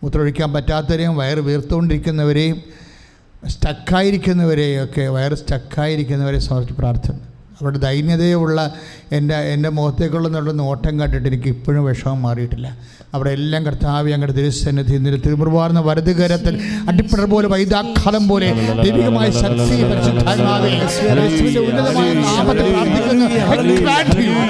മൂത്രമൊഴിക്കാൻ പറ്റാത്തവരെയും വയറ് വീർത്തുകൊണ്ടിരിക്കുന്നവരെയും സ്റ്റക്കായിരിക്കുന്നവരെയൊക്കെ വയറ് സ്റ്റക്കായിരിക്കുന്നവരെ സമർപ്പിച്ച് പ്രാർത്ഥന. അവരുടെ ദൈന്യതയുള്ള എൻ്റെ മുഖത്തേക്കുള്ള നോട്ടം കണ്ടിട്ട് എനിക്ക് ഇപ്പോഴും വിഷമം മാറിയിട്ടില്ല. അവിടെ എല്ലാം കർത്താവേ അങ്ങയുടെ തിരുസന്നിധി ഇന്നലെ തിരുമുറുവാർന്ന വലതുകരത്തിൽ അടിപ്പിടർ പോലെ വൈദാഖാലം പോലെ ദൈവികമായ ശക്തി പരിശുദ്ധാത്മാവേ യേശുവിന്റെ ഉന്നതമായ നാമത്തിൽ പ്രാർത്ഥിക്കുന്നു.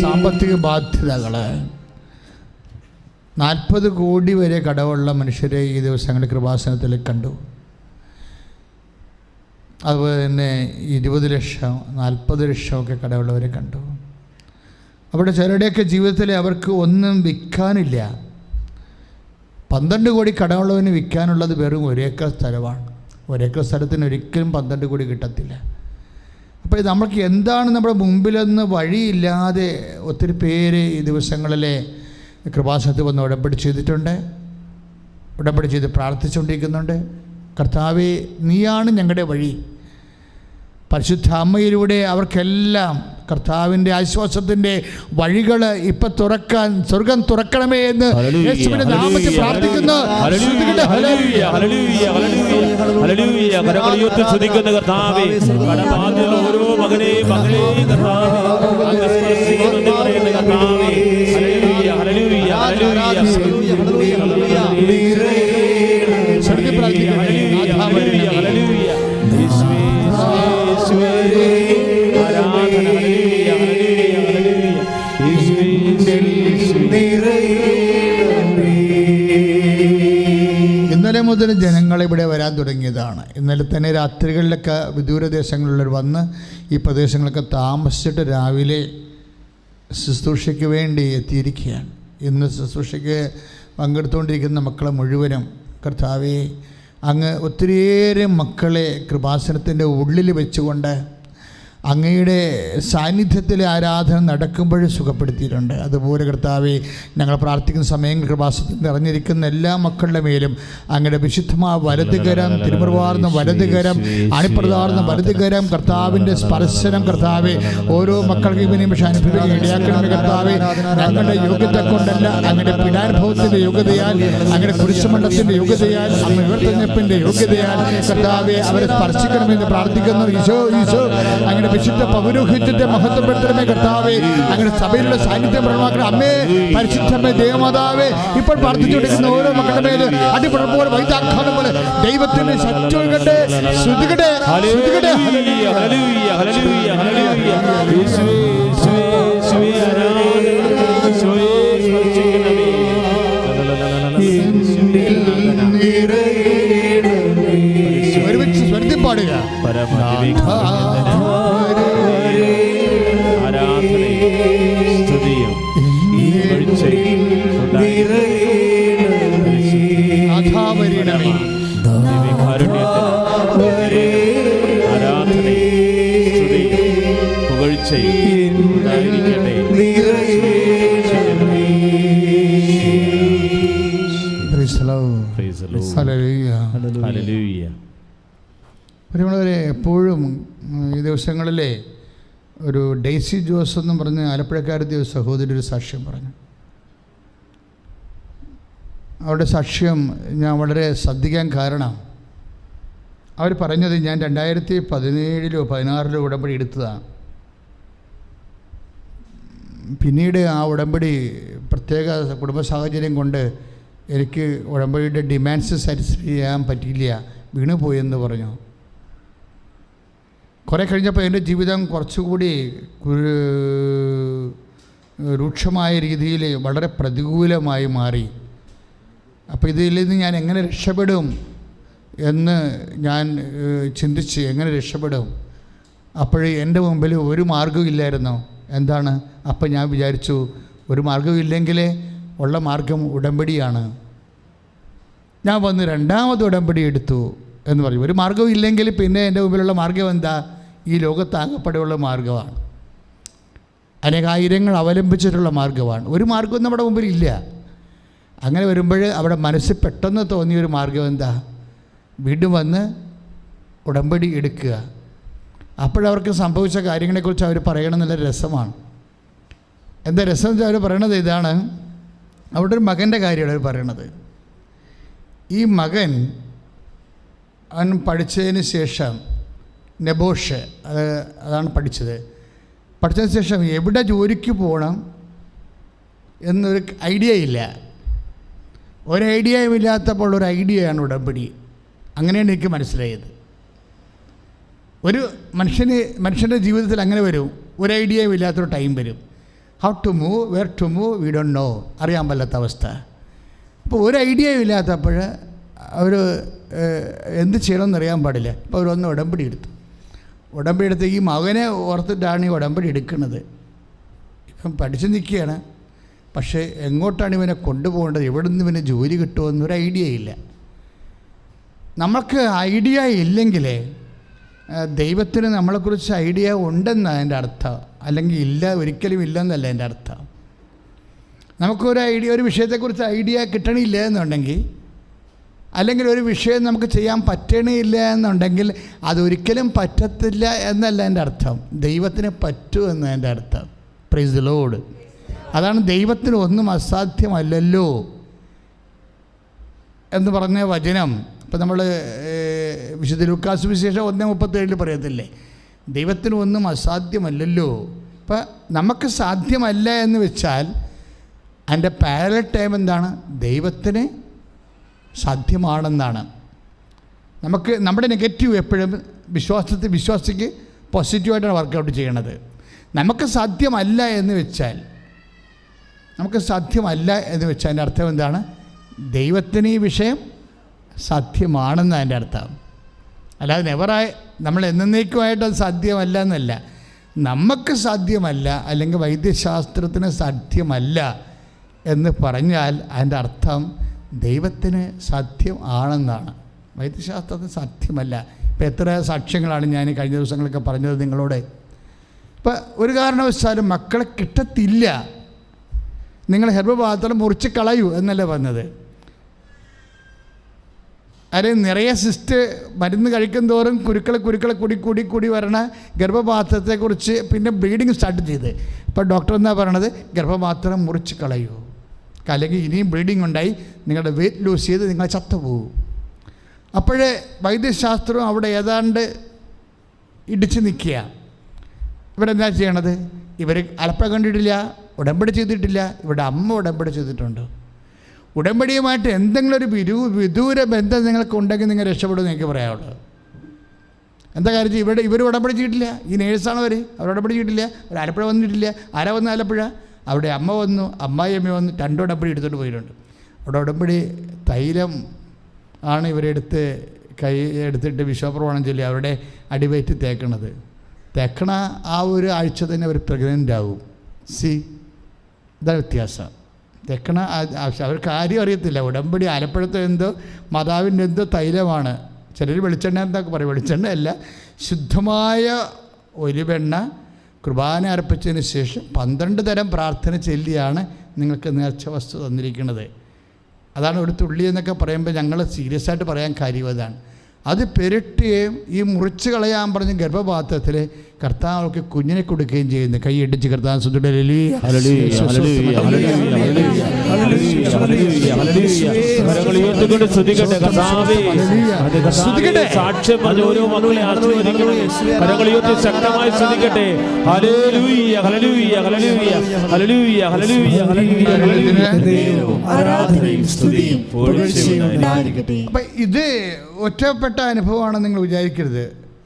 സാമ്പത്തിക ബാധ്യതകൾ 40 കോടി വരെ കടമുള്ള മനുഷ്യരെ ഈ ദിവസങ്ങളിൽ കൃപാസനത്തിൽ കണ്ടു. അതുപോലെ തന്നെ 20 ലക്ഷം 40 ലക്ഷമൊക്കെ കടമുള്ളവരെ കണ്ടു. അവിടെ ചിലരുടെയൊക്കെ ജീവിതത്തിൽ അവർക്ക് ഒന്നും വിൽക്കാനില്ല. 12 കോടി കടമുള്ളവന് വിൽക്കാനുള്ളത് വെറും 1 ഏക്കർ സ്ഥലമാണ്. 1 ഏക്കർ സ്ഥലത്തിന് ഒരിക്കലും 12 കോടി കിട്ടത്തില്ല. അപ്പോൾ നമുക്ക് എന്താണ് നമ്മുടെ മുമ്പിലെന്ന് വഴിയില്ലാതെ ഒത്തിരി പേര് ഈ ദിവസങ്ങളിലെ കൃപാസനത്തിൽ വന്ന് ഉടമ്പടി ചെയ്തിട്ടുണ്ട്, ഉടമ്പടി ചെയ്ത് പ്രാർത്ഥിച്ചുകൊണ്ടിരിക്കുന്നുണ്ട്. കർത്താവേ, നീയാണ് ഞങ്ങളുടെ വഴി. പരിശുദ്ധ അമ്മയിലൂടെ അവർക്കെല്ലാം കർത്താവിൻ്റെ ആശ്വാസത്തിൻ്റെ വഴികൾ ഇപ്പം തുറക്കാൻ സ്വർഗം തുറക്കണമേ എന്ന് യേശുവിന്റെ നാമത്തിൽ പ്രാർത്ഥിക്കുന്നു. ഇന്നലെ മുതൽ ജനങ്ങളിവിടെ വരാൻ തുടങ്ങിയതാണ്. ഇന്നലെ തന്നെ രാത്രികളിലൊക്കെ വിദൂരദേശങ്ങളിലുള്ളവർ വന്ന് ഈ പ്രദേശങ്ങളൊക്കെ താമസിച്ചിട്ട് രാവിലെ ശുശ്രൂഷയ്ക്ക് വേണ്ടി എത്തിയിരിക്കുകയാണ്. ഇന്ന് ശുശ്രൂഷയ്ക്ക് പങ്കെടുത്തുകൊണ്ടിരിക്കുന്ന മക്കളെ മുഴുവനും കർത്താവേ, അങ്ങ് ഒത്തിരിയേറെ മക്കളെ കൃപാസനത്തിൻ്റെ ഉള്ളിൽ വെച്ചുകൊണ്ട് അങ്ങയുടെ സാന്നിധ്യത്തിലെ ആരാധന നടക്കുമ്പോഴും സുഖപ്പെടുത്തിയിട്ടുണ്ട്. അതുപോലെ കർത്താവേ, ഞങ്ങൾ പ്രാർത്ഥിക്കുന്ന സമയങ്ങൾ കൃപാസനത്തിൽ നിറഞ്ഞിരിക്കുന്ന എല്ലാ മക്കളുടെ മേലും അങ്ങയുടെ വിശുദ്ധമായ വലതുകരം, തിരുമുറുവാർന്ന വലതുകരം, അണിപ്രതാർന്ന വലതുകരം, കർത്താവിൻ്റെ സ്പർശനം കർത്താവേ ഓരോ മക്കൾക്ക് ഈ നിമിഷം അനുഭവിക്കാൻ ഇടയാക്കണമേ. കർത്താവേ, ഞങ്ങളുടെ യോഗ്യത കൊണ്ടല്ല, അങ്ങയുടെ പീഡാനുഭവത്തിൻ്റെ യോഗ്യതയാൽ, അങ്ങയുടെ കുരിശുമണ്ഡലത്തിൻ്റെ യോഗ്യതയാൽ, അങ്ങ് ഉയർത്തെഴുന്നേൽപ്പിൻ്റെ യോഗ്യതയാൽ കർത്താവേ അവരെ സ്പർശിക്കണമെന്ന് പ്രാർത്ഥിക്കുന്നു. ഈശോ ഈശോ അങ്ങയുടെ വിശുദ്ധ പൗരോഹിത്യത്തെ മഹത്വപ്പെടുത്തണമേ. കർത്താവേ, അങ്ങനെ സഭയിലുള്ള സാന്നിധ്യം പ്രകടമാക്കണം. അമ്മേ, പരിശുദ്ധമേ, ദേവമാതാവേ, ഇപ്പോൾ പ്രാർത്ഥിച്ചുകൊണ്ടിരിക്കുന്ന ഓരോ മക്കളുടെ മേല് അടിപൊളി പോലെ വൈദാഖാലം പോലെ ദൈവത്തിന്റെ ശക്തി ഒഴുകട്ടെ. ശ്രുതികട്ടെ, ശ്രുതികട്ടെ. ഒരുമിച്ച് സ്വരത്തിൽ പാടുക. എപ്പോഴും ഈ ദിവസങ്ങളിലെ ഒരു ഡെയ്സി ജോസ് എന്നും പറഞ്ഞ് ആലപ്പുഴക്കാരത്തെ ഒരു സഹോദരി ഒരു സാക്ഷ്യം പറഞ്ഞു. അവരുടെ സാക്ഷ്യം ഞാൻ വളരെ ശ്രദ്ധിക്കാൻ കാരണം അവർ പറഞ്ഞത് ഞാൻ 2017-ലോ 2016-ലോ ഉടമ്പടി എടുത്തതാണ്. പിന്നീട് ആ ഉടമ്പടി പ്രത്യേക കുടുംബ സാഹചര്യം കൊണ്ട് എനിക്ക് ഉടമ്പടിയുടെ ഡിമാൻഡ്സ് സാറ്റിസ്ഫൈ ചെയ്യാൻ പറ്റിയില്ല, വീണുപോയെന്ന് പറഞ്ഞു. കുറേ കഴിഞ്ഞപ്പോൾ എൻ്റെ ജീവിതം കുറച്ചുകൂടി രൂക്ഷമായ രീതിയിൽ വളരെ പ്രതികൂലമായി മാറി. അപ്പോൾ ഇതിൽ നിന്ന് ഞാൻ എങ്ങനെ രക്ഷപ്പെടും എന്ന് ഞാൻ ചിന്തിച്ച് എങ്ങനെ രക്ഷപ്പെടും. അപ്പോഴേ എൻ്റെ മുമ്പിൽ ഒരു മാർഗ്ഗവും ഇല്ലായിരുന്നു. എന്താണ്? അപ്പം ഞാൻ വിചാരിച്ചു ഒരു മാർഗ്ഗവും ഇല്ലെങ്കിൽ ഉള്ള മാർഗം ഉടമ്പടിയാണ്. ഞാൻ വന്ന് 2ാമത് ഉടമ്പടി എടുത്തു എന്ന് പറയും. ഒരു മാർഗ്ഗവും ഇല്ലെങ്കിൽ പിന്നെ എൻ്റെ മുമ്പിലുള്ള മാർഗ്ഗം എന്താ? ഈ ലോകത്താകപ്പെടെയുള്ള മാർഗ്ഗമാണ്, അനേകായിരങ്ങൾ അവലംബിച്ചിട്ടുള്ള മാർഗ്ഗമാണ്. ഒരു മാർഗ്ഗവും നമ്മുടെ മുമ്പിൽ ഇല്ല. അങ്ങനെ വരുമ്പോൾ അവിടെ മനസ്സിൽ പെട്ടെന്ന് തോന്നിയൊരു മാർഗ്ഗം എന്താ? വീണ്ടും വന്ന് ഉടമ്പടി എടുക്കുക. അപ്പോഴവർക്ക് സംഭവിച്ച കാര്യങ്ങളെക്കുറിച്ച് അവർ പറയണമെന്നുള്ള രസമാണ്. എന്താ രസം വെച്ചാൽ അവർ പറയണത് ഇതാണ്, അവിടെ ഒരു മകൻ്റെ കാര്യമാണ് അവർ പറയണത്. ഈ മകൻ അവൻ പഠിച്ചതിന് ശേഷം നെബോഷ് അതാണ് പഠിച്ചതിന് ശേഷം എവിടെ ജോലിക്ക് പോകണം എന്നൊരു ഐഡിയ ഇല്ല. ഒരു ഐഡിയയും ഇല്ലാത്തപ്പോൾ ഒരു ഐഡിയയാണ് ഉടമ്പടി. അങ്ങനെയാണ് എനിക്ക് മനസ്സിലായത്. ഒരു മനുഷ്യൻ്റെ ജീവിതത്തിൽ അങ്ങനെ വരും, ഒരു ഐഡിയയും ഇല്ലാത്തൊരു ടൈം വരും. How to move, where to move, we don't know, അറിയാൻ പറ്റാത്ത അവസ്ഥ. അപ്പോൾ ഒരു ഐഡിയയും ഇല്ലാത്തപ്പോൾ അവർ എന്ത് ചെയ്യണമെന്ന് അറിയാൻ പാടില്ല. അപ്പോൾ അവരൊന്ന് ഉടമ്പടി എടുത്ത് ഈ മകനെ ഓർത്തിട്ടാണ് ഈ ഉടമ്പടി എടുക്കുന്നത്. ഇപ്പം പഠിച്ച് നിൽക്കുകയാണ്, പക്ഷേ എങ്ങോട്ടാണ് ഇവനെ കൊണ്ടുപോകേണ്ടത്, എവിടെ നിന്ന് ഇവന് ജോലി കിട്ടുമെന്നൊരു ഐഡിയ ഇല്ല. നമുക്ക് ഐഡിയ ഇല്ലെങ്കിൽ ദൈവത്തിന് നമ്മളെക്കുറിച്ച് ഐഡിയ ഉണ്ടെന്നാണ് എൻ്റെ അർത്ഥം, അല്ലെങ്കിൽ ഇല്ല, ഒരിക്കലും ഇല്ലെന്നല്ല എൻ്റെ അർത്ഥം. ഒരു വിഷയത്തെക്കുറിച്ച് ഐഡിയ കിട്ടണില്ല എന്നുണ്ടെങ്കിൽ, അല്ലെങ്കിൽ ഒരു വിഷയം നമുക്ക് ചെയ്യാൻ പറ്റണില്ല എന്നുണ്ടെങ്കിൽ അതൊരിക്കലും പറ്റത്തില്ല എന്നല്ല എൻ്റെ അർത്ഥം, ദൈവത്തിന് പറ്റുമെന്ന് എൻ്റെ അർത്ഥം. Price the Lord. അതാണ് ദൈവത്തിന് ഒന്നും അസാധ്യമല്ലല്ലോ എന്ന് പറഞ്ഞ വചനം. ഇപ്പം നമ്മൾ വിശുദ്ധ ലൂക്കാസ് സുവിശേഷം 1:37 പറയത്തില്ലേ, ദൈവത്തിന് ഒന്നും അസാധ്യമല്ലല്ലോ. ഇപ്പം നമുക്ക് സാധ്യമല്ല എന്ന് വെച്ചാൽ അതിൻ്റെ പാരലൽ ടൈം എന്താണ്, ദൈവത്തിന് സാധ്യമാണെന്നാണ്. നമുക്ക് നമ്മുടെ നെഗറ്റീവ് എപ്പോഴും വിശ്വാസിക്ക് പോസിറ്റീവായിട്ടാണ് വർക്കൗട്ട് ചെയ്യണത്. നമുക്ക് സാധ്യമല്ല എന്ന് വെച്ചാൽ അതിൻ്റെ അർത്ഥം എന്താണ്, ദൈവത്തിന് ഈ വിഷയം സാധ്യമാണെന്ന് അതിൻ്റെ അർത്ഥം. അല്ലാതെ നെവറായി നമ്മൾ എന്നേക്കുമായിട്ട് അത് സാധ്യമല്ല എന്നല്ല. നമുക്ക് സാധ്യമല്ല, അല്ലെങ്കിൽ വൈദ്യശാസ്ത്രത്തിന് സാധ്യമല്ല എന്ന് പറഞ്ഞാൽ അതിൻ്റെ അർത്ഥം ദൈവത്തിന് സാധ്യം ആണെന്നാണ്. വൈദ്യശാസ്ത്രത്തിന് സാധ്യമല്ല. ഇപ്പം എത്ര സാക്ഷ്യങ്ങളാണ് ഞാൻ കഴിഞ്ഞ ദിവസങ്ങളൊക്കെ പറഞ്ഞത് നിങ്ങളോട്. ഇപ്പം ഒരു കാരണവശാലും മക്കളെ കിട്ടത്തില്ല, നിങ്ങൾ ഗർഭപാത്രം മുറിച്ച് കളയൂ എന്നല്ല പറഞ്ഞത്. അതിൽ നിറയെ സിസ്റ്റ് മരുന്ന് കഴിക്കും തോറും കുരുക്കളെ കൂടി വരണ ഗർഭപാത്രത്തെക്കുറിച്ച് പിന്നെ ബ്ലീഡിങ് സ്റ്റാർട്ട് ചെയ്ത്. ഇപ്പോൾ ഡോക്ടർ എന്നാ പറയണത്, ഗർഭപാത്രം മുറിച്ച് കളയൂ, അല്ലെങ്കിൽ ഇനിയും ബ്ലീഡിങ് ഉണ്ടായി നിങ്ങളുടെ വെയിറ്റ് ലൂസ് ചെയ്ത് നിങ്ങൾ ചത്തുപോകും. അപ്പോഴേ വൈദ്യശാസ്ത്രം അവിടെ ഏതാണ്ട് ഇടിച്ച് നിൽക്കുക. ഇവിടെ എന്താ ചെയ്യണത്, ഇവർ അലപ്പ കണ്ടിട്ടില്ല, ഉടമ്പടി ചെയ്തിട്ടില്ല. ഇവിടെ അമ്മ ഉടമ്പടി ചെയ്തിട്ടുണ്ട്. ഉടമ്പടിയുമായിട്ട് എന്തെങ്കിലും ഒരു വിദൂര ബന്ധം നിങ്ങൾക്ക് ഉണ്ടെങ്കിൽ നിങ്ങൾ രക്ഷപ്പെടുമെന്ന് എനിക്ക് പറയാനുള്ളത്. എന്താ കാര്യം, ഇവർ ഉടമ്പടി ചെയ്തിട്ടില്ല. ഈ നേഴ്സാണ് അവർ ഉടമ്പടി ചെയ്തിട്ടില്ല. അവർ ആലപ്പുഴ വന്നിട്ടില്ല. ആരാ വന്ന് ആലപ്പുഴ? അവിടെ അമ്മ വന്നു, അമ്മായിയമ്മ വന്നു, 2 ഉടമ്പടി എടുത്തുകൊണ്ട് പോയിട്ടുണ്ട്. അവിടെ ഉടമ്പടി തൈലം ആണ് ഇവരെടുത്ത് എടുത്തിട്ട് വിശ്വപ്രമാണം ചൊല്ലി അവരുടെ അടിവയറ്റ് തേക്കണ ആ ഒരു ആഴ്ച തന്നെ അവർ പ്രഗ്നൻ്റ് ആവും. ഇതാണ് വ്യത്യാസം. തെക്കണ അവർക്ക് ആരും അറിയത്തില്ല. ഉടമ്പടി ആലപ്പുഴത്തെ എന്തോ മാതാവിൻ്റെ എന്തോ തൈലമാണ്. ചിലർ വെളിച്ചെണ്ണ എന്നൊക്കെ പറയും. വെളിച്ചെണ്ണ അല്ല, ശുദ്ധമായ ഒലിവെണ്ണ കുർബാന അർപ്പിച്ചതിന് ശേഷം 12 തരം പ്രാർത്ഥന ചൊല്ലിയാണ് നിങ്ങൾക്ക് നേർച്ച വസ്തു തന്നിരിക്കുന്നത്. അതാണ് ഒരു തുള്ളി എന്നൊക്കെ പറയുമ്പോൾ ഞങ്ങൾ സീരിയസ് ആയിട്ട് പറയാൻ കാര്യം അതാണ്. അത് പെരട്ടുകയും ഈ മുറിച്ച് കളയാൻ പറഞ്ഞ ഗർഭപാത്രത്തിൽ കർത്താവൾക്ക് കുഞ്ഞിനെ കൊടുക്കുകയും ചെയ്യുന്നു. കൈയടിച്ച് കർത്താവ് ഇത് ഒറ്റപ്പെട്ട അനുഭവമാണെന്ന് നിങ്ങൾ വിചാരിക്കരുത്.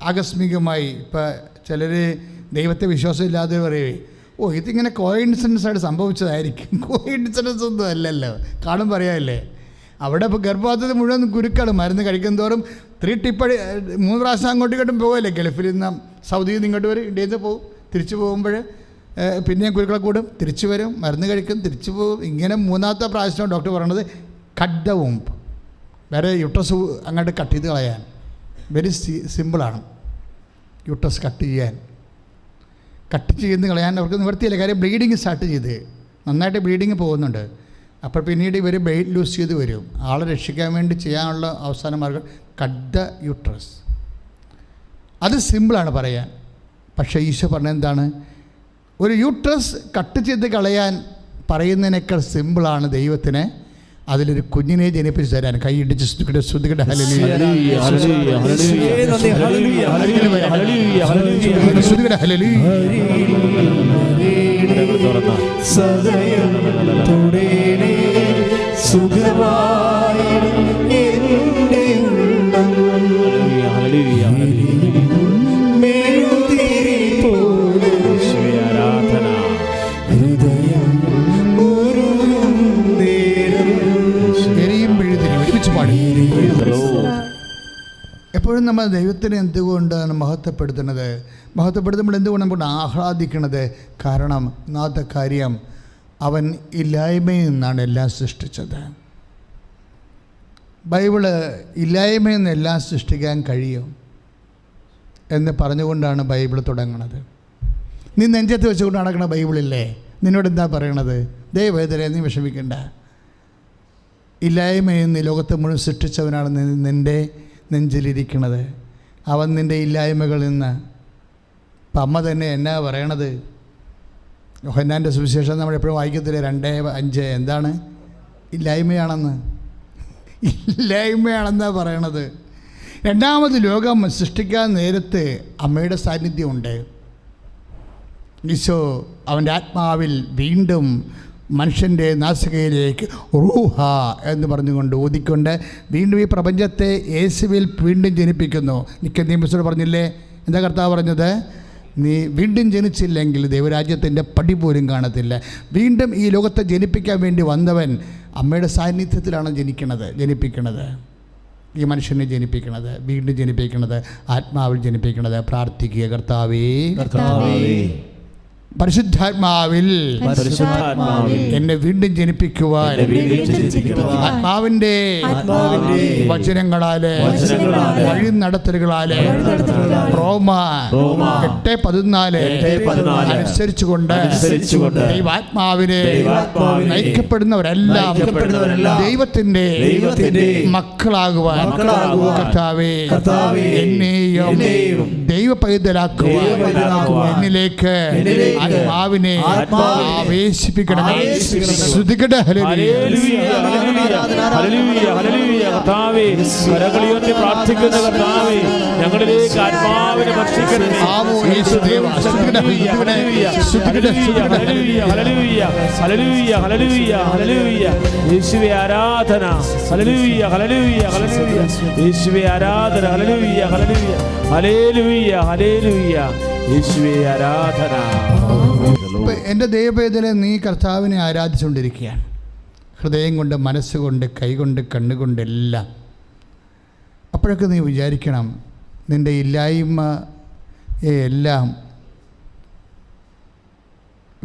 ആകസ്മികമായി ഇപ്പം ചിലർ ദൈവത്തെ വിശ്വാസമില്ലാതെ പറയുവേ, ഇതിങ്ങനെ കോയിൻസിഡൻസ് ആയിട്ട് സംഭവിച്ചതായിരിക്കും. കോയിൻസിഡൻസ് ഒന്നും അല്ലല്ലോ, കാണും പറയാമല്ലേ. അവിടെ ഇപ്പോൾ ഗർഭപാത്രത്തിൽ മുഴുവൻ കുരുക്കൾ മരുന്ന് കഴിക്കും തോറും 3 ടിപ്പടി 3 പ്രാവശ്യം അങ്ങോട്ടും ഇങ്ങോട്ടും പോകുമല്ലേ. ഗൾഫിൽ നിന്ന് സൗദിയിൽ നിന്ന് ഇങ്ങോട്ട് വരും, ഇന്ത്യയിൽ നിന്ന് പോകും, തിരിച്ചു പോകുമ്പോൾ പിന്നെയും കുരുക്കളെ കൂടും, തിരിച്ചു വരും, മരുന്ന് കഴിക്കും, തിരിച്ചു പോകും. ഇങ്ങനെ 3ാമത്തെ പ്രാവശ്യം ഡോക്ടർ പറയണത് കട്ട് ദ വൂംബ്, വേറെ യൂട്രസ് അങ്ങോട്ട് കട്ട് ചെയ്ത് കളയാൻ. വെരി സിമ്പിളാണ് യൂട്രസ് കട്ട് ചെയ്ത് കളയാൻ അവർക്ക് നിവർത്തിയില്ല. കാര്യം ബ്ലീഡിങ് സ്റ്റാർട്ട് ചെയ്ത് നന്നായിട്ട് ബ്ലീഡിങ് പോകുന്നുണ്ട്. അപ്പോൾ പിന്നീട് ഇവർ വെയിറ്റ് ലൂസ് ചെയ്ത് വരും. ആളെ രക്ഷിക്കാൻ വേണ്ടി ചെയ്യാനുള്ള അവസാന മാർഗം കട്ട് ദ യൂട്രസ്. അത് സിമ്പിളാണ് പറയാൻ. പക്ഷേ ഈശോ പറഞ്ഞെന്താണ്? ഒരു യൂട്രസ് കട്ട് ചെയ്ത് കളയാൻ പറയുന്നതിനേക്കാൾ സിമ്പിളാണ് ദൈവത്തിന് അതിലൊരു കുഞ്ഞിനെ ജനിപ്പിച്ച് തരാൻ. കൈയിടിച്ച് ശ്രുതികട്ടെ ഹല്ലേലൂയ. എപ്പോഴും നമ്മൾ ദൈവത്തിനെ എന്തുകൊണ്ടാണ് മഹത്വപ്പെടുത്തുമ്പോൾ എന്തുകൊണ്ട് നമ്മൾ ആഹ്ലാദിക്കണത്? കാരണം ഒന്നാമത്തെ കാര്യം, അവൻ ഇല്ലായ്മയിൽ നിന്നാണ് എല്ലാം സൃഷ്ടിച്ചത്. ബൈബിള് ഇല്ലായ്മയിൽ നിന്ന് എല്ലാം സൃഷ്ടിക്കാൻ കഴിയും എന്ന് പറഞ്ഞുകൊണ്ടാണ് ബൈബിൾ തുടങ്ങുന്നത്. നീ നെഞ്ചത്ത് വെച്ചുകൊണ്ട് നടക്കണ ബൈബിളില്ലേ, നിന്നോട് എന്താ പറയണത്? ദൈവവേദന നീ വിഷമിക്കണ്ട, ഇല്ലായ്മയിൽ നിന്ന് ലോകത്തെ മുഴുവൻ സൃഷ്ടിച്ചവനാണ് നിൻ്റെ നെഞ്ചിലിരിക്കണത്. അവൻ നിൻ്റെ ഇല്ലായ്മകളിൽ നിന്ന്. അപ്പം അമ്മ തന്നെ എന്നാ പറയണത്? യോഹന്നാൻ്റെ സുവിശേഷം നമ്മളെപ്പോഴും വായിക്കത്തില്ലേ, 2:5 എന്താണ്? ഇല്ലായ്മയാണെന്ന്, ഇല്ലായ്മയാണെന്നാണ് പറയണത്. രണ്ടാമത് ലോകം സൃഷ്ടിക്കാൻ നേരത്ത് അമ്മയുടെ സാന്നിധ്യമുണ്ട്. ഈശോ അവൻ്റെ ആത്മാവിൽ വീണ്ടും മനുഷ്യൻ്റെ നാസികയിലേക്ക് റൂഹ എന്ന് പറഞ്ഞുകൊണ്ട് ഊതിക്കൊണ്ട് വീണ്ടും ഈ പ്രപഞ്ചത്തെ യേശുവിൽ വീണ്ടും ജനിപ്പിക്കുന്നു. നിക്കോദീമോസിനോട് പറഞ്ഞില്ലേ, എന്താ കർത്താവ് പറഞ്ഞത്? നീ വീണ്ടും ജനിച്ചില്ലെങ്കിൽ ദൈവരാജ്യത്തിൻ്റെ പടി പോലും കാണത്തില്ല. വീണ്ടും ഈ ലോകത്തെ ജനിപ്പിക്കാൻ വേണ്ടി വന്നവൻ അമ്മയുടെ സാന്നിധ്യത്തിലാണ് ജനിപ്പിക്കണത്. ഈ മനുഷ്യനെ ജനിപ്പിക്കണത്, വീണ്ടും ജനിപ്പിക്കണത്, ആത്മാവിൽ ജനിപ്പിക്കണത്. പ്രാർത്ഥിക്കുക, കർത്താവേ പരിശുദ്ധാത്മാവിൽ എന്നെ വീണ്ടും ജനിപ്പിക്കുവാൻ ആത്മാവിൻ്റെ വചനങ്ങളാല് വഴി നടത്തലുകളാല് റോമ 8:14 അനുസരിച്ചുകൊണ്ട് ദൈവാത്മാവിനെ നയിക്കപ്പെടുന്നവരെല്ലാം ദൈവത്തിന്റെ മക്കളാകുവാൻ കർത്താവേ എന്നെയും ദൈവ പൈതലാക്കുവാൻ എന്നിലേക്ക് ആത്മാവിനെ ആവേശിപ്പിക്കണമേ. ശ്രുതികട്ടെ ഹല്ലേലൂയ ഹല്ലേലൂയ ഹല്ലേലൂയ. കർത്താവേ കരങ്ങളുയർത്തി പ്രാർത്ഥിക്കുന്ന കർത്താവേ, ഞങ്ങളിലേക്ക് ആത്മാവിനെ വർഷിക്കണമേ. ആവോ യേശുദേവ. ഹല്ലേലൂയ ഹല്ലേലൂയ ഹല്ലേലൂയ ഹല്ലേലൂയ ഹല്ലേലൂയ. യേശുവേ ആരാധന. ഹല്ലേലൂയ ഹല്ലേലൂയ ഹല്ലേലൂയ. യേശുവേ ആരാധന. ഹല്ലേലൂയ ഹല്ലേലൂയ ഹല്ലേലൂയ ഹല്ലേലൂയ. യേശുവേ ആരാധന. എൻ്റെ ദൈവവേദന നീ കർത്താവിനെ ആരാധിച്ചുകൊണ്ടിരിക്കുകയാണ്, ഹൃദയം കൊണ്ട്, മനസ്സുകൊണ്ട്, കൈകൊണ്ട്, കണ്ണുകൊണ്ടെല്ലാം. അപ്പോഴൊക്കെ നീ വിചാരിക്കണം, നിൻ്റെ ഇല്ലായ്മയെല്ലാം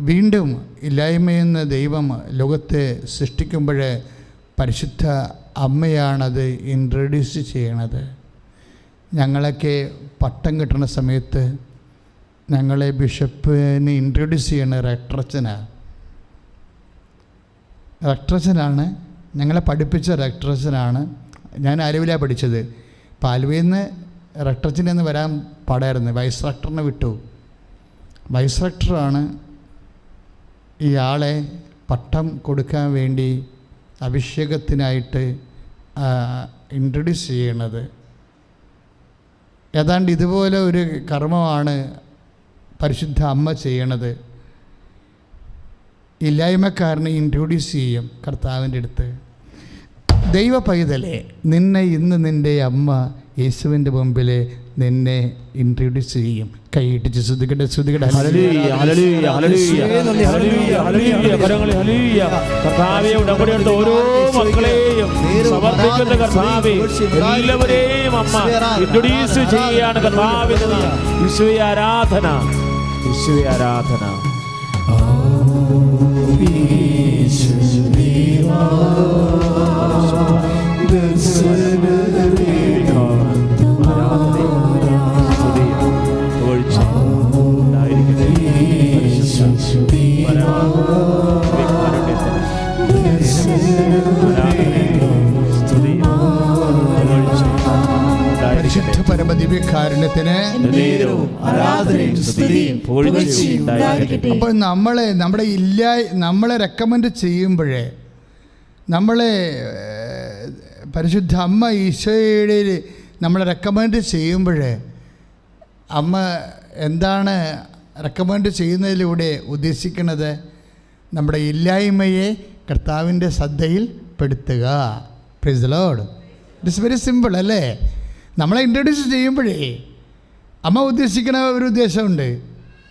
വീണ്ടും ഇല്ലായ്മയിൽ നിന്ന് ദൈവം ലോകത്തെ സൃഷ്ടിക്കുമ്പോൾ പരിശുദ്ധ അമ്മയാണത് ഇൻട്രൊഡ്യൂസ് ചെയ്യണത്. ഞങ്ങളൊക്കെ പട്ടം കിട്ടുന്ന സമയത്ത് ഞങ്ങളെ ബിഷപ്പിന് ഇൻട്രൊഡ്യൂസ് ചെയ്യണ റെക്ടറച്ചനാണ് ഞങ്ങളെ പഠിപ്പിച്ച റെക്ടറച്ചനാണ്. ഞാൻ ആലുവയിലാണ് പഠിച്ചത്. അപ്പോൾ ആലുവയിൽ നിന്ന് റെക്ടറച്ചനെന്ന് വരാൻ പാടായിരുന്നു, വൈസ് റെക്ടറിനെ വിട്ടു. വൈസ് റെക്ടറാണ് ഇയാളെ പട്ടം കൊടുക്കാൻ വേണ്ടി അഭിഷേകത്തിനായിട്ട് ഇൻട്രൊഡ്യൂസ് ചെയ്യണത്. ഏതാണ്ട് ഇതുപോലെ ഒരു കർമ്മമാണ് പരിശുദ്ധ അമ്മ ചെയ്യണത്. ഇല്ലായ്മക്കാരനെ ഇൻട്രൊഡ്യൂസ് ചെയ്യും കർത്താവിൻ്റെ അടുത്ത്. ദൈവ പൈതലെ, നിന്നെ ഇന്ന് നിൻ്റെ അമ്മ യേശുവിൻ്റെ മുമ്പിൽ നിന്നെ ഇൻട്രൊഡ്യൂസ് ചെയ്യും. കൈയിട്ടിച്ച് ശ്രുതികട്ടെ ശ്രുതികട്ടെ. കർത്താവേ ഉടമ്പടിയെടുത്ത ഓരോ മക്കളെയും സമർപ്പിക്കുന്ന കർത്താവേ, എല്ലാവരെയും അമ്മ ഇൻട്രൊഡ്യൂസ് ചെയ്യാണ് കർത്താവേ. യേശുവേ ആരാധന, യേശുവേ ആരാധന. പരിശുദ്ധ പരമദിവ്യകാരുണ്യത്തിന് കാരുണ്യത്തിന് അപ്പോൾ നമ്മളെ റെക്കമെൻഡ് ചെയ്യുമ്പോഴേ, നമ്മളെ പരിശുദ്ധ അമ്മ ഈശോയുടെ നമ്മളെ റെക്കമെൻഡ് ചെയ്യുമ്പോഴേ, അമ്മ എന്താണ് റെക്കമെൻഡ് ചെയ്യുന്നതിലൂടെ ഉദ്ദേശിക്കുന്നത്? നമ്മുടെ ഇല്ലായ്മയെ കർത്താവിൻ്റെ ശ്രദ്ധയിൽ പെടുത്തുക. Praise the lord. It is very simple അല്ലേ? നമ്മളെ ഇൻട്രൊഡ്യൂസ് ചെയ്യുമ്പോഴേ അമ്മ ഉദ്ദേശിക്കുന്ന ഒരു ഉദ്ദേശമുണ്ട്.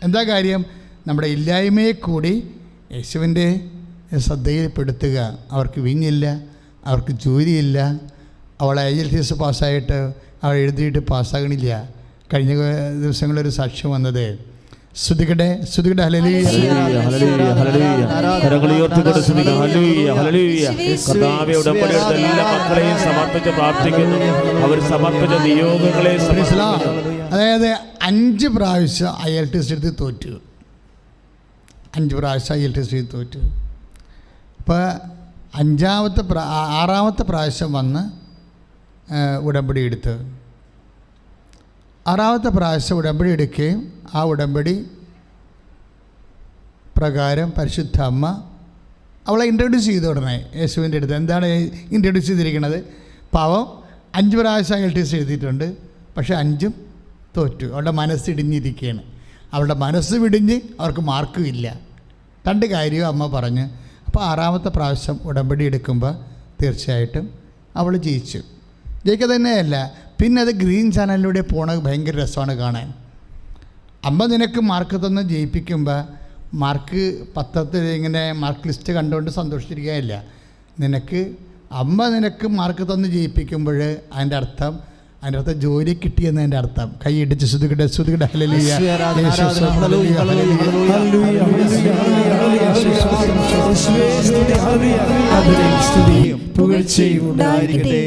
എന്താ കാര്യം? നമ്മുടെ ഇല്ലായ്മയെ കൂടി യേശുവിൻ്റെ ശ്രദ്ധയിൽ പെടുത്തുക. അവർക്ക് വീഞ്ഞില്ല, അവർക്ക് ജോലിയില്ല, അവളെ IELTS പാസ്സായിട്ട് അവൾ എഴുതിയിട്ട് പാസ്സാകണില്ല. കഴിഞ്ഞ ദിവസങ്ങളൊരു സാക്ഷ്യം വന്നത് സ്തുതിക്കട്ടെ ഹല്ലേലൂയ കർത്താവേ, ഉടമ്പടിയുടെ എല്ലാ മക്കളെയും സമർപ്പിച്ച് പ്രാർത്ഥിക്കുന്നു. അവർ സമർപ്പിച്ച നിയോഗങ്ങളെ. അതായത് 5 പ്രാവശ്യം IELTS എഴുതി തോറ്റു. 5 പ്രാവശ്യം IELTS എഴുതി തോറ്റു. ഇപ്പോൾ 6ാമത്തെ പ്രാവശ്യം വന്ന് ഉടമ്പടി എടുത്ത് 6ാമത്തെ പ്രാവശ്യം ഉടമ്പടി എടുക്കുകയും ആ ഉടമ്പടി പ്രകാരം പരിശുദ്ധ അമ്മ അവളെ ഇൻട്രൊഡ്യൂസ് ചെയ്ത ഉടനെ യേശുവിൻ്റെ അടുത്ത് എന്താണ് ഇൻട്രൊഡ്യൂസ് ചെയ്തിരിക്കുന്നത്? പാവം 5 പ്രാവശ്യം IELTS എഴുതിയിട്ടുണ്ട്, പക്ഷേ 5ഉം തോറ്റു. അവളുടെ മനസ്സിടിഞ്ഞിരിക്കുകയാണ്. അവളുടെ മനസ്സ് വിടിഞ്ഞ് അവർക്ക് മാർക്കും ഇല്ല. 2 കാര്യവും അമ്മ പറഞ്ഞ്. അപ്പോൾ 6ാമത്തെ പ്രാവശ്യം ഉടമ്പടി എടുക്കുമ്പോൾ തീർച്ചയായിട്ടും അവൾ ജയിക്കുക തന്നെയല്ല, പിന്നെ അത് ഗ്രീൻ ചാനലിലൂടെ പോണത് ഭയങ്കര രസമാണ് കാണാൻ. അമ്മ നിനക്ക് മാർക്ക് തന്ന് ജയിപ്പിക്കുമ്പോൾ മാർക്ക് പത്രത്തിൽ ഇങ്ങനെ മാർക്ക് ലിസ്റ്റ് കണ്ടുകൊണ്ട് സന്തോഷിച്ചിരിക്കുകയില്ല. അമ്മ നിനക്ക് മാർക്ക് തന്ന് ജയിപ്പിക്കുമ്പോൾ അതിൻ്റെ അർത്ഥം ജോലി കിട്ടിയെന്നതിൻ്റെ അർത്ഥം. കൈയിടിച്ച് ശ്രുതികട ഹല്ലേലൂയ.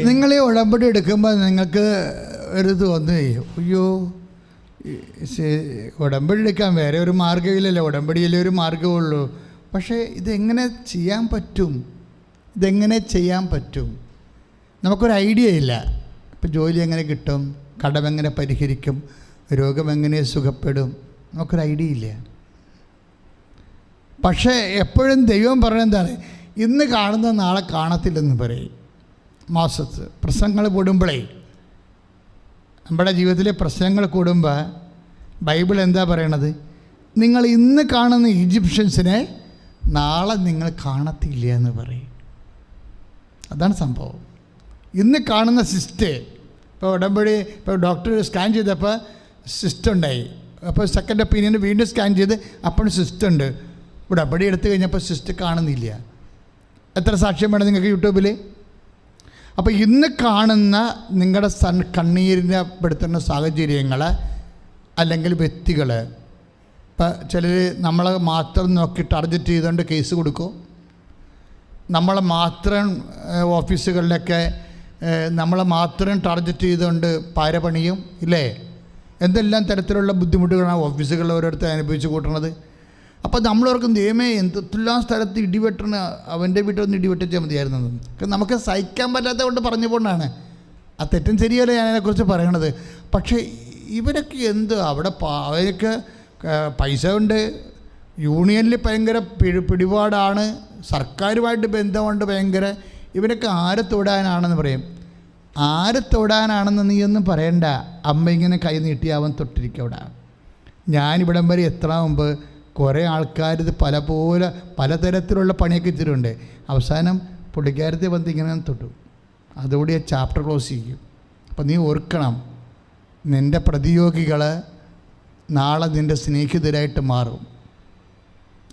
നിങ്ങൾ ഈ ഉടമ്പടി എടുക്കുമ്പോൾ നിങ്ങൾക്ക് ഒരു തോന്നി, അയ്യോ ഉടമ്പടി എടുക്കാൻ വേറെ ഒരു മാർഗ്ഗമില്ലല്ലോ, ഉടമ്പടിയിലെ ഒരു മാർഗ്ഗമുള്ളൂ. പക്ഷേ ഇതെങ്ങനെ ചെയ്യാൻ പറ്റും? നമുക്കൊരു ഐഡിയ ഇല്ല. ഇപ്പം ജോലി എങ്ങനെ കിട്ടും, കടമെങ്ങനെ പരിഹരിക്കും, രോഗം എങ്ങനെ സുഖപ്പെടും, നമുക്കൊരു ഐഡിയ ഇല്ല. പക്ഷേ എപ്പോഴും ദൈവം പറയുന്നത് എന്താണ്? ഇന്ന് കാണുന്ന നാളെ കാണത്തില്ലെന്ന് പറയും. മാസത്ത് പ്രശ്നങ്ങൾ കൂടുമ്പോഴേ, നമ്മുടെ ജീവിതത്തിലെ പ്രശ്നങ്ങൾ കൂടുമ്പോൾ ബൈബിൾ എന്താ പറയണത്? നിങ്ങൾ ഇന്ന് കാണുന്ന ഈജിപ്ഷ്യൻസിനെ നാളെ നിങ്ങൾ കാണത്തില്ല എന്ന് പറയും. അതാണ് സംഭവം. ഇന്ന് കാണുന്ന സിസ്റ്റ്, ഇപ്പോൾ ഉടമ്പടി, ഇപ്പോൾ ഡോക്ടർ സ്കാൻ ചെയ്തപ്പോൾ സിസ്റ്റ് ഉണ്ടായി. അപ്പോൾ സെക്കൻഡ് ഒപ്പീനിയൻ വീണ്ടും സ്കാൻ ചെയ്ത് അപ്പോഴും സിസ്റ്റ് ഉണ്ട്. ഉടമ്പടി എടുത്തു കഴിഞ്ഞപ്പോൾ സിസ്റ്റ് കാണുന്നില്ല. എത്ര സാക്ഷ്യം വേണം നിങ്ങൾക്ക് യൂട്യൂബിൽ? അപ്പോൾ ഇന്ന് കാണുന്ന നിങ്ങളുടെ കണ്ണീരിനെ പെടുത്തുന്ന സാഹചര്യങ്ങൾ അല്ലെങ്കിൽ വ്യക്തികൾ, ഇപ്പം ചിലർ നമ്മളെ മാത്രം നോക്കി ടാർഗറ്റ് ചെയ്തുകൊണ്ട് കേസ് കൊടുക്കും. നമ്മളെ മാത്രം ഓഫീസുകളിലൊക്കെ നമ്മളെ മാത്രം ടാർഗറ്റ് ചെയ്തുകൊണ്ട് പാരപണിയും ഇല്ലേ? എന്തെല്ലാം തരത്തിലുള്ള ബുദ്ധിമുട്ടുകളാണ് ഓഫീസുകളിൽ ഓരോരുത്തർ അനുഭവിച്ച് കൂട്ടുന്നത്. അപ്പോൾ നമ്മളോർക്കും ദൈവമേ എന്തെല്ലാം സ്ഥലത്ത് ഇടിവെട്ടണ, അവൻ്റെ വീട്ടിലൊന്ന് ഇടിവെട്ടിച്ചാൽ മതിയായിരുന്നത്. നമുക്ക് സഹിക്കാൻ പറ്റാത്ത കൊണ്ട് പറഞ്ഞു കൊണ്ടാണ്. ആ തെറ്റും ശരിയല്ല ഞാൻ അതിനെക്കുറിച്ച് പറയണത്. പക്ഷേ ഇവരൊക്കെ അവിടെ അവരൊക്കെ പൈസ ഉണ്ട്, യൂണിയനിൽ ഭയങ്കര പിടിപാടാണ്, സർക്കാരുമായിട്ട് ബന്ധമുണ്ട് ഭയങ്കര. ഇവരൊക്കെ ആരെ തൊടാനാണെന്ന് പറയും. ആരെ തൊടാനാണെന്ന് നീയൊന്നും പറയണ്ട. അമ്മ ഇങ്ങനെ കൈ നീട്ടി അവൻ തൊട്ടിരിക്കും അവിടെ. ഞാനിവിടം വരെ എത്ര മുമ്പ് കുറേ ആൾക്കാർ ഇത് പലതരത്തിലുള്ള പണിയൊക്കെ ഇച്ചിട്ടുണ്ട്. അവസാനം പുള്ളിക്കാരത്തെ വന്ന് ഇങ്ങനെ തൊട്ടു. അതോടെ ചാപ്റ്റർ ക്ലോസ് ചെയ്യും. അപ്പം നീ ഓർക്കണം, നിൻ്റെ പ്രതിയോഗികൾ നാളെ നിൻ്റെ സ്നേഹിതരായിട്ട് മാറും.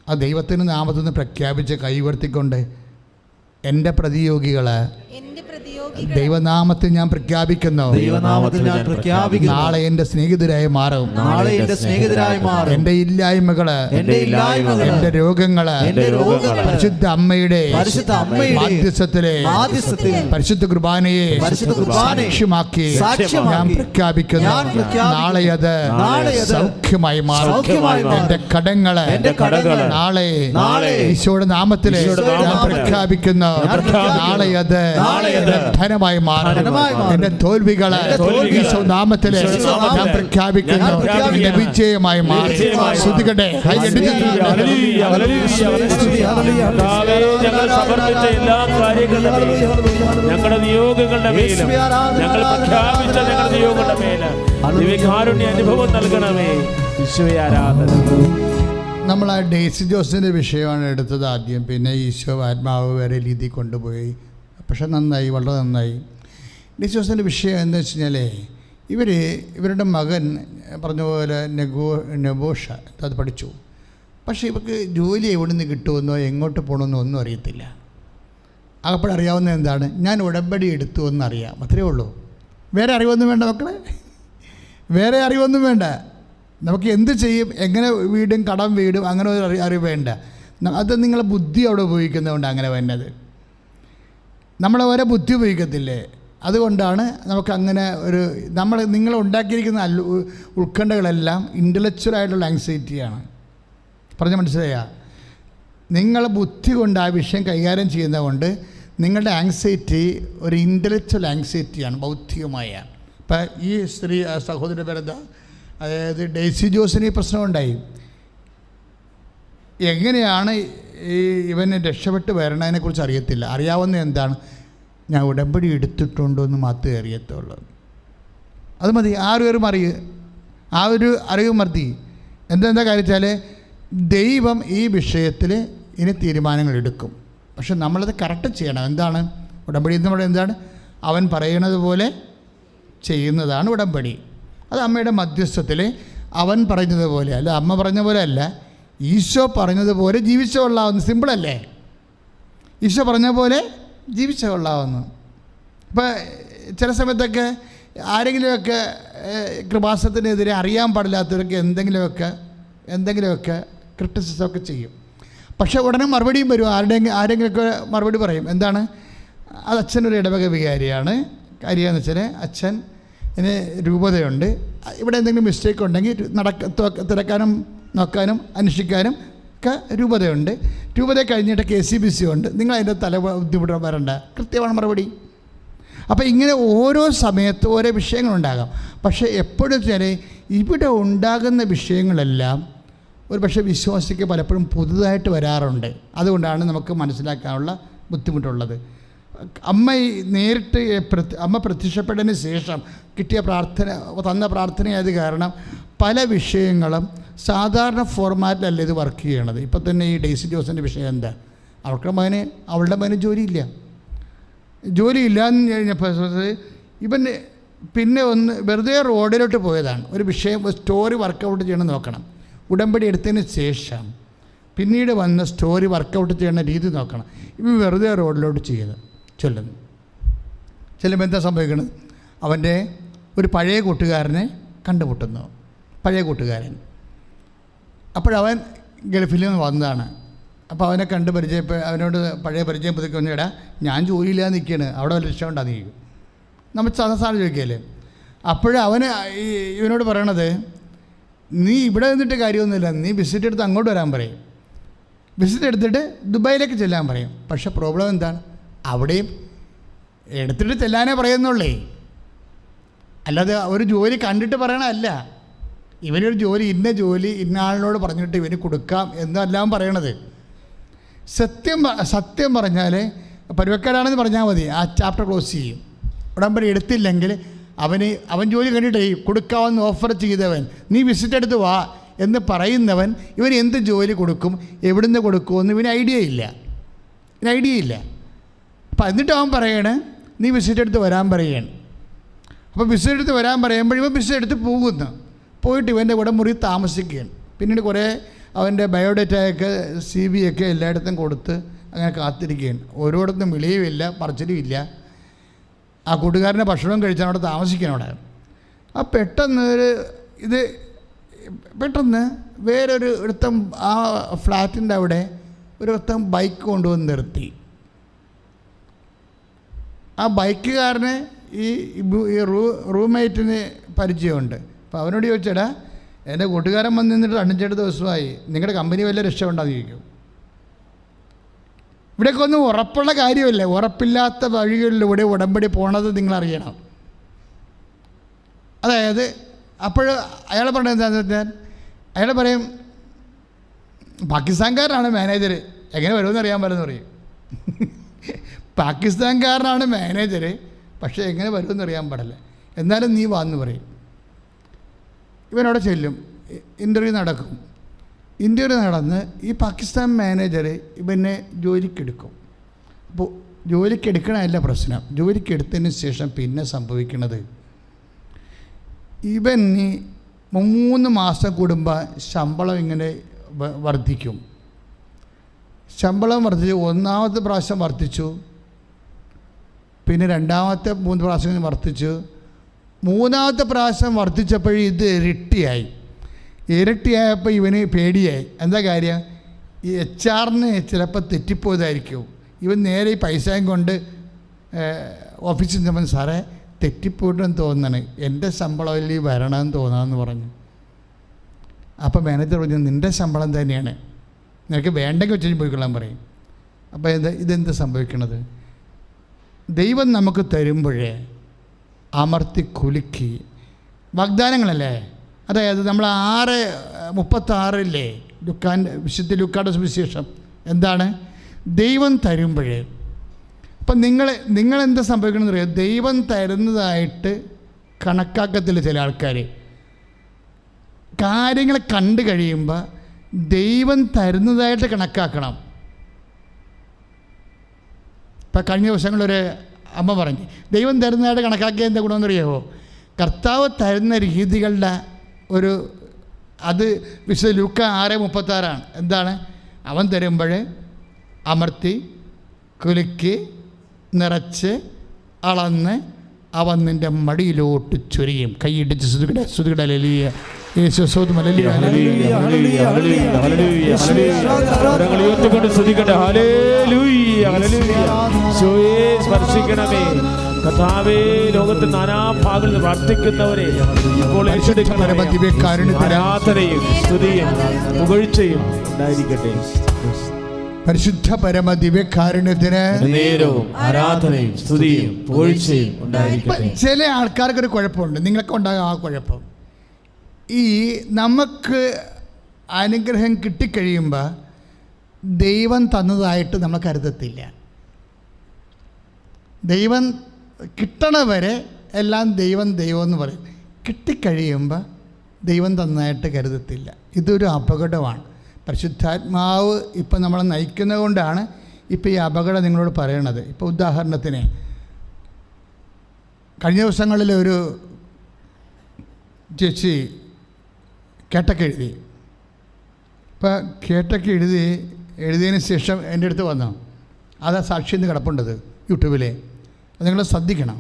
ആ ദൈവത്തിൻ്റെ നാമത്തിൽ നിന്ന് പ്രഖ്യാപിച്ച് കൈവർത്തിക്കൊണ്ട് എൻ്റെ പ്രതിയോഗികൾ ദൈവനാമത്തിൽ ഞാൻ പ്രഖ്യാപിക്കുന്നു, നാളെ എൻ്റെ സ്നേഹിതരായി മാറും. എൻ്റെ ഇല്ലായ്മകള്, എൻ്റെ രോഗങ്ങള് പരിശുദ്ധ അമ്മയുടെ മാധ്യസ്ഥത്തിലെ പരിശുദ്ധ കുർബാനയെ സാക്ഷ്യമാക്കി ഞാൻ പ്രഖ്യാപിക്കുന്നു. നാളെ അത് സൗഖ്യമായി മാറും. എൻ്റെ കടങ്ങള് നാളെ ഈശോയുടെ നാമത്തിലെ ഞാൻ പ്രഖ്യാപിക്കുന്നു. നാളെ അത് ധനമായി മാറും. എൻ്റെ തോൽവികളെ ഈശോ നാമത്തിലെ ഞാൻ പ്രഖ്യാപിക്കുന്നു, എൻ്റെ വിജയമായി മാറും. ശ്രുതികട്ടെ, ഞങ്ങൾ സമർപ്പിച്ച എല്ലാ കാര്യങ്ങളുടെ മേലും, ഞങ്ങളുടെ നിയോഗങ്ങളുടെ മേലും, ഞങ്ങൾ പ്രഖ്യാപിച്ച ഞങ്ങളുടെ നിയോഗങ്ങളുടെ മേലും ദിവ്യകാരുണ്യ അനുഭവം നൽകണമേ. ഈശോയെ ആരാധന. നമ്മൾ ആ ഡെയ്സി ജോസിൻ്റെ വിഷയമാണ് എടുത്തത് ആദ്യം, പിന്നെ ഈശോ ആത്മാവ് വരെ രീതി കൊണ്ടുപോയി. പക്ഷെ നന്നായി, വളരെ നന്നായി. ഡെയ്സി ജോസിൻ്റെ വിഷയം എന്താ വെച്ച് കഴിഞ്ഞാൽ, ഇവരുടെ മകൻ പറഞ്ഞ പോലെ നെബോഷ അത് പഠിച്ചു. പക്ഷേ ഇവർക്ക് ജോലി എവിടെ നിന്ന് കിട്ടുമെന്നോ എങ്ങോട്ട് പോകണമെന്നോ ഒന്നും അറിയത്തില്ല. അപ്പോഴറിയാവുന്ന എന്താണ്, ഞാൻ ഉടമ്പടി എടുത്തു എന്നറിയാം, അത്രയേ ഉള്ളൂ. വേറെ അറിവൊന്നും വേണ്ട മക്കളെ, വേറെ അറിവൊന്നും വേണ്ട. നമുക്ക് എന്ത് ചെയ്യും, എങ്ങനെ വീടും കടം വീടും അങ്ങനെ ഒരു അറിവ് വേണ്ട. അത് നിങ്ങളെ ബുദ്ധി അവിടെ ഉപയോഗിക്കുന്നതുകൊണ്ട് അങ്ങനെ വരുന്നത്. നമ്മളെ വരെ ബുദ്ധി ഉപയോഗിക്കത്തില്ലേ, അതുകൊണ്ടാണ് നമുക്കങ്ങനെ ഒരു നിങ്ങൾ ഉണ്ടാക്കിയിരിക്കുന്ന ഉത്കണ്ഠകളെല്ലാം ഇൻ്റലക്ച്വലായിട്ടുള്ള ആങ്സൈറ്റിയാണ്. പറഞ്ഞ മനസ്സിലായാ? നിങ്ങളെ ബുദ്ധി കൊണ്ട് ആ വിഷയം കൈകാര്യം ചെയ്യുന്നതുകൊണ്ട് നിങ്ങളുടെ ആങ്സൈറ്റി ഒരു ഇൻ്റലക്ച്വൽ ആങ്സൈറ്റിയാണ്, ബൗദ്ധികമായ. ഇപ്പം ഈ സഹോദരി പേരെന്താ, അതായത് ഡെയ്സി ജോസിന് ഈ പ്രശ്നമുണ്ടായി. എങ്ങനെയാണ് ഇവന് രക്ഷപ്പെട്ട് വരണതിനെക്കുറിച്ച് അറിയത്തില്ല. അറിയാവുന്ന എന്താണ്, ഞാൻ ഉടമ്പടി എടുത്തിട്ടുണ്ടോ എന്ന് മാത്രമേ അറിയത്തുള്ളൂ. അത് മതി, ആ ഒരു അറിവ് മതി. എന്താ കാര്യം വെച്ചാൽ, ദൈവം ഈ വിഷയത്തിൽ ഇനി തീരുമാനങ്ങൾ എടുക്കും. പക്ഷെ നമ്മളത് കറക്റ്റ് ചെയ്യണം. എന്താണ് ഉടമ്പടി എന്ന് പറയുന്നത്? എന്താണ്? അവൻ പറയുന്നത് പോലെ ചെയ്യുന്നതാണ് ഉടമ്പടി. അത് അമ്മയുടെ മധ്യസ്ഥത്തിൽ അവൻ പറഞ്ഞതുപോലെ അല്ല, അമ്മ പറഞ്ഞ പോലെ അല്ല, ഈശോ പറഞ്ഞതുപോലെ ജീവിച്ചു കൊള്ളാവുന്നു. സിമ്പിളല്ലേ? ഈശോ പറഞ്ഞ പോലെ ജീവിച്ചു കൊള്ളാവുന്നു. ഇപ്പോൾ ചില സമയത്തൊക്കെ ആരെങ്കിലുമൊക്കെ കൃപാസനത്തിനെതിരെ അറിയാൻ പാടില്ലാത്തവരൊക്കെ എന്തെങ്കിലുമൊക്കെ ക്രിറ്റിസിസമൊക്കെ ചെയ്യും. പക്ഷേ ഉടനെ മറുപടിയും വരും. ആരെങ്കിലുമൊക്കെ മറുപടി പറയും. എന്താണ്? അത് അച്ഛനൊരു ഇടവക വികാരിയാണ്. കാര്യമെന്ന് വെച്ചാൽ അച്ഛന് രൂപതയുണ്ട്. ഇവിടെ എന്തെങ്കിലും മിസ്റ്റേക്ക് ഉണ്ടെങ്കിൽ തിരക്കാനും നോക്കാനും അന്വേഷിക്കാനും ഒക്കെ രൂപതയുണ്ട്. രൂപത കഴിഞ്ഞിട്ട് KCBC ഉണ്ട്. നിങ്ങൾ അതിൻ്റെ ബുദ്ധിമുട്ട് വരണ്ട, കൃത്യമാണ് മറുപടി. അപ്പോൾ ഇങ്ങനെ ഓരോ സമയത്ത് ഓരോ വിഷയങ്ങളുണ്ടാകാം. പക്ഷേ എപ്പോഴും വെച്ചാൽ ഇവിടെ ഉണ്ടാകുന്ന വിഷയങ്ങളെല്ലാം ഒരു പക്ഷേ വിശ്വാസിക്ക് പലപ്പോഴും പുതുതായിട്ട് വരാറുണ്ട്. അതുകൊണ്ടാണ് നമുക്ക് മനസ്സിലാക്കാനുള്ള ബുദ്ധിമുട്ടുള്ളത്. അമ്മ പ്രത്യക്ഷപ്പെട്ടതിന് ശേഷം കിട്ടിയ തന്ന പ്രാർത്ഥനയായത് കാരണം പല വിഷയങ്ങളും സാധാരണ ഫോർമാറ്റിലല്ല ഇത് വർക്ക് ചെയ്യണത്. ഇപ്പം തന്നെ ഈ ഡെയ്സി ജോസിൻ്റെ വിഷയം എന്താ, അവളുടെ മകന് ജോലിയില്ല എന്ന് കഴിഞ്ഞപ്പോൾ ഇവൻ പിന്നെ വെറുതെ റോഡിലോട്ട് പോയതാണ്. ഒരു വിഷയം സ്റ്റോറി വർക്കൗട്ട് ചെയ്യണം നോക്കണം. ഉടമ്പടി എടുത്തതിന് ശേഷം പിന്നീട് വന്ന സ്റ്റോറി വർക്കൗട്ട് ചെയ്യുന്ന രീതി നോക്കണം. ഇവൻ വെറുതെ റോഡിലോട്ട് ചെല്ലുമ്പോൾ എന്താ സംഭവിക്കുന്നത്, അവൻ്റെ ഒരു പഴയ കൂട്ടുകാരനെ കണ്ടുമുട്ടുന്നു. പഴയ കൂട്ടുകാരൻ അപ്പോഴവൻ ഗൾഫിൽ നിന്ന് വന്നതാണ്. അപ്പോൾ അവനെ കണ്ട് അവനോട് പഴയ പരിചയം പുതുക്കി ഇടാ, ഞാൻ ജോലിയില്ലാതെ നിൽക്കുകയാണ്, അവിടെ വല്ല രക്ഷ ഉണ്ടാകുന്ന ചോദിക്കും. നമ്മൾ സാധാരണ ചോദിക്കുകയല്ലേ. അപ്പോഴവന് ഇവനോട് പറയണത്, നീ ഇവിടെ നിന്നിട്ട് കാര്യമൊന്നുമില്ല, നീ വിസിറ്റ് എടുത്ത് അങ്ങോട്ട് വരാൻ പറയും. വിസിറ്റ് എടുത്തിട്ട് ദുബായിലേക്ക് ചെല്ലാൻ പറയും. പക്ഷേ പ്രോബ്ലം എന്താണ്, അവിടെയും എടുത്തിട്ട് ചെല്ലാനേ പറയുന്നുള്ളേ, അല്ലാതെ ഒരു ജോലി കണ്ടിട്ട് പറയണമല്ല. ഇവനൊരു ജോലി ഇന്ന ആളിനോട് പറഞ്ഞിട്ട് ഇവന് കൊടുക്കാം എന്നെല്ലാം പറയണത്. സത്യം പറഞ്ഞാൽ പരുവക്കാരാണെന്ന് പറഞ്ഞാൽ മതി, ആ ചാപ്റ്റർ ക്ലോസ് ചെയ്യും. ഉടമ്പടി എടുത്തില്ലെങ്കിൽ അവൻ ജോലി കണ്ടിട്ട് കൊടുക്കാമെന്ന് ഓഫർ ചെയ്തവൻ, നീ വിസിറ്റ് എടുത്ത് വാ എന്ന് പറയുന്നവൻ ഇവൻ എന്ത് ജോലി കൊടുക്കും, എവിടുന്ന് കൊടുക്കുമെന്ന് ഇവന് ഐഡിയ ഇല്ല. അപ്പം എന്നിട്ട് അവൻ പറയണേ, നീ വിസിറ്റ് എടുത്ത് വരാൻ പറയുകയാണ്. അപ്പോൾ വിസിറ്റ് എടുത്ത് വരാൻ പറയുമ്പോൾ ഇവൻ വിസിറ്റ് എടുത്ത് പോയിട്ട് ഇവൻ്റെ കൂടെ മുറി താമസിക്കുകയാണ്. പിന്നീട് കുറേ അവൻ്റെ ബയോഡേറ്റയൊക്കെ CV ഒക്കെ എല്ലായിടത്തും കൊടുത്ത് അങ്ങനെ കാത്തിരിക്കുകയാണ്. ഓരോയിടത്തും വിളിയുമില്ല, പറച്ചിലുമില്ല. ആ കൂട്ടുകാരൻ്റെ ഭക്ഷണം കഴിച്ചാൽ അവിടെ താമസിക്കണം. അവിടെ പെട്ടെന്ന് വേറൊരു ഒരുത്തം ആ ഫ്ലാറ്റിൻ്റെ അവിടെ ഒരുത്തം ബൈക്ക് കൊണ്ടുവന്ന് നിർത്തി. ആ ബൈക്കുകാരന് ഈ റൂംമേറ്റിന് പരിചയമുണ്ട്. അപ്പോൾ അവനോട് ചോദിച്ചേടാ, എൻ്റെ കൂട്ടുകാരൻ വന്ന് നിന്നിട്ട് 5-6 ദിവസമായി, നിങ്ങളുടെ കമ്പനി വല്ല രക്ഷ ഉണ്ടാകുന്ന ചോദിക്കും. ഇവിടെയൊക്കെ ഒന്നും ഉറപ്പുള്ള കാര്യമല്ലേ. ഉറപ്പില്ലാത്ത വഴികളിലൂടെ ഉടമ്പടി പോണത് നിങ്ങളറിയണം. അതായത് അപ്പോൾ അയാൾ പറഞ്ഞത് എന്താണെന്ന് വെച്ചാൽ, അയാൾ പറയും പാകിസ്ഥാൻകാരനാണ് മാനേജർ, എങ്ങനെ വരുമെന്ന് അറിയാൻ പാടില്ലെന്ന് പറയും. പാകിസ്ഥാൻകാരനാണ് മാനേജർ, പക്ഷേ എങ്ങനെ വരുമെന്ന് അറിയാൻ പാടില്ല, എന്നാലും നീ വാന്ന് പറയും. ഇവനവിടെ ചെല്ലും, ഇൻ്റർവ്യൂ നടക്കും. ഇൻ്റർവ്യൂ നടന്ന് ഈ പാകിസ്ഥാൻ മാനേജർ ഇവനെ ജോലിക്കെടുക്കും. അപ്പോൾ ജോലിക്കെടുക്കണമല്ല പ്രശ്നം, ജോലിക്കെടുത്തതിന് ശേഷം പിന്നെ സംഭവിക്കുന്നത്, ഇവൻ 3 മാസം കൂടുമ്പോൾ ശമ്പളം ഇങ്ങനെ വർദ്ധിക്കും. ശമ്പളം വർദ്ധിച്ചു, 1ാമത്തെ പ്രാവശ്യം വർദ്ധിച്ചു, പിന്നെ 2ാമത്തെ 3 പ്രാവശ്യം വർദ്ധിച്ചു, 3ാമത്തെ പ്രാവശ്യം വർദ്ധിച്ചപ്പോൾ ഇത് ഇരട്ടിയായപ്പോൾ ഇവന് പേടിയായി. എന്താ കാര്യം, ഈ HR-ന് ചിലപ്പോൾ തെറ്റിപ്പോയതായിരിക്കും. ഇവൻ നേരെ ഈ പൈസയും കൊണ്ട് ഓഫീസിൽ ചെന്നപ്പോൾ, സാറേ തെറ്റിപ്പോയിട്ടെന്ന് തോന്നണേ, എൻ്റെ ശമ്പളത്തിൽ വരണമെന്ന് തോന്നാമെന്ന് പറഞ്ഞു. അപ്പോൾ മാനേജർ പറഞ്ഞു, നിൻ്റെ ശമ്പളം തന്നെയാണ്, നിനക്ക് വേണ്ടെങ്കിൽ വെച്ച് പോയിക്കൊള്ളാൻ പറയും. അപ്പോൾ ഇതെന്ത് സംഭവിക്കണത്, ദൈവം നമുക്ക് തരുമ്പോഴേ അമർത്തി കുലുക്കി വാഗ്ദാനങ്ങളല്ലേ. അതായത് നമ്മൾ 6:36 വിശുദ്ധ ലൂക്കായുടെ സുവിശേഷം എന്താണ്, ദൈവം തരുമ്പോഴേ. അപ്പം നിങ്ങളെന്താ സംഭവിക്കണമെന്ന് അറിയാം, ദൈവം തരുന്നതായിട്ട് കണക്കാക്കത്തില്ല ചില ആൾക്കാർ. കാര്യങ്ങളെ കണ്ടു കഴിയുമ്പോൾ ദൈവം തരുന്നതായിട്ട് കണക്കാക്കണം. ഇപ്പം കഴിഞ്ഞ ദിവസങ്ങളൊരു അമ്മ പറഞ്ഞു, ദൈവം തരുന്നതായിട്ട് കണക്കാക്കിയ എന്താ ഗുണമെന്നറിയാമോ, കർത്താവ് തരുന്ന രീതികളുടെ അത് വിശുദ്ധ ലൂക്ക 6:36 എന്താണ്, അവൻ തരുമ്പോൾ അമർത്തി കുലുക്കി നിറച്ച് അളന്ന് അവൻ നിൻ്റെ മടിയിലോട്ട് ചൊരിയും. കൈയിടിച്ച് ശ്രുതികട ഹല്ലേലൂയ, യേശു സ്തോത്രം, ഹല്ലേലൂയ ഹല്ലേലൂയ ഹല്ലേലൂയ ഹല്ലേലൂയ ഹല്ലേലൂയ. സ്പർശിക്കണമേ കർത്താവേ, ലോകത്തെ നാനാഭാഗങ്ങളിൽ നിന്ന് പ്രാർത്ഥിക്കുന്നവരെ ഇപ്പോൾ ആരാധനയും സ്തുതിയും പുകഴ്ചയും ഉണ്ടായിരിക്കട്ടെ. പരിശുദ്ധ പരമ ദിവ്യകാരുണ്യത്തിന് നേരവും ആരാധനയും സ്തുതിയും പുകഴ്ചയും ഉണ്ടായിരിക്കട്ടെ. ചില ആൾക്കാർക്കൊരു കുഴപ്പമുണ്ട്, നിങ്ങൾക്ക് ഉണ്ടാകും ആ കുഴപ്പം. ഈ നമുക്ക് അനുഗ്രഹം കിട്ടിക്കഴിയുമ്പോൾ ദൈവം തന്നതായിട്ട് നമ്മൾ കരുതത്തില്ല. ദൈവം കിട്ടണവരെ എല്ലാം ദൈവം എന്ന് പറയും. കിട്ടിക്കഴിയുമ്പോൾ ദൈവം തന്നതായിട്ട് കരുതത്തില്ല. ഇതൊരു അപകടമാണ്. പരിശുദ്ധാത്മാവ് ഇപ്പം നമ്മളെ നയിക്കുന്നത് കൊണ്ടാണ് ഇപ്പോൾ ഈ അപകടം നിങ്ങളോട് പറയണത്. ഇപ്പോൾ ഉദാഹരണത്തിന് കഴിഞ്ഞ ദിവസങ്ങളിൽ ഒരു ചേച്ചി കേട്ടൊക്കെ എഴുതി. ഇപ്പോൾ കേട്ടൊക്കെ എഴുതിയതിന് ശേഷം എൻ്റെ അടുത്ത് വന്നു, അതാ സാക്ഷി എന്ന് കിടപ്പുണ്ടത് യൂട്യൂബിൽ, അത് നിങ്ങൾ ശ്രദ്ധിക്കണം.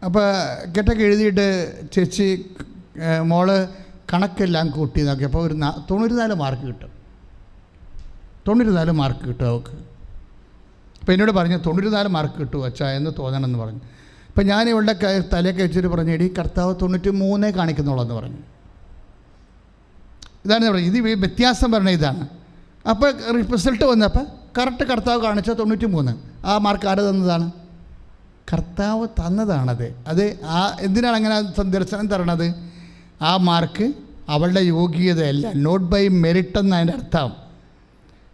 അപ്പോൾ കേട്ടൊക്കെ എഴുതിയിട്ട് ചേച്ചി മോള് കണക്കെല്ലാം കൂട്ടി നോക്കിയപ്പോൾ ഒരു 94 മാർക്ക് കിട്ടും. 94 മാർക്ക് കിട്ടും അവൾക്ക്. അപ്പോൾ എന്നോട് പറഞ്ഞു 94 മാർക്ക് കിട്ടും അച്ഛാ എന്ന് തോന്നണമെന്ന് പറഞ്ഞു. അപ്പോൾ ഞാൻ ഇവളുടെ തലയൊക്കെ വെച്ചിട്ട് പറഞ്ഞു, എടി കർത്താവ് 93 കാണിക്കുന്നുള്ളൂ എന്ന് പറഞ്ഞു. ഇതാണ് ഞാൻ പറഞ്ഞത്, ഇത് വ്യത്യാസം പറഞ്ഞ ഇതാണ്. അപ്പോൾ റിസൾട്ട് വന്നപ്പോൾ കറക്റ്റ് കർത്താവ് കാണിച്ച 93. ആ മാർക്ക് ആര് തന്നതാണ്? കർത്താവ് തന്നതാണത്. അത് എന്തിനാണ് അങ്ങനെ ദർശനം തരണത്? ആ മാർക്ക് അവളുടെ യോഗ്യതയല്ല, നോട്ട് ബൈ മെറിറ്റ് എന്ന് അതിൻ്റെ അർത്ഥം.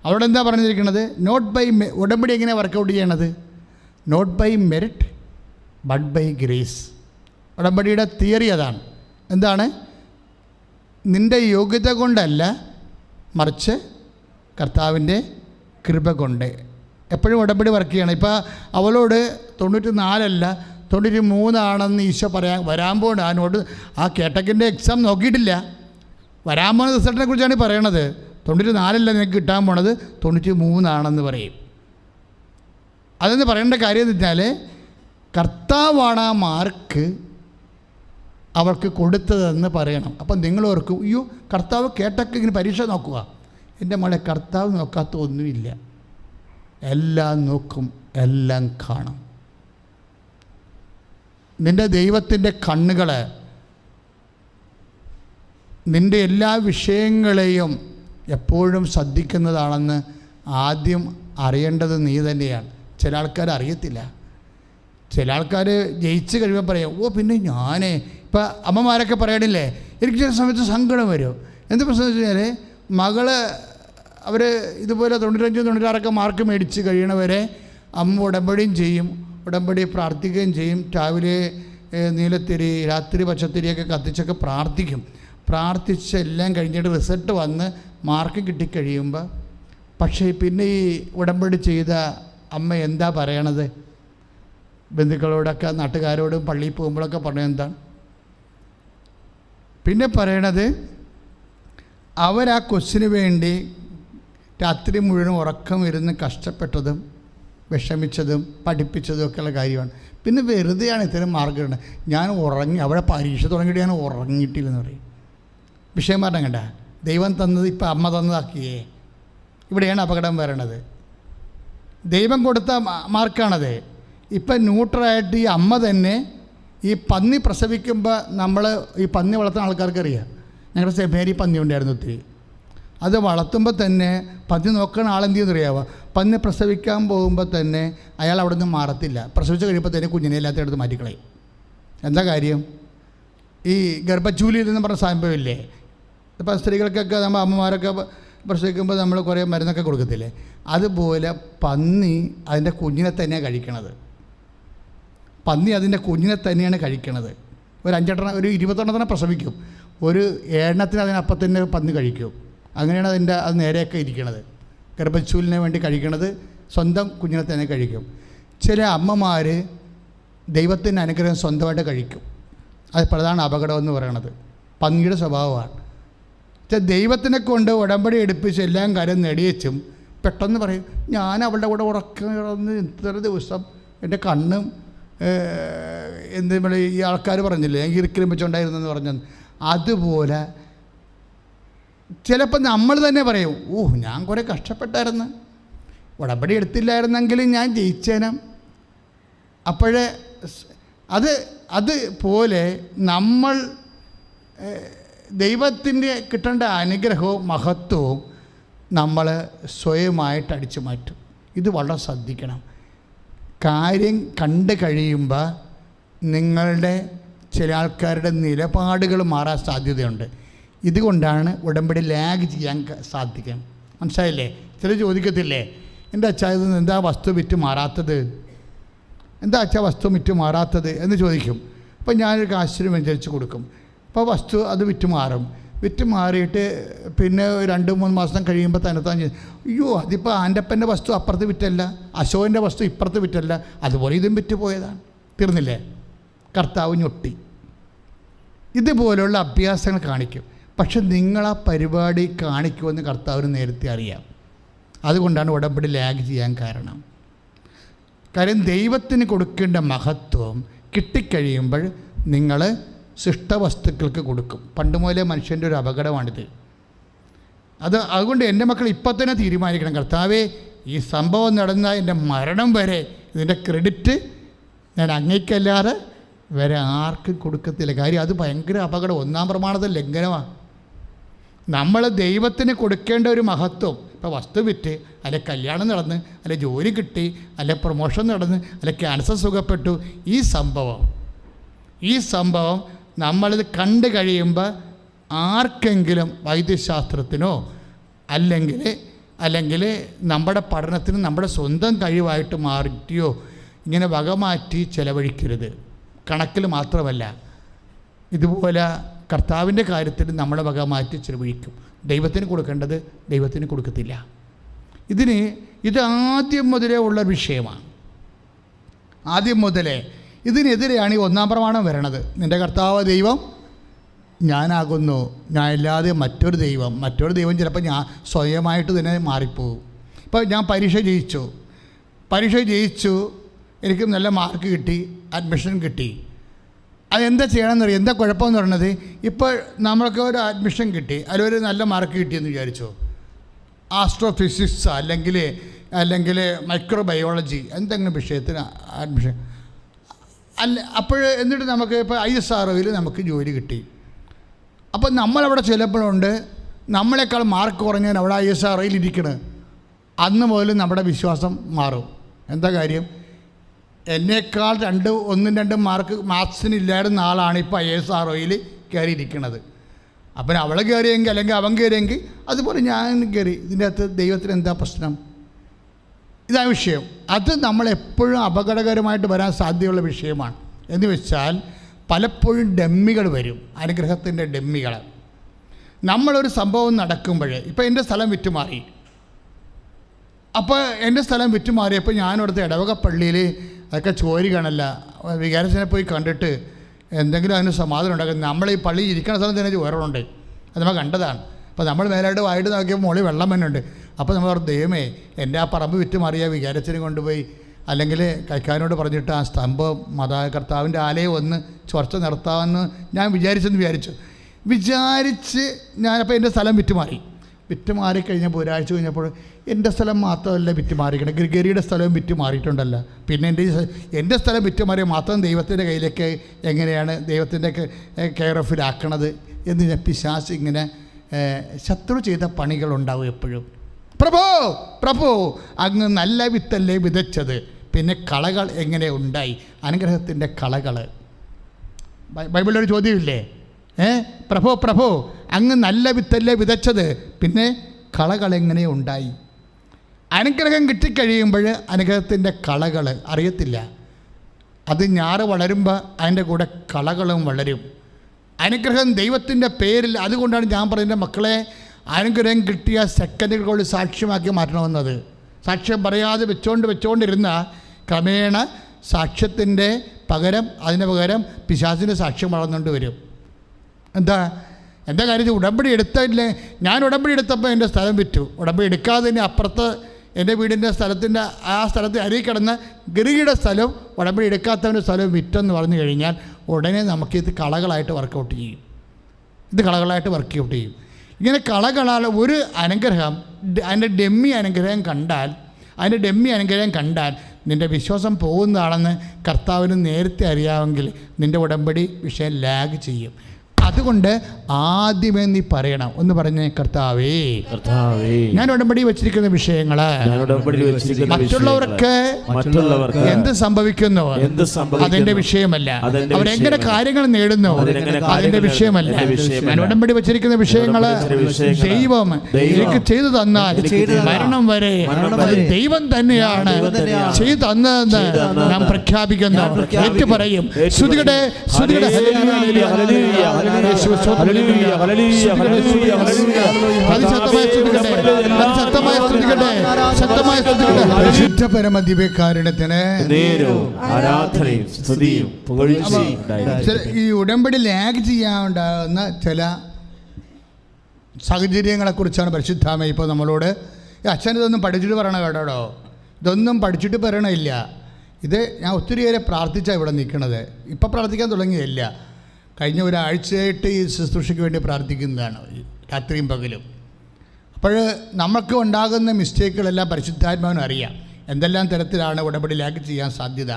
അവിടെ എന്താ പറഞ്ഞിരിക്കുന്നത്? നോട്ട് ബൈ ഉടമ്പടി എങ്ങനെയാണ് വർക്കൗട്ട് ചെയ്യണത്? Not by merit but by grace. ഉടമ്പടിയുടെ തിയറി അതാണ്. എന്താണ്? നിൻ്റെ യോഗ്യത കൊണ്ടല്ല, മറിച്ച് കർത്താവിൻ്റെ കൃപ കൊണ്ട്. എപ്പോഴും ഉടമ്പടി വർക്ക് ചെയ്യണം. ഇപ്പോൾ അവളോട് 94 93 ഈശോ വരാൻ പോകണം. ആ കേട്ടക്കിൻ്റെ എക്സാം നോക്കിയിട്ടില്ല, വരാൻ പോകുന്ന റിസൾട്ടിനെ കുറിച്ചാണ് പറയണത്. 94 നിനക്ക് കിട്ടാൻ പോണത് 93 പറയും. അതെന്ന് പറയേണ്ട കാര്യം എന്ന് വെച്ചാൽ കർത്താവാണ് ആ മാർക്ക് അവൾക്ക് കൊടുത്തതെന്ന് പറയണം. അപ്പം നിങ്ങളോർക്കും, അയ്യോ കർത്താവ് കേട്ടൊക്കെ ഇങ്ങനെ പരീക്ഷ നോക്കുക. എൻ്റെ മോളെ, കർത്താവ് നോക്കാത്ത ഒന്നുമില്ല, എല്ലാം നോക്കും, എല്ലാം കാണും. നിൻ്റെ ദൈവത്തിൻ്റെ കണ്ണുകൾ നിൻ്റെ എല്ലാ വിഷയങ്ങളെയും എപ്പോഴും ശ്രദ്ധിക്കുന്നതാണെന്ന് ആദ്യം അറിയേണ്ടത് നീ തന്നെയാണ്. ചില ആൾക്കാർ അറിയത്തില്ല. ചില ആൾക്കാർ ജയിച്ച് കഴിയുമ്പോൾ പറയാം, ഓ പിന്നെ ഞാൻ ഇപ്പം അമ്മമാരൊക്കെ പറയണില്ലേ, എനിക്ക് ചില സമയത്ത് സങ്കടം വരും. എന്ത് പ്രശ്നം വെച്ച് കഴിഞ്ഞാൽ മകള് അവർ ഇതുപോലെ 95-96 മാർക്ക് മേടിച്ച് കഴിയണവരെ അമ്മ ഉടമ്പടിയും ചെയ്യും, ഉടമ്പടി പ്രാർത്ഥിക്കുകയും ചെയ്യും. രാവിലെ നീലത്തിരി, രാത്രി പച്ചത്തിരിയൊക്കെ കത്തിച്ചൊക്കെ പ്രാർത്ഥിക്കും. പ്രാർത്ഥിച്ചെല്ലാം കഴിഞ്ഞിട്ട് റിസൾട്ട് വന്ന് മാർക്ക് കിട്ടിക്കഴിയുമ്പോൾ പക്ഷേ പിന്നെ ഈ ഉടമ്പടി ചെയ്ത അമ്മ എന്താ പറയണത്? ബന്ധുക്കളോടൊക്കെ നാട്ടുകാരോടും പള്ളിയിൽ പോകുമ്പോഴൊക്കെ പറഞ്ഞത് എന്താണ്? പിന്നെ പറയണത് അവരാ കൊച്ചിന് വേണ്ടി രാത്രി മുഴുവൻ ഉറക്കം ഇരുന്ന് കഷ്ടപ്പെട്ടതും വിഷമിച്ചതും പഠിപ്പിച്ചതും ഒക്കെയുള്ള കാര്യമാണ്. പിന്നെ വെറുതെയാണ് ഇത്തരം മാർഗ്ഗമുണ്ട്. ഞാൻ ഉറങ്ങി, അവിടെ പരീക്ഷ തുടങ്ങിയിട്ട് ഞാൻ ഉറങ്ങിയിട്ടില്ലെന്ന് പറയും. വിഷയം പറഞ്ഞ കണ്ട, ദൈവം തന്നത് ഇപ്പം അമ്മ തന്നതാക്കിയേ. ഇവിടെയാണ് അപകടം വരണത്. ദൈവം കൊടുത്ത മാർക്കാണത്. ഇപ്പം ന്യൂട്രലായിട്ട് ഈ അമ്മ തന്നെ ഈ പന്നി പ്രസവിക്കുമ്പോൾ നമ്മൾ ഈ പന്നി വളർത്തുന്ന ആൾക്കാർക്കറിയാം. ഞങ്ങളുടെ സെമേരി പന്നി ഉണ്ടായിരുന്നു ഒത്തിരി. അത് വളർത്തുമ്പോൾ തന്നെ പന്നി നോക്കുന്ന ആളെന്ത് ചെയ്യുന്നറിയാവുക, പന്നി പ്രസവിക്കാൻ പോകുമ്പോൾ തന്നെ അയാൾ അവിടെ നിന്ന് മാറത്തില്ല. പ്രസവിച്ച് കഴിയുമ്പോൾ തന്നെ കുഞ്ഞിനെ എല്ലാത്തിടത്ത് മാറ്റിക്കളയും. എന്താ കാര്യം? ഈ ഗർഭചൂലി എന്ന് പറഞ്ഞ സംഭവമില്ലേ? ഇപ്പം സ്ത്രീകൾക്കൊക്കെ നമ്മൾ അമ്മമാരൊക്കെ പ്രസവിക്കുമ്പോൾ നമ്മൾ കുറേ മരുന്നൊക്കെ കൊടുക്കത്തില്ലേ? അതുപോലെ പന്നി അതിൻ്റെ കുഞ്ഞിനെ തന്നെയാണ് കഴിക്കണത്. പന്നി അതിൻ്റെ കുഞ്ഞിനെ തന്നെയാണ് കഴിക്കണത്. ഒരു 5 ഒരു 20 പ്രസവിക്കും, ഒരു 7 അതിനപ്പം തന്നെ പന്നി കഴിക്കും. അങ്ങനെയാണ് അത് നേരെയൊക്കെ ഇരിക്കണത്. ഗർഭചൂലിന് വേണ്ടി കഴിക്കണത് സ്വന്തം കുഞ്ഞിനെ തന്നെ കഴിക്കും. ചില അമ്മമാർ ദൈവത്തിൻ്റെ അനുഗ്രഹം സ്വന്തമായിട്ട് കഴിക്കും. അത് പ്രധാന അപകടമെന്ന് പറയണത് പന്നിയുടെ സ്വഭാവമാണ്. ദൈവത്തിനെ കൊണ്ട് ഉടമ്പടി എടുപ്പിച്ച് എല്ലാം കാര്യം നേടിയച്ചും പെട്ടെന്ന് പറയും, ഞാൻ അവളുടെ കൂടെ ഉറക്കം കിടന്ന് ഇത്ര ദിവസം എൻ്റെ കണ്ണും എന്തെങ്കിലും ഈ ആൾക്കാർ പറഞ്ഞില്ലേ ഞാൻ ഇരിക്കലും വെച്ചുകൊണ്ടായിരുന്നെന്ന് പറഞ്ഞത്. അതുപോലെ ചിലപ്പോൾ നമ്മൾ തന്നെ പറയും, ഓ ഞാൻ കുറേ കഷ്ടപ്പെട്ടായിരുന്നു, ഉടമ്പടി എടുത്തില്ലായിരുന്നെങ്കിലും ഞാൻ ജയിച്ചേനം. അപ്പോഴേ അതുപോലെ നമ്മൾ ദൈവത്തിൻ്റെ കിട്ടേണ്ട അനുഗ്രഹവും മഹത്വവും നമ്മൾ സ്വയമായിട്ട് അടിച്ചു മാറ്റും. ഇത് വളരെ ശ്രദ്ധിക്കണം. കാര്യം കണ്ടു കഴിയുമ്പോൾ നിങ്ങളുടെ ചില ആൾക്കാരുടെ നിലപാടുകൾ മാറാൻ സാധ്യതയുണ്ട്. ഇതുകൊണ്ടാണ് ഉടമ്പടി ലാഗ് ചെയ്യാൻ സാധിക്കും. മനസ്സിലായില്ലേ? ചില ചോദിക്കത്തില്ലേ, എൻ്റെ അച്ഛാ ഇത് എന്താ വസ്തു വിറ്റ് മാറാത്തത്, എന്താ അച്ഛാ വസ്തു വിറ്റ് മാറാത്തത് എന്ന് ചോദിക്കും. അപ്പോൾ ഞാനൊരു കാശിന് അനുസരിച്ച് കൊടുക്കും. അപ്പോൾ വസ്തു അത് വിറ്റ് മാറും. വിറ്റ് മാറിയിട്ട് പിന്നെ 2-3 മാസം കഴിയുമ്പോൾ തന്നെത്താൻ അയ്യോ അതിപ്പോൾ ആൻ്റപ്പൻ്റെ വസ്തു അപ്പുറത്ത് വിറ്റല്ല, അശോകൻ്റെ വസ്തു ഇപ്പുറത്ത് വിറ്റല്ല, അതുപോലെ ഇതും വിറ്റ് പോയതാണ്. തീർന്നില്ലേ? കർത്താവ് ഞൊട്ടി. ഇതുപോലുള്ള അഭ്യാസങ്ങൾ കാണിക്കും. പക്ഷെ നിങ്ങളാ പരിപാടി കാണിക്കുമെന്ന് കർത്താവിന് നേരത്തെ അറിയാം. അതുകൊണ്ടാണ് ഉടമ്പടി ലാഗ് ചെയ്യാൻ കാരണം. കാര്യം ദൈവത്തിന് കൊടുക്കേണ്ട മഹത്വം കിട്ടിക്കഴിയുമ്പോൾ നിങ്ങൾ സൃഷ്ടവസ്തുക്കൾക്ക് കൊടുക്കും. പണ്ട് മുതലേ മനുഷ്യൻ്റെ ഒരു അപകടമാണിത്. അതുകൊണ്ട് എൻ്റെ മക്കൾ ഇപ്പം തന്നെ തീരുമാനിക്കണം, കർത്താവേ ഈ സംഭവം നടന്ന എൻ്റെ മരണം വരെ ഇതിൻ്റെ ക്രെഡിറ്റ് ഞാൻ അങ്ങേക്കല്ലാതെ വേറെ ആർക്കും കൊടുക്കത്തില്ല. കാര്യം അത് ഭയങ്കര അപകടം, 1-ാം പ്രമാണത്തിൽ ലംഘനമാണ്. നമ്മൾ ദൈവത്തിന് കൊടുക്കേണ്ട ഒരു മഹത്വം, ഇപ്പോൾ വസ്തു വിറ്റ്, അല്ലെ കല്യാണം നടന്ന്, അല്ലെ ജോലി കിട്ടി, അല്ലെ പ്രൊമോഷൻ നടന്ന്, അല്ലെ ക്യാൻസർ സുഖപ്പെട്ടു, ഈ സംഭവം നമ്മളിത് കണ്ടു കഴിയുമ്പോൾ ആർക്കെങ്കിലും വൈദ്യശാസ്ത്രത്തിനോ അല്ലെങ്കിൽ നമ്മുടെ പഠനത്തിന് നമ്മുടെ സ്വന്തം കഴിവായിട്ട് മാറ്റിയോ ഇങ്ങനെ വകമാറ്റി ചിലവഴിക്കരുത്. കണക്കിൽ മാത്രമല്ല, ഇതുപോലെ കർത്താവിൻ്റെ കാര്യത്തിൽ നമ്മളെ വകമാറ്റി ചിലവഴിക്കും. ദൈവത്തിന് കൊടുക്കേണ്ടത് ദൈവത്തിന് കൊടുക്കത്തില്ല. ഇത് ആദ്യം മുതലേ ഉള്ള വിഷയമാണ്. ആദ്യം മുതലേ ഇതിനെതിരെയാണ് ഈ 1-ാം പ്രമാണം വരണത്. നിൻ്റെ കർത്താവ് ദൈവം ഞാനാകുന്നു, ഞാൻ ഇല്ലാതെ മറ്റൊരു ദൈവം ചിലപ്പോൾ ഞാൻ സ്വയമായിട്ട് തന്നെ മാറിപ്പോകും. ഇപ്പോൾ ഞാൻ പരീക്ഷ ജയിച്ചു, എനിക്ക് നല്ല മാർക്ക് കിട്ടി, അഡ്മിഷൻ കിട്ടി. അതെന്താ ചെയ്യണമെന്നറിയാം? എന്താ കുഴപ്പമെന്ന് പറയുന്നത്, ഇപ്പോൾ നമ്മൾക്ക് ഒരു അഡ്മിഷൻ കിട്ടി, അതിലൊരു നല്ല മാർക്ക് കിട്ടിയെന്ന് വിചാരിച്ചോ, ആസ്ട്രോഫിസിക്സ് അല്ലെങ്കിൽ മൈക്രോബയോളജി എന്തെങ്കിലും വിഷയത്തിന് അഡ്മിഷൻ അപ്പോൾ എന്നിട്ട് നമുക്ക് ഇപ്പോൾ ISROയിൽ നമുക്ക് ജോലി കിട്ടി. അപ്പോൾ നമ്മളവിടെ ചിലപ്പോഴുണ്ട് നമ്മളെക്കാൾ മാർക്ക് കുറഞ്ഞാൽ അവിടെ ISROയിൽ ഇരിക്കണത്. അന്ന് മുതൽ നമ്മുടെ വിശ്വാസം മാറും. എന്താ കാര്യം? എന്നേക്കാൾ 1-2 മാർക്ക് മാത്സിന് ഇല്ലായിരുന്ന ആളാണ് ഇപ്പോൾ IAS ROയിൽ കയറിയിരിക്കുന്നത്. അപ്പം അവൾ കയറിയെങ്കിൽ അല്ലെങ്കിൽ അവൻ കയറിയെങ്കിൽ അതുപോലെ ഞാൻ കയറി. ഇതിൻ്റെ അകത്ത് ദൈവത്തിന് എന്താ പ്രശ്നം? ഇതാ വിഷയം. അത് നമ്മളെപ്പോഴും അപകടകരമായിട്ട് വരാൻ സാധ്യതയുള്ള വിഷയമാണ്. എന്ന് വെച്ചാൽ പലപ്പോഴും ഡമ്മികൾ വരും, അനുഗ്രഹത്തിൻ്റെ ഡമ്മികൾ. നമ്മളൊരു സംഭവം നടക്കുമ്പോൾ, ഇപ്പോൾ എൻ്റെ സ്ഥലം വിറ്റുമാറി, അപ്പോൾ എൻ്റെ സ്ഥലം വിറ്റുമാറിയപ്പോൾ ഞാനവിടുത്തെ ഇടവക പള്ളിയിൽ അതൊക്കെ ചോരി കാണല്ല, വികാരച്ചനെ പോയി കണ്ടിട്ട് എന്തെങ്കിലും അതിന് സമാധാനം ഉണ്ടാക്കും. നമ്മൾ ഈ പള്ളി ഇരിക്കുന്ന സ്ഥലത്ത് തന്നെ ചോറുണ്ട്, അത് നമ്മൾ കണ്ടതാണ്. അപ്പോൾ നമ്മൾ മേലായിട്ട് വായിട്ട് നോക്കിയപ്പോൾ മുകളിൽ വെള്ളം തന്നെ. അപ്പോൾ നമ്മൾ പറഞ്ഞു, ദൈവമേ എൻ്റെ ആ പറമ്പ് വിറ്റുമാറിയ വികാരച്ചനെ കൊണ്ടുപോയി അല്ലെങ്കിൽ കൈക്കാരനോട് പറഞ്ഞിട്ട് ആ സ്തംഭം കർത്താവിൻ്റെ ആലയം ഒന്ന് ചർച്ച നടത്താമെന്ന് ഞാൻ വിചാരിച്ച് ഞാനപ്പോൾ എൻ്റെ സ്ഥലം വിറ്റുമാറിക്കഴിഞ്ഞപ്പോൾ ഒരാഴ്ച കഴിഞ്ഞപ്പോൾ എൻ്റെ സ്ഥലം മാത്രമല്ല വിറ്റുമാറിക്കണം, ഗ്രിഗറിയുടെ സ്ഥലവും വിറ്റുമാറിയിട്ടുണ്ടല്ലോ. പിന്നെ എൻ്റെ സ്ഥലം വിറ്റുമാറിയ മാത്രം ദൈവത്തിൻ്റെ കയ്യിലേക്ക് എങ്ങനെയാണ് ദൈവത്തിൻ്റെ കെയർ ഓഫിലാക്കണത് എന്ന് ഞാൻ പിശാച് ഇങ്ങനെ ശത്രു ചെയ്ത പണികളുണ്ടാവും എപ്പോഴും. പ്രഭു അങ്ങ് നല്ല വിത്തല്ലേ വിതച്ചത്, പിന്നെ കളകൾ എങ്ങനെ ഉണ്ടായി? അനുഗ്രഹത്തിൻ്റെ കളകൾ. ബൈബിളിലൊരു ചോദ്യമില്ലേ? പ്രഭു അങ്ങ് നല്ല വിത്തല്ലേ വിതച്ചത്, പിന്നെ കളകൾ എങ്ങനെ ഉണ്ടായി? അനുഗ്രഹം കിട്ടിക്കഴിയുമ്പോൾ അനുഗ്രഹത്തിൻ്റെ കളകൾ അറിയത്തില്ല. അത് ഞാറ് വളരുമ്പോൾ അതിൻ്റെ കൂടെ കളകളും വളരും. അനുഗ്രഹം ദൈവത്തിൻ്റെ പേരിൽ. അതുകൊണ്ടാണ് ഞാൻ പറയുന്നത്, മക്കളെ, അനുഗ്രഹം കിട്ടിയ സെക്കൻഡുകൾ സാക്ഷ്യമാക്കി മാറ്റണമെന്നത്. സാക്ഷ്യം പറയാതെ വെച്ചുകൊണ്ടിരുന്ന ക്രമേണ സാക്ഷ്യത്തിൻ്റെ പകരം അതിന് പകരം പിശാചിൻ്റെ സാക്ഷ്യം വളർന്നുകൊണ്ട് വരും. എന്താ കാര്യം? ഉടമ്പടി എടുത്തില്ലേ? ഞാൻ ഉടമ്പടി എടുത്തപ്പോൾ എൻ്റെ സ്ഥലം വിറ്റു. ഉടമ്പടി എടുക്കാതെ തന്നെ അപ്പുറത്ത് എൻ്റെ വീടിൻ്റെ സ്ഥലത്തിൻ്റെ ആ സ്ഥലത്ത് അരികെ കിടന്ന ഗിരിയുടെ സ്ഥലം ഉടമ്പടി എടുക്കാത്തവൻ്റെ സ്ഥലം വിറ്റെന്ന് പറഞ്ഞു കഴിഞ്ഞാൽ ഉടനെ നമുക്കിത് കളകളായിട്ട് വർക്കൗട്ട് ചെയ്യും. ഇങ്ങനെ കളകളാൽ ഒരു അനുഗ്രഹം, അതിൻ്റെ ഡെമ്മി അനുഗ്രഹം കണ്ടാൽ നിൻ്റെ വിശ്വാസം പോകുന്നതാണെന്ന് കർത്താവിന് നേരത്തെ അറിയാമെങ്കിൽ നിൻ്റെ ഉടമ്പടി വിഷയം ലാഗ് ചെയ്യും. അതുകൊണ്ട് ആദ്യമേ നീ പറയണം, ഒന്ന് പറഞ്ഞേ, കർത്താവേ ഞാൻ ഉടമ്പടി വെച്ചിരിക്കുന്ന വിഷയങ്ങൾ മറ്റുള്ളവർക്ക് എന്ത് സംഭവിക്കുന്നു അതിന്റെ വിഷയമല്ല, അവരെങ്ങനെ കാര്യങ്ങൾ നേടുന്നു അതിന്റെ വിഷയമല്ല. ഞാൻ ഉടമ്പടി വെച്ചിരിക്കുന്ന വിഷയങ്ങൾ ദൈവം എനിക്ക് ചെയ്തു തന്നാൽ മരണം വരെ അത് ദൈവം തന്നെയാണ് ചെയ്തു തന്നതെന്ന് നാം പ്രഖ്യാപിക്കുന്നു. ഏറ്റു പറയും. ശ്രുതികടെ പരമദിവ്യകാരുണ്യത്തിന് ഈ ഉടമ്പടി ലാഗ് ചെയ്യാനുണ്ടാകുന്ന ചില സാഹചര്യങ്ങളെക്കുറിച്ചാണ് പരിശുദ്ധാമ ഇപ്പോൾ നമ്മളോട്. അച്ഛൻ ഇതൊന്നും പഠിച്ചിട്ട് പറയണ കേട്ടോ, ഇതൊന്നും പഠിച്ചിട്ട് പറയണില്ല. ഇത് ഞാൻ ഒത്തിരിയേറെ പ്രാർത്ഥിച്ചാണ് ഇവിടെ നിൽക്കണത്. ഇപ്പം പ്രാർത്ഥിക്കാൻ തുടങ്ങിയല്ല, കഴിഞ്ഞ ഒരാഴ്ചയായിട്ട് ഈ ശുശ്രൂഷയ്ക്ക് വേണ്ടി പ്രാർത്ഥിക്കുന്നതാണ്, രാത്രിയും പകലും. അപ്പോൾ നമുക്ക് ഉണ്ടാകുന്ന മിസ്റ്റേക്കുകളെല്ലാം പരിശുദ്ധാത്മാവിനും അറിയാം, എന്തെല്ലാം തരത്തിലാണ് ഉടമ്പടി ലാഗ് ചെയ്യാൻ സാധ്യത.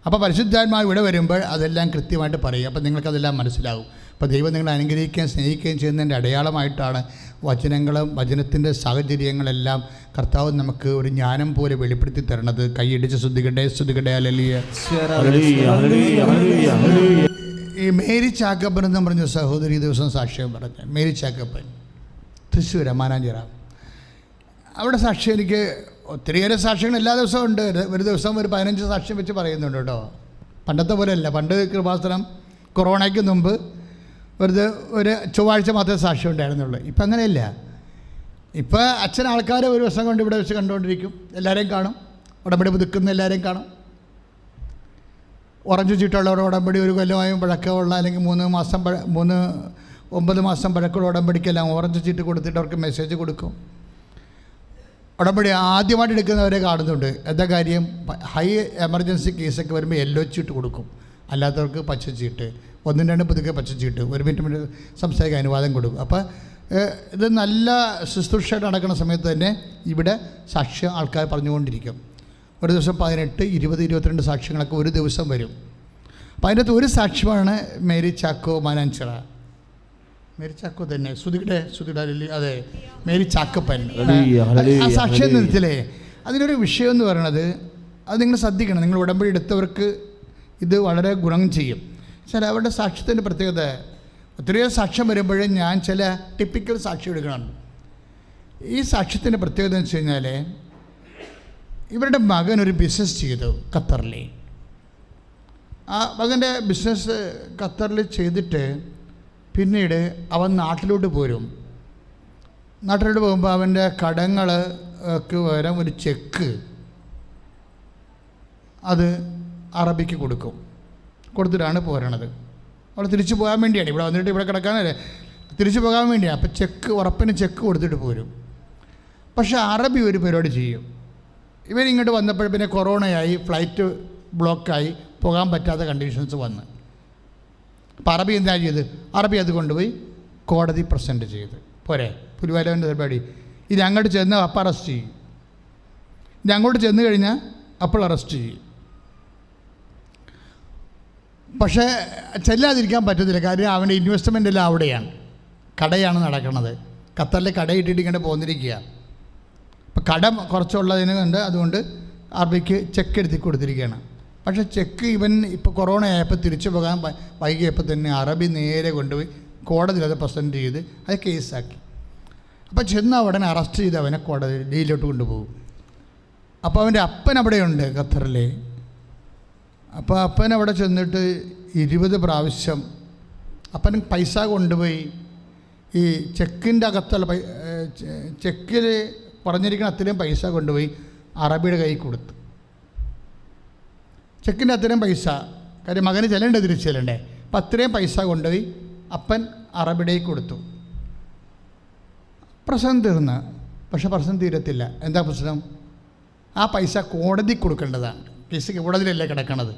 അപ്പോൾ പരിശുദ്ധാത്മാവ് ഇവിടെ വരുമ്പോൾ അതെല്ലാം കൃത്യമായിട്ട് പറയും. അപ്പോൾ നിങ്ങൾക്കതെല്ലാം മനസ്സിലാവും. അപ്പോൾ ദൈവം നിങ്ങളെ അനുഗ്രഹിക്കുകയും സ്നേഹിക്കുകയും ചെയ്യുന്നതിൻ്റെ അടയാളമായിട്ടാണ് വചനങ്ങളും വചനത്തിൻ്റെ സാഹചര്യങ്ങളെല്ലാം കർത്താവ് നമുക്ക് ഒരു ജ്ഞാനം പോലെ വെളിപ്പെടുത്തി തരണത്. കൈയടിച്ച് സ്തുതിക്കട്ടെ, ഹല്ലേലൂയ. ഈ മേരി ചാക്കപ്പൻ എന്ന് പറഞ്ഞ സഹോദരി ദിവസം സാക്ഷ്യം പറഞ്ഞ മേരി ചാക്കപ്പൻ, തൃശ്ശൂർ മാനാഞ്ചിറ. അവിടെ സാക്ഷ്യം എനിക്ക് ഒത്തിരിയേറെ സാക്ഷ്യങ്ങൾ എല്ലാ ദിവസവും ഉണ്ട്. ഒരു ദിവസം ഒരു 15 സാക്ഷ്യം വെച്ച് പറയുന്നുണ്ട് കേട്ടോ. പണ്ടത്തെ പോലെയല്ല. പണ്ട് കൃപാസനം കൊറോണയ്ക്ക് മുമ്പ് വെറുതെ ഒരു ചൊവ്വാഴ്ച മാത്രമേ സാക്ഷ്യം ഉണ്ടായിരുന്നുള്ളൂ. ഇപ്പം അങ്ങനെയല്ല. ഇപ്പോൾ അച്ഛൻ ആൾക്കാരെ ഒരു ദിവസം കൊണ്ട് ഇവിടെ വെച്ച് കണ്ടുകൊണ്ടിരിക്കും. എല്ലാവരെയും കാണും. ഉടമ്പടി പുതുക്കുന്ന എല്ലാവരെയും കാണും. ഓറഞ്ച് ചീട്ടുള്ളവരുടെ ഉടമ്പടി ഒരു കൊല്ലമായും പഴക്കമുള്ള അല്ലെങ്കിൽ 9 മാസം പഴക്കമുള്ള ഉടമ്പടിക്കെല്ലാം ഓറഞ്ച് ചീട്ട് കൊടുത്തിട്ട് അവർക്ക് മെസ്സേജ് കൊടുക്കും. ഉടമ്പടി ആദ്യമായിട്ട് എടുക്കുന്നവരെ കാണുന്നുണ്ട്. എന്താ കാര്യം? ഹൈ എമർജൻസി കേസൊക്കെ വരുമ്പോൾ യെല്ലോ ചീട്ട് കൊടുക്കും, അല്ലാത്തവർക്ക് പച്ച ചീട്ട്, 1-2 പുതുക്കെ പച്ച ചീട്ട്, 1 മിനിറ്റ് സംസാരിക്കാൻ അനുവാദം കൊടുക്കും. അപ്പോൾ ഇത് നല്ല ശുശ്രൂഷയായിട്ട് നടക്കുന്ന സമയത്ത് തന്നെ ഇവിടെ സാക്ഷ്യം ആൾക്കാർ പറഞ്ഞുകൊണ്ടിരിക്കും. ഒരു ദിവസം 18, 20, 22 സാക്ഷ്യങ്ങളൊക്കെ ഒരു ദിവസം വരും. അപ്പോൾ അതിൻ്റെ അകത്ത് ഒരു സാക്ഷ്യമാണ് മേരി ചാക്കോ മാനാഞ്ചിറ. മേരി ചാക്കോ തന്നെ ശ്രുതിയുടെ അതെ, മേരി ചാക്കപ്പൻ. ഹല്ലേലൂയ, ഹല്ലേലൂയ, ആ സാക്ഷ്യം നിർത്തില്ലേ, അതിനൊരു വിഷയം എന്ന് പറയുന്നത്, അത് നിങ്ങൾ ശ്രദ്ധിക്കണം. നിങ്ങൾ ഉടമ്പടി എടുത്തവർക്ക് ഇത് വളരെ ഗുണം ചെയ്യും. ചില അവരുടെ സാക്ഷ്യത്തിൻ്റെ പ്രത്യേകത, ഒത്തിരിയോ സാക്ഷ്യം വരുമ്പോഴേ ഞാൻ ചില ടിപ്പിക്കൽ സാക്ഷ്യം എടുക്കണം. ഈ സാക്ഷ്യത്തിൻ്റെ പ്രത്യേകത എന്ന് വെച്ച് കഴിഞ്ഞാൽ, ഇവരുടെ മകൻ ഒരു ബിസിനസ് ചെയ്തു ഖത്തറിൽ. ആ മകൻ്റെ ബിസിനസ് ഖത്തറിൽ ചെയ്തിട്ട് പിന്നീട് അവൻ നാട്ടിലോട്ട് പോരും. നാട്ടിലോട്ട് പോകുമ്പോൾ അവൻ്റെ കടങ്ങൾക്ക് പകരം ഒരു ചെക്ക് അത് അറബിക്ക് കൊടുത്തിട്ടാണ് പോരണത്. അവൾ തിരിച്ചു പോകാൻ വേണ്ടിയാണ്, ഇവിടെ വന്നിട്ട് ഇവിടെ കിടക്കാനല്ലേ, തിരിച്ചു പോകാൻ വേണ്ടിയാണ്. അപ്പോൾ ഉറപ്പിന് ചെക്ക് കൊടുത്തിട്ട് പോരും. പക്ഷേ അറബി ഒരു പരിപാടി ചെയ്യും. ഇവരിങ്ങോട്ട് വന്നപ്പോൾ പിന്നെ കൊറോണയായി, ഫ്ലൈറ്റ് ബ്ലോക്കായി, പോകാൻ പറ്റാത്ത കണ്ടീഷൻസ് വന്ന്. അപ്പോൾ അറബി എന്താ ചെയ്ത്, അറബി അത് കൊണ്ടുപോയി കോടതി പ്രസൻറ്റ് ചെയ്ത്. പോരെ, പുലിവാലവൻ്റെ പരിപാടി. ഇത് അങ്ങോട്ട് ചെന്ന് അപ്പോൾ അറസ്റ്റ് ചെയ്യും, ഇത് അങ്ങോട്ട് ചെന്ന് കഴിഞ്ഞാൽ അപ്പോൾ അറസ്റ്റ് ചെയ്യും. പക്ഷേ ചെല്ലാതിരിക്കാൻ പറ്റത്തില്ല, കാര്യം അവൻ്റെ ഇൻവെസ്റ്റ്മെൻ്റ് എല്ലാം അവിടെയാണ്, കടയാണ് നടക്കുന്നത്. ഖത്തറിൽ കടയിട്ടിട്ട് ഇങ്ങനെ പോന്നിരിക്കുക. അപ്പോൾ കടം കുറച്ചുള്ളതിന് കണ്ട് അതുകൊണ്ട് അറബിക്ക് ചെക്ക് എടുത്തി കൊടുത്തിരിക്കുകയാണ്. പക്ഷേ ചെക്ക് ഇവൻ ഇപ്പോൾ കൊറോണ ആയപ്പോൾ തിരിച്ചു പോകാൻ വൈകിയപ്പോൾ തന്നെ അറബി നേരെ കൊണ്ടുപോയി കോടതിയിൽ അത് പ്രസൻറ്റ് ചെയ്ത് അത് കേസാക്കി. അപ്പോൾ ചെന്ന ഉടനെ അറസ്റ്റ് ചെയ്ത് അവനെ കോടതി ജയിലിലോട്ട് കൊണ്ടുപോകും. അപ്പോൾ അവൻ്റെ അപ്പൻ അവിടെയുണ്ട് ഖത്തറിൽ. അപ്പോൾ അപ്പൻ അവിടെ ചെന്നിട്ട് 20 പ്രാവശ്യം അപ്പൻ പൈസ കൊണ്ടുപോയി ഈ ചെക്കിൻ്റെ അകത്തുള്ള ചെക്കിൽ പറഞ്ഞിരിക്കുന്ന അത്രയും പൈസ കൊണ്ടുപോയി അറബിയുടെ കയ്യിൽ കൊടുത്തു. ചെക്കിൻ്റെ അത്രയും പൈസ, കാര്യം മകന് ചെല്ലണ്ടേ, തിരിച്ചു ചെല്ലണ്ടേ. അപ്പം അത്രയും പൈസ കൊണ്ടുപോയി അപ്പൻ അറബിയുടെ കയ്യിൽ കൊടുത്തു. പ്രശ്നം തീർന്ന്. പക്ഷെ പ്രശ്നം തീരത്തില്ല. എന്താ പ്രശ്നം? ആ പൈസ കോടതി കൊടുക്കേണ്ടതാണ്. കേസ് കോടതിയിലല്ലേ കിടക്കണത്.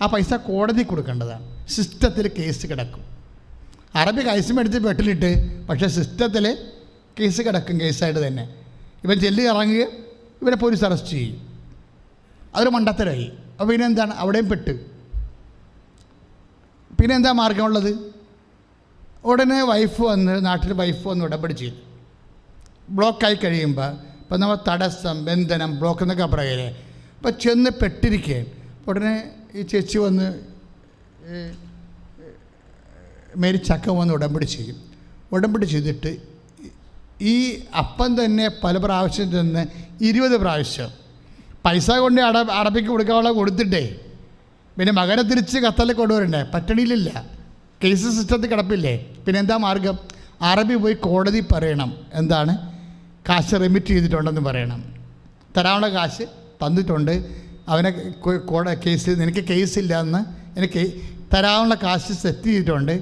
ആ പൈസ കോടതി കൊടുക്കേണ്ടതാണ്. സിസ്റ്റത്തിൽ കേസ് കിടക്കും. അറബി കൈസും എടുത്ത് വെട്ടിലിട്ട്, പക്ഷേ സിസ്റ്റത്തിൽ കേസ് കിടക്കും. കേസായിട്ട് തന്നെ ഇവൻ ജെല്ലി ഇറങ്ങുകയും ഇവരെ പോലീസ് അറസ്റ്റ് ചെയ്യും. അതൊരു മണ്ടത്തരമായി. അപ്പോൾ പിന്നെ എന്താണ്, അവിടെയും പെട്ട്. പിന്നെ എന്താ മാർഗമുള്ളത്? ഉടനെ നാട്ടിൽ വൈഫ് വന്ന് ഉടമ്പടി ചെയ്തു. ബ്ലോക്കായി കഴിയുമ്പോൾ ഇപ്പം നമ്മൾ തടസ്സം, ബന്ധനം, ബ്ലോക്ക് എന്നൊക്കെ പറയലേ. അപ്പോൾ ചെന്ന് പെട്ടിരിക്കുകയാണ്. ഉടനെ ഈ ചേച്ചി വന്ന് മേരി ചക്ക വന്ന് ഉടമ്പടി ചെയ്യും. ഉടമ്പടി ചെയ്തിട്ട് ഈ അപ്പം തന്നെ പല പ്രാവശ്യം ചെന്ന് 20 പ്രാവശ്യം പൈസ കൊണ്ട് അറബിക്ക് കൊടുക്കാനുള്ള കൊടുത്തിട്ടേ പിന്നെ മകനെ തിരിച്ച് ഖത്തറിൽ കൊണ്ടുവരണ്ടേ, പറ്റണിയിലില്ല. കേസ് സിസ്റ്റത്തിൽ കിടപ്പില്ലേ. പിന്നെ എന്താ മാർഗം? അറബി പോയി കോടതി പറയണം, എന്താണ്, കാശ് റെമിറ്റ് ചെയ്തിട്ടുണ്ടെന്ന് പറയണം. തരാനുള്ള കാശ് തന്നിട്ടുണ്ട്, അവനെ കേസ്, നിനക്ക് കേസില്ല എന്ന്, എനിക്ക് തരാനുള്ള കാശ് സെറ്റ് ചെയ്തിട്ടുണ്ട്,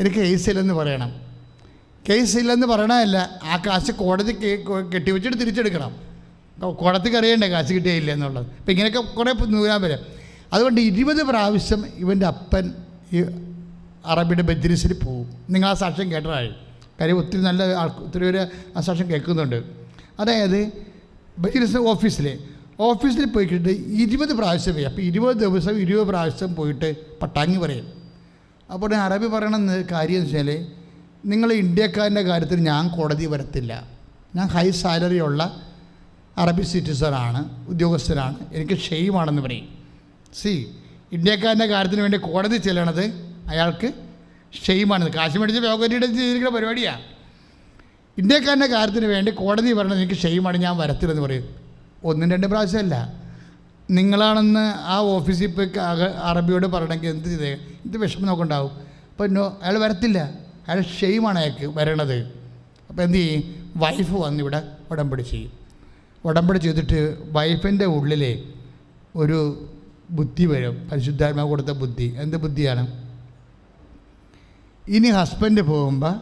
എനിക്ക് കേസില്ലെന്ന് പറയണം. കേസില്ലെന്ന് പറയണമല്ല, ആ കാശ് കോടതി കെട്ടിവെച്ചിട്ട് തിരിച്ചെടുക്കണം. കോടതിക്ക് അറിയണ്ടേ കാശ് കിട്ടിയില്ല എന്നുള്ളത്. അപ്പം ഇങ്ങനെയൊക്കെ കുറേ നൂരാൻ വരും. അതുകൊണ്ട് 20 പ്രാവശ്യം ഇവൻ്റെ അപ്പൻ ഈ അറബിയുടെ ബജ്രിസിൽ പോവും. നിങ്ങൾ ആ സാക്ഷ്യം കേട്ടതായി. കാര്യം ഒത്തിരി നല്ല ഒത്തിരി പേര് ആ സാക്ഷ്യം കേൾക്കുന്നുണ്ട്. അതായത് ബജ്രിസ് ഓഫീസിൽ പോയിട്ട് 20 പ്രാവശ്യം പോയി. അപ്പോൾ 20 ദിവസം 20 പ്രാവശ്യം പോയിട്ട് പട്ടാങ്ങി പറയും. അപ്പോൾ അറബി പറയണമെന്ന് കാര്യം എന്ന് വെച്ചാൽ, നിങ്ങൾ ഇന്ത്യക്കാരൻ്റെ കാര്യത്തിൽ ഞാൻ കോടതി വരത്തില്ല. ഞാൻ ഹൈ സാലറി ഉള്ള അറബി സിറ്റിസണാണ്, ഉദ്യോഗസ്ഥനാണ്, എനിക്ക് ഷെയിമാണെന്ന് പറയും. ഇന്ത്യക്കാരൻ്റെ കാര്യത്തിന് വേണ്ടി കോടതി ചെല്ലണത് അയാൾക്ക് ഷെയിമാണെന്ന്. കാശ് മേടിച്ച് ലോകരീടെ ചെയ്തിരിക്കുന്ന പരിപാടിയാണ്. ഇന്ത്യക്കാരൻ്റെ കാര്യത്തിന് വേണ്ടി കോടതി പറയണത് എനിക്ക് ഷെയിമാണ്, ഞാൻ വരത്തില്ലെന്ന് പറയും. 1-2 പ്രാവശ്യമല്ല. നിങ്ങളാണെന്ന് ആ ഓഫീസിൽ പോയി അറബിയോട് പറയണമെങ്കിൽ എന്ത് വിഷമം നോക്കുണ്ടാവും. അപ്പോൾ അയാൾ വരത്തില്ല, അയാൾ ഷെയിമാണ് അയാൾക്ക് വരണത്. അപ്പോൾ എന്ത് ചെയ്യും? വൈഫ് വന്നിവിടെ ഉടമ്പടി ചെയ്യും. ഉടമ്പടി ചെയ്തിട്ട് വൈഫിൻ്റെ ഉള്ളിൽ ഒരു ബുദ്ധി വരും, പരിശുദ്ധാത്മാവ് കൊടുത്ത ബുദ്ധി. എന്ത് ബുദ്ധിയാണ്? ഇനി ഹസ്ബൻഡ് പോകുമ്പോൾ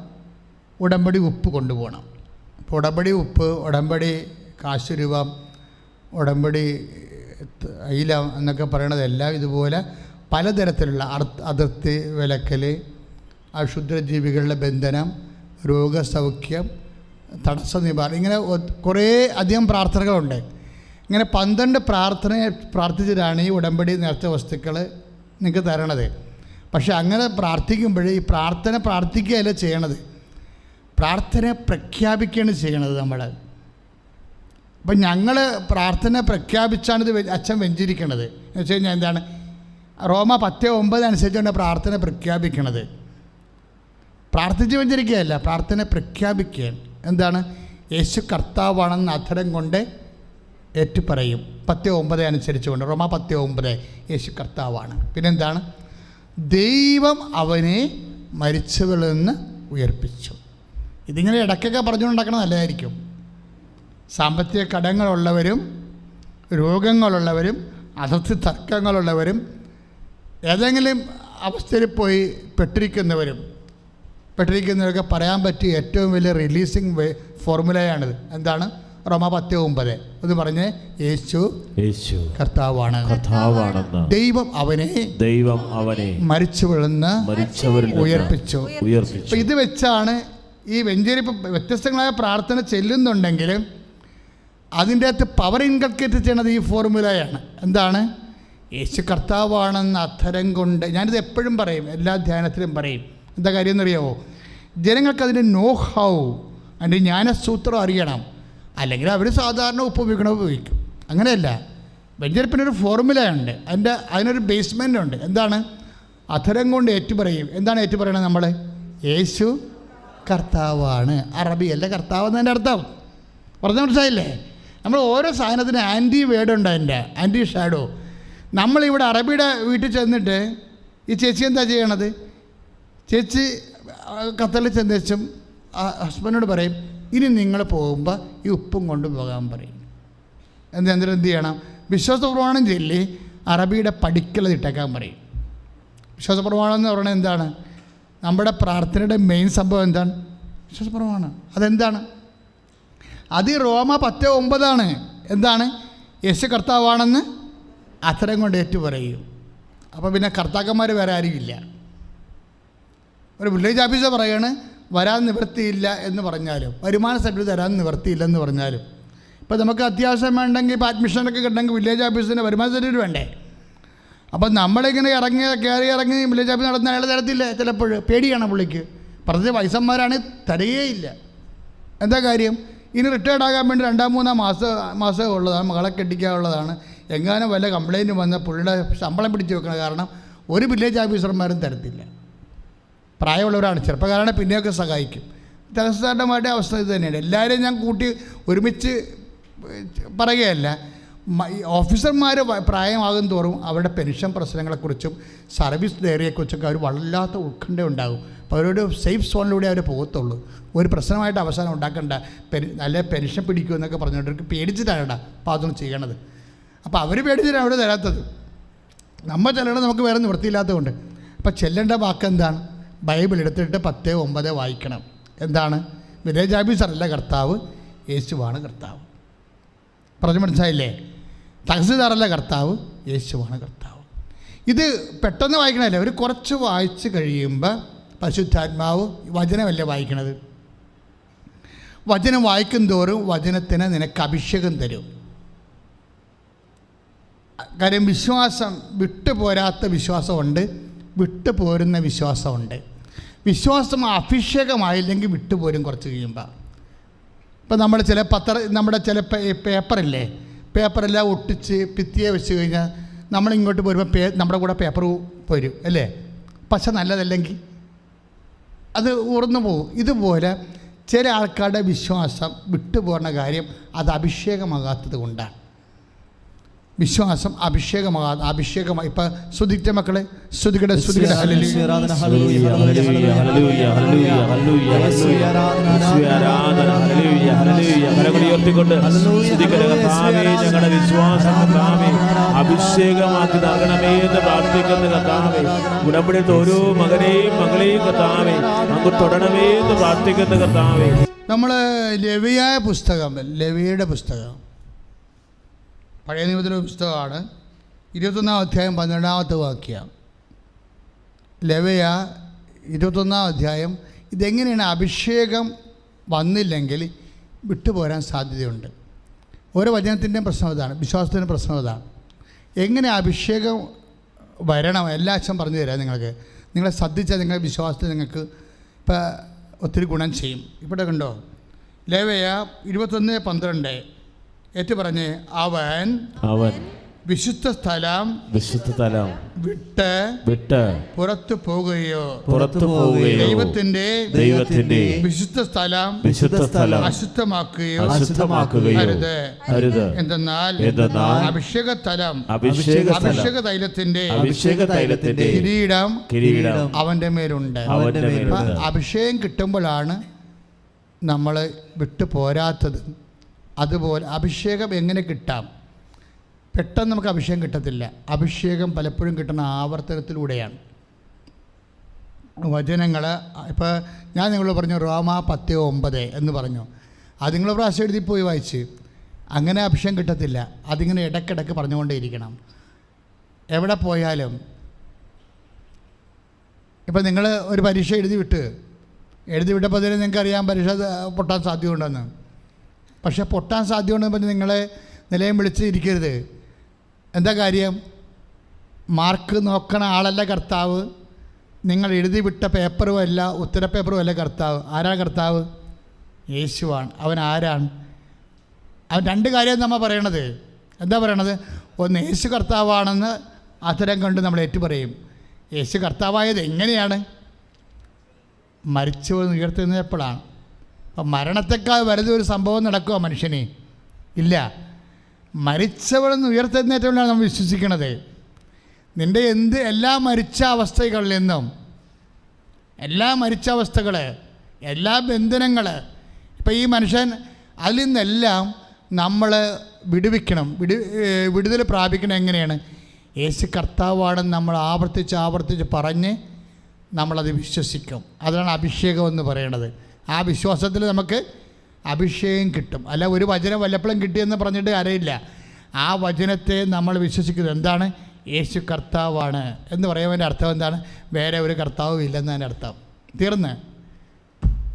ഉടമ്പടി ഉപ്പ് കൊണ്ടുപോകണം. അപ്പോൾ ഉടമ്പടി ഉപ്പ്, ഉടമ്പടി കാശ് രൂപം, ഉടമ്പടി അയിലം എന്നൊക്കെ പറയണതെല്ലാം ഇതുപോലെ പലതരത്തിലുള്ള അതിർത്തി വിലക്കൽ, അശുദ്ധജീവികളുടെ ബന്ധനം, രോഗസൗഖ്യം, തടസ്സ നിവാരണം, ഇങ്ങനെ കുറേ അധികം പ്രാർത്ഥനകളുണ്ട്. ഇങ്ങനെ 12 പ്രാർത്ഥിച്ചിട്ടാണ് ഈ ഉടമ്പടി നേർച്ച വസ്തുക്കൾ നിങ്ങൾക്ക് തരണത്. പക്ഷെ അങ്ങനെ പ്രാർത്ഥിക്കുമ്പോൾ ഈ പ്രാർത്ഥിക്കുകയല്ല ചെയ്യണത്, പ്രാർത്ഥന പ്രഖ്യാപിക്കുകയാണ് ചെയ്യണത് നമ്മൾ. അപ്പം ഞങ്ങൾ പ്രാർത്ഥന പ്രഖ്യാപിച്ചാണ് ഇത് അച്ഛൻ വെഞ്ചരിക്കണത്. എന്ന് വെച്ച് കഴിഞ്ഞാൽ എന്താണ്, റോമ 10:9 അനുസരിച്ചാണ് പ്രാർത്ഥന പ്രഖ്യാപിക്കണത്. പ്രാർത്ഥിച്ച് വെഞ്ചരിക്കുകയല്ല, പ്രാർത്ഥന പ്രഖ്യാപിക്കുകയാണ്. എന്താണ്, യേശു കർത്താവാണെന്ന് അധരം കൊണ്ട് ഏറ്റുപറയും. 10:9 അനുസരിച്ചുകൊണ്ട്, റോമ 10:9 യേശു കർത്താവാണ്. പിന്നെന്താണ്, ദൈവം അവനെ മരിച്ചവരിൽ നിന്ന് ഉയർപ്പിച്ചു. ഇതിങ്ങനെ ഇടയ്ക്കൊക്കെ പറഞ്ഞുകൊണ്ടാക്കണം, നല്ലതായിരിക്കും. സാമ്പത്തിക കടങ്ങളുള്ളവരും രോഗങ്ങളുള്ളവരും അതിർത്തി തർക്കങ്ങളുള്ളവരും ഏതെങ്കിലും അവസ്ഥയിൽ പോയി പെട്ടിരിക്കുന്നവരൊക്കെ പറയാൻ പറ്റിയ ഏറ്റവും വലിയ റിലീസിങ് ഫോർമുലയാണിത്. എന്താണ്, റോമ 10:9 എന്ന് പറഞ്ഞ് യേശു കർത്താവാണ്, ദൈവം അവനെ മരിച്ചവരിൽ നിന്ന് ഉയർപ്പിച്ചു. അപ്പം ഇത് വെച്ചാണ് ഈ വെഞ്ചരിപ്പ് വ്യത്യസ്തങ്ങളായ പ്രാർത്ഥന ചെല്ലുന്നുണ്ടെങ്കിലും അതിൻ്റെ അകത്ത് പവർ ഇൻകൾക്കേറ്റ് ചെയ്യണത് ഈ ഫോർമുലയാണ്. എന്താണ്, യേശു കർത്താവാണെന്ന് അധരം കൊണ്ട്. ഞാനിത് എപ്പോഴും പറയും, എല്ലാ ധ്യാനത്തിലും പറയും. എന്താ കാര്യം എന്നറിയാമോ, ജനങ്ങൾക്കതിൻ്റെ നോ ഹൗ, അതിൻ്റെ ജ്ഞാനസൂത്രം അറിയണം. അല്ലെങ്കിൽ അവർ സാധാരണ ഉപയോഗിക്കും. അങ്ങനെയല്ല, വെഞ്ചരിപ്പിനൊരു ഫോർമുലയുണ്ട്, അതിനൊരു ബേസ്മെൻ്റ് ഉണ്ട്. എന്താണ്, അധരം കൊണ്ട് ഏറ്റുപറയും. എന്താണ് ഏറ്റുപറയണത്, നമ്മൾ യേശു കർത്താവാണ്. അറബിയല്ല കർത്താവ് എന്നതിൻ്റെ അർത്ഥം. പറഞ്ഞ മനസ്സിലായില്ലേ? നമ്മൾ ഓരോ സാധനത്തിന് ആൻറ്റി വേർഡ് ഉണ്ട്, അതിൻ്റെ ആൻറ്റി ഷാഡോ. നമ്മളിവിടെ അറബിയുടെ വീട്ടിൽ ചെന്നിട്ട് ഈ ചേച്ചി എന്താ ചെയ്യണത്, ചേച്ചി ഖത്തറിൽ ചെന്നേച്ചും ഹസ്ബൻഡിനോട് പറയും, ഇനി നിങ്ങൾ പോകുമ്പോൾ ഈ ഉപ്പും കൊണ്ട് പോകാൻ പറയും. എന്ത് ചെയ്യണം, വിശ്വാസപ്രമാണം ചൊല്ലി അറബിയുടെ പടിക്കൽ ഇട്ടേക്കാൻ പറയും. വിശ്വാസപ്രമാണം എന്ന് പറയുന്നത് എന്താണ്, നമ്മുടെ പ്രാർത്ഥനയുടെ മെയിൻ സംഭവം എന്താണ്, വിശ്വാസപ്രമാണം. അതെന്താണ്, അത് റോമ 10:9 എന്താണ്, യേശു കർത്താവാണെന്ന് അധരം കൊണ്ട് ഏറ്റുപറയും. അപ്പോൾ പിന്നെ കർത്താക്കന്മാർ വേറെ ആരുമില്ല. ഒരു വില്ലേജ് ഓഫീസർ പറയാണ് വരാൻ നിവൃത്തിയില്ല എന്ന് പറഞ്ഞാലും, വരുമാന സർട്ടിഫിക്കറ്റ് തരാൻ നിവൃത്തിയില്ലെന്ന് പറഞ്ഞാലും, ഇപ്പോൾ നമുക്ക് അത്യാവശ്യം വേണ്ടെങ്കിൽ ഇപ്പോൾ അഡ്മിഷനൊക്കെ കിട്ടണമെങ്കിൽ വില്ലേജ് ഓഫീസിന് വരുമാന സർട്ടിഫിക്കറ്റ് വേണ്ടേ. അപ്പം നമ്മളിങ്ങനെ കയറി വില്ലേജ് ഓഫീസ് നടന്ന അയാൾ തരത്തില്ല. ചിലപ്പോൾ പേടിയാണ് പുള്ളിക്ക്, പ്രത്യേകിച്ച് വയസ്സന്മാരാണ്, തരികയില്ല. എന്താ കാര്യം, ഇനി റിട്ടയർഡ് ആകാൻ വേണ്ടി 2-3 മാസം ഉള്ളതാണ്, മകളെ കെട്ടിക്കാനുള്ളതാണ്. എങ്ങാനും വല്ല കംപ്ലയിൻറ്റ് വന്ന പുള്ളിയുടെ ശമ്പളം പിടിച്ച് വെക്കണം. കാരണം ഒരു വില്ലേജ് ഓഫീസർമാരും തരത്തില്ല. പ്രായമുള്ളവരാണ്, ചെറുപ്പക്കാരാണ്, പിന്നെയൊക്കെ സഹായിക്കും. തഹസിൽദാരുടെ അവസ്ഥ ഇത് തന്നെയാണ്. എല്ലാവരെയും ഞാൻ കൂട്ടി ഒരുമിച്ച് പറയുകയല്ല. ഓഫീസർമാർ പ്രായമാകും തോറും അവരുടെ പെൻഷൻ പ്രശ്നങ്ങളെക്കുറിച്ചും സർവീസ് ഡയറിയെക്കുറിച്ചൊക്കെ അവർ വല്ലാത്ത ഉത്കണ്ഠ ഉണ്ടാകും. അപ്പോൾ അവരോട് സേഫ് സോണിലൂടെ അവർ പോകത്തുള്ളൂ. ഒരു പ്രശ്നമായിട്ട് അവസാനം ഉണ്ടാക്കണ്ട, നല്ല പെൻഷൻ പിടിക്കുമെന്നൊക്കെ പറഞ്ഞുകൊണ്ട് അവർക്ക് പേടിച്ചിട്ടാണ് അപ്പോൾ അതൊന്നും ചെയ്യണത്. അപ്പോൾ അവർ പേടിച്ചിട്ടാണ് അവിടെ തരാത്തത്. നമ്മൾ ചെല്ലണം, നമുക്ക് വേറെ നിവൃത്തിയില്ലാത്തതുകൊണ്ട്. അപ്പോൾ ചെല്ലേണ്ട വാക്ക് എന്താണ്, ബൈബിൾ എടുത്തിട്ട് 10:9 വായിക്കണം. എന്താണ്, വില്ലേജ് ഓഫീസറല്ല കർത്താവ്, യേശുവാണ് കർത്താവ്. പറഞ്ഞു മനസ്സിലായില്ലേ? തഹസിൽദാറല്ല കർത്താവ്, യേശുവാണ് കർത്താവ്. ഇത് പെട്ടെന്ന് വായിക്കണമല്ലേ, ഒരു കുറച്ച് വായിച്ച് കഴിയുമ്പോൾ പരിശുദ്ധാത്മാവ് വചനമല്ലേ വായിക്കണത്. വചനം വായിക്കും തോറും വചനത്തിന് നിനക്ക് അഭിഷേകം തരും. കാര്യം വിശ്വാസം വിട്ടുപോരാത്ത വിശ്വാസമുണ്ട്, വിട്ടുപോരുന്ന വിശ്വാസമുണ്ട്. വിശ്വാസം അഭിഷേകമായില്ലെങ്കിൽ വിട്ടുപോരും കുറച്ച് കഴിയുമ്പോൾ. ഇപ്പം നമ്മൾ നമ്മുടെ ചില പേപ്പറില്ലേ, പേപ്പറെല്ലാം ഒട്ടിച്ച് ഭിത്തിയെ വെച്ച് കഴിഞ്ഞാൽ നമ്മളിങ്ങോട്ട് പോരുമ്പോൾ നമ്മുടെ കൂടെ പേപ്പർ പോരും അല്ലേ. പക്ഷെ നല്ലതല്ലെങ്കിൽ അത് ഉറന്നു പോകും. ഇതുപോലെ ചില ആൾക്കാരുടെ വിശ്വാസം വിട്ടുപോകുന്ന കാര്യം അത് അഭിഷേകമാകാത്തത് കൊണ്ടാണ്. വിശ്വാസം അഭിഷേകമായി. ഇപ്പം സ്തുതിച്ച മക്കളെ, സ്തുതിക്കട്ടെ അഭിഷേകമാക്കി നൽകണമേ എന്ന് പ്രാർത്ഥിക്കുന്ന കർത്താവേ, ഉടമ്പടിയുടെ ഓരോ മകളെയും കർത്താവേ അങ്ങ് തൊടണമേ എന്ന് പ്രാർത്ഥിക്കുന്ന കർത്താവേ. നമ്മൾ ലേവിയുടെ പുസ്തകം പഴയ നിയമത്തിലെ പുസ്തകമാണ്. 21-ാം അധ്യായം 12-ാമത്തെ വാക്യം. ലേവ്യ 21-ാം അധ്യായം. ഇതെങ്ങനെയാണ് അഭിഷേകം വന്നില്ലെങ്കിൽ വിട്ടുപോരാൻ സാധ്യതയുണ്ട്. ഓരോ വചനത്തിൻ്റെയും പ്രശ്നം ഇതാണ്, വിശ്വാസത്തിൻ്റെ പ്രശ്നം ഇതാണ്. എങ്ങനെ അഭിഷേകം വരണം എല്ലാ അച്ഛൻ പറഞ്ഞു തരാം നിങ്ങൾക്ക്. നിങ്ങളെ ശ്രദ്ധിച്ചാൽ നിങ്ങളുടെ വിശ്വാസത്തിൽ നിങ്ങൾക്ക് ഇപ്പം ഒത്തിരി ഗുണം ചെയ്യും. ഇവിടെ കണ്ടോ, ലേവ്യ 21:12 ഏറ്റു പറഞ്ഞ്, അവൻ വിശുദ്ധ സ്ഥലം വിട്ട് പുറത്തു പോകുകയോ ദൈവത്തിന്റെ വിശുദ്ധ സ്ഥലം അശുദ്ധമാക്കുകയോ അരുത്. എന്തെന്നാൽ അഭിഷേക തൈലത്തിന്റെ കിരീടം അവന്റെ മേലുണ്ട്. അഭിഷേകം കിട്ടുമ്പോഴാണ് നമ്മൾ വിട്ടു പോരാത്തത്. അതുപോലെ അഭിഷേകം എങ്ങനെ കിട്ടാം? പെട്ടെന്ന് നമുക്ക് അഭിഷേകം കിട്ടത്തില്ല. അഭിഷേകം പലപ്പോഴും കിട്ടുന്ന ആവർത്തനത്തിലൂടെയാണ്. വചനങ്ങൾ ഇപ്പോൾ ഞാൻ നിങ്ങളോട് പറഞ്ഞു റോമ 10:9 എന്ന് പറഞ്ഞു. അത് നിങ്ങൾ പ്രാവശ്യം എഴുതി പോയി വായിച്ച്. അങ്ങനെ അഭിഷേകം കിട്ടത്തില്ല. അതിങ്ങനെ ഇടയ്ക്കിടയ്ക്ക് പറഞ്ഞുകൊണ്ടേയിരിക്കണം. എവിടെ പോയാലും ഇപ്പം നിങ്ങൾ ഒരു പരീക്ഷ എഴുതി വിട്ടപ്പോൾ തന്നെ നിങ്ങൾക്കറിയാം പരീക്ഷ പൊട്ടാൻ സാധ്യതയുണ്ടെന്ന്. പക്ഷേ പൊട്ടാൻ സാധ്യതയുണ്ടെന്ന് പറഞ്ഞ് നിങ്ങളെ നിലയം വിളിച്ച് ഇരിക്കരുത്. എന്താ കാര്യം? മാർക്ക് നോക്കണ ആളല്ല കർത്താവ്. നിങ്ങൾ എഴുതി വിട്ട പേപ്പറും അല്ല, ഉത്തരപേപ്പറും അല്ല കർത്താവ്. ആരാണ് കർത്താവ്? യേശുവാണ്. അവൻ ആരാണ്? അവൻ രണ്ട് കാര്യം നമ്മൾ പറയണത്. എന്താ പറയണത്? ഒന്ന്, യേശു കർത്താവാണെന്ന് അത്തരം കണ്ട് നമ്മൾ ഏറ്റുപറയും. യേശു കർത്താവായത് എങ്ങനെയാണ്? മരിച്ചു ഉയർത്തെഴുന്നേൽപ്പോഴാണ്. അപ്പം മരണത്തെക്കാൾ വലുതൊരു സംഭവം നടക്കുമോ മനുഷ്യന്? ഇല്ല. മരിച്ചവളെന്ന് ഉയർത്തെഴുന്നേറ്റവളാണ് നമ്മൾ വിശ്വസിക്കുന്നത്. നിൻ്റെ എല്ലാ മരിച്ച അവസ്ഥകളിൽ നിന്നും, എല്ലാ മരിച്ച അവസ്ഥകൾ, എല്ലാ ബന്ധനങ്ങൾ, ഇപ്പം ഈ മനുഷ്യൻ അതിൽ നിന്നെല്ലാം നമ്മൾ വിടുതൽ പ്രാപിക്കണം. എങ്ങനെയാണ്? യേശു കർത്താവാണെന്ന് നമ്മൾ ആവർത്തിച്ച് പറഞ്ഞ് നമ്മളത് വിശ്വസിക്കും. അതാണ് അഭിഷേകം എന്ന് പറയുന്നത്. ആ വിശ്വാസത്തിൽ നമുക്ക് അഭിഷേകം കിട്ടും. അല്ല ഒരു വചനം വല്ലപ്പോഴും കിട്ടിയെന്ന് പറഞ്ഞിട്ട് അറിയില്ല. ആ വചനത്തെ നമ്മൾ വിശ്വസിക്കുന്നത് എന്താണ്? യേശു കർത്താവാണ് എന്ന് പറയുന്നതിൻ്റെ അർത്ഥം എന്താണ്? വേറെ ഒരു കർത്താവും ഇല്ലെന്നതിൻ്റെ അർത്ഥം. തീർന്ന്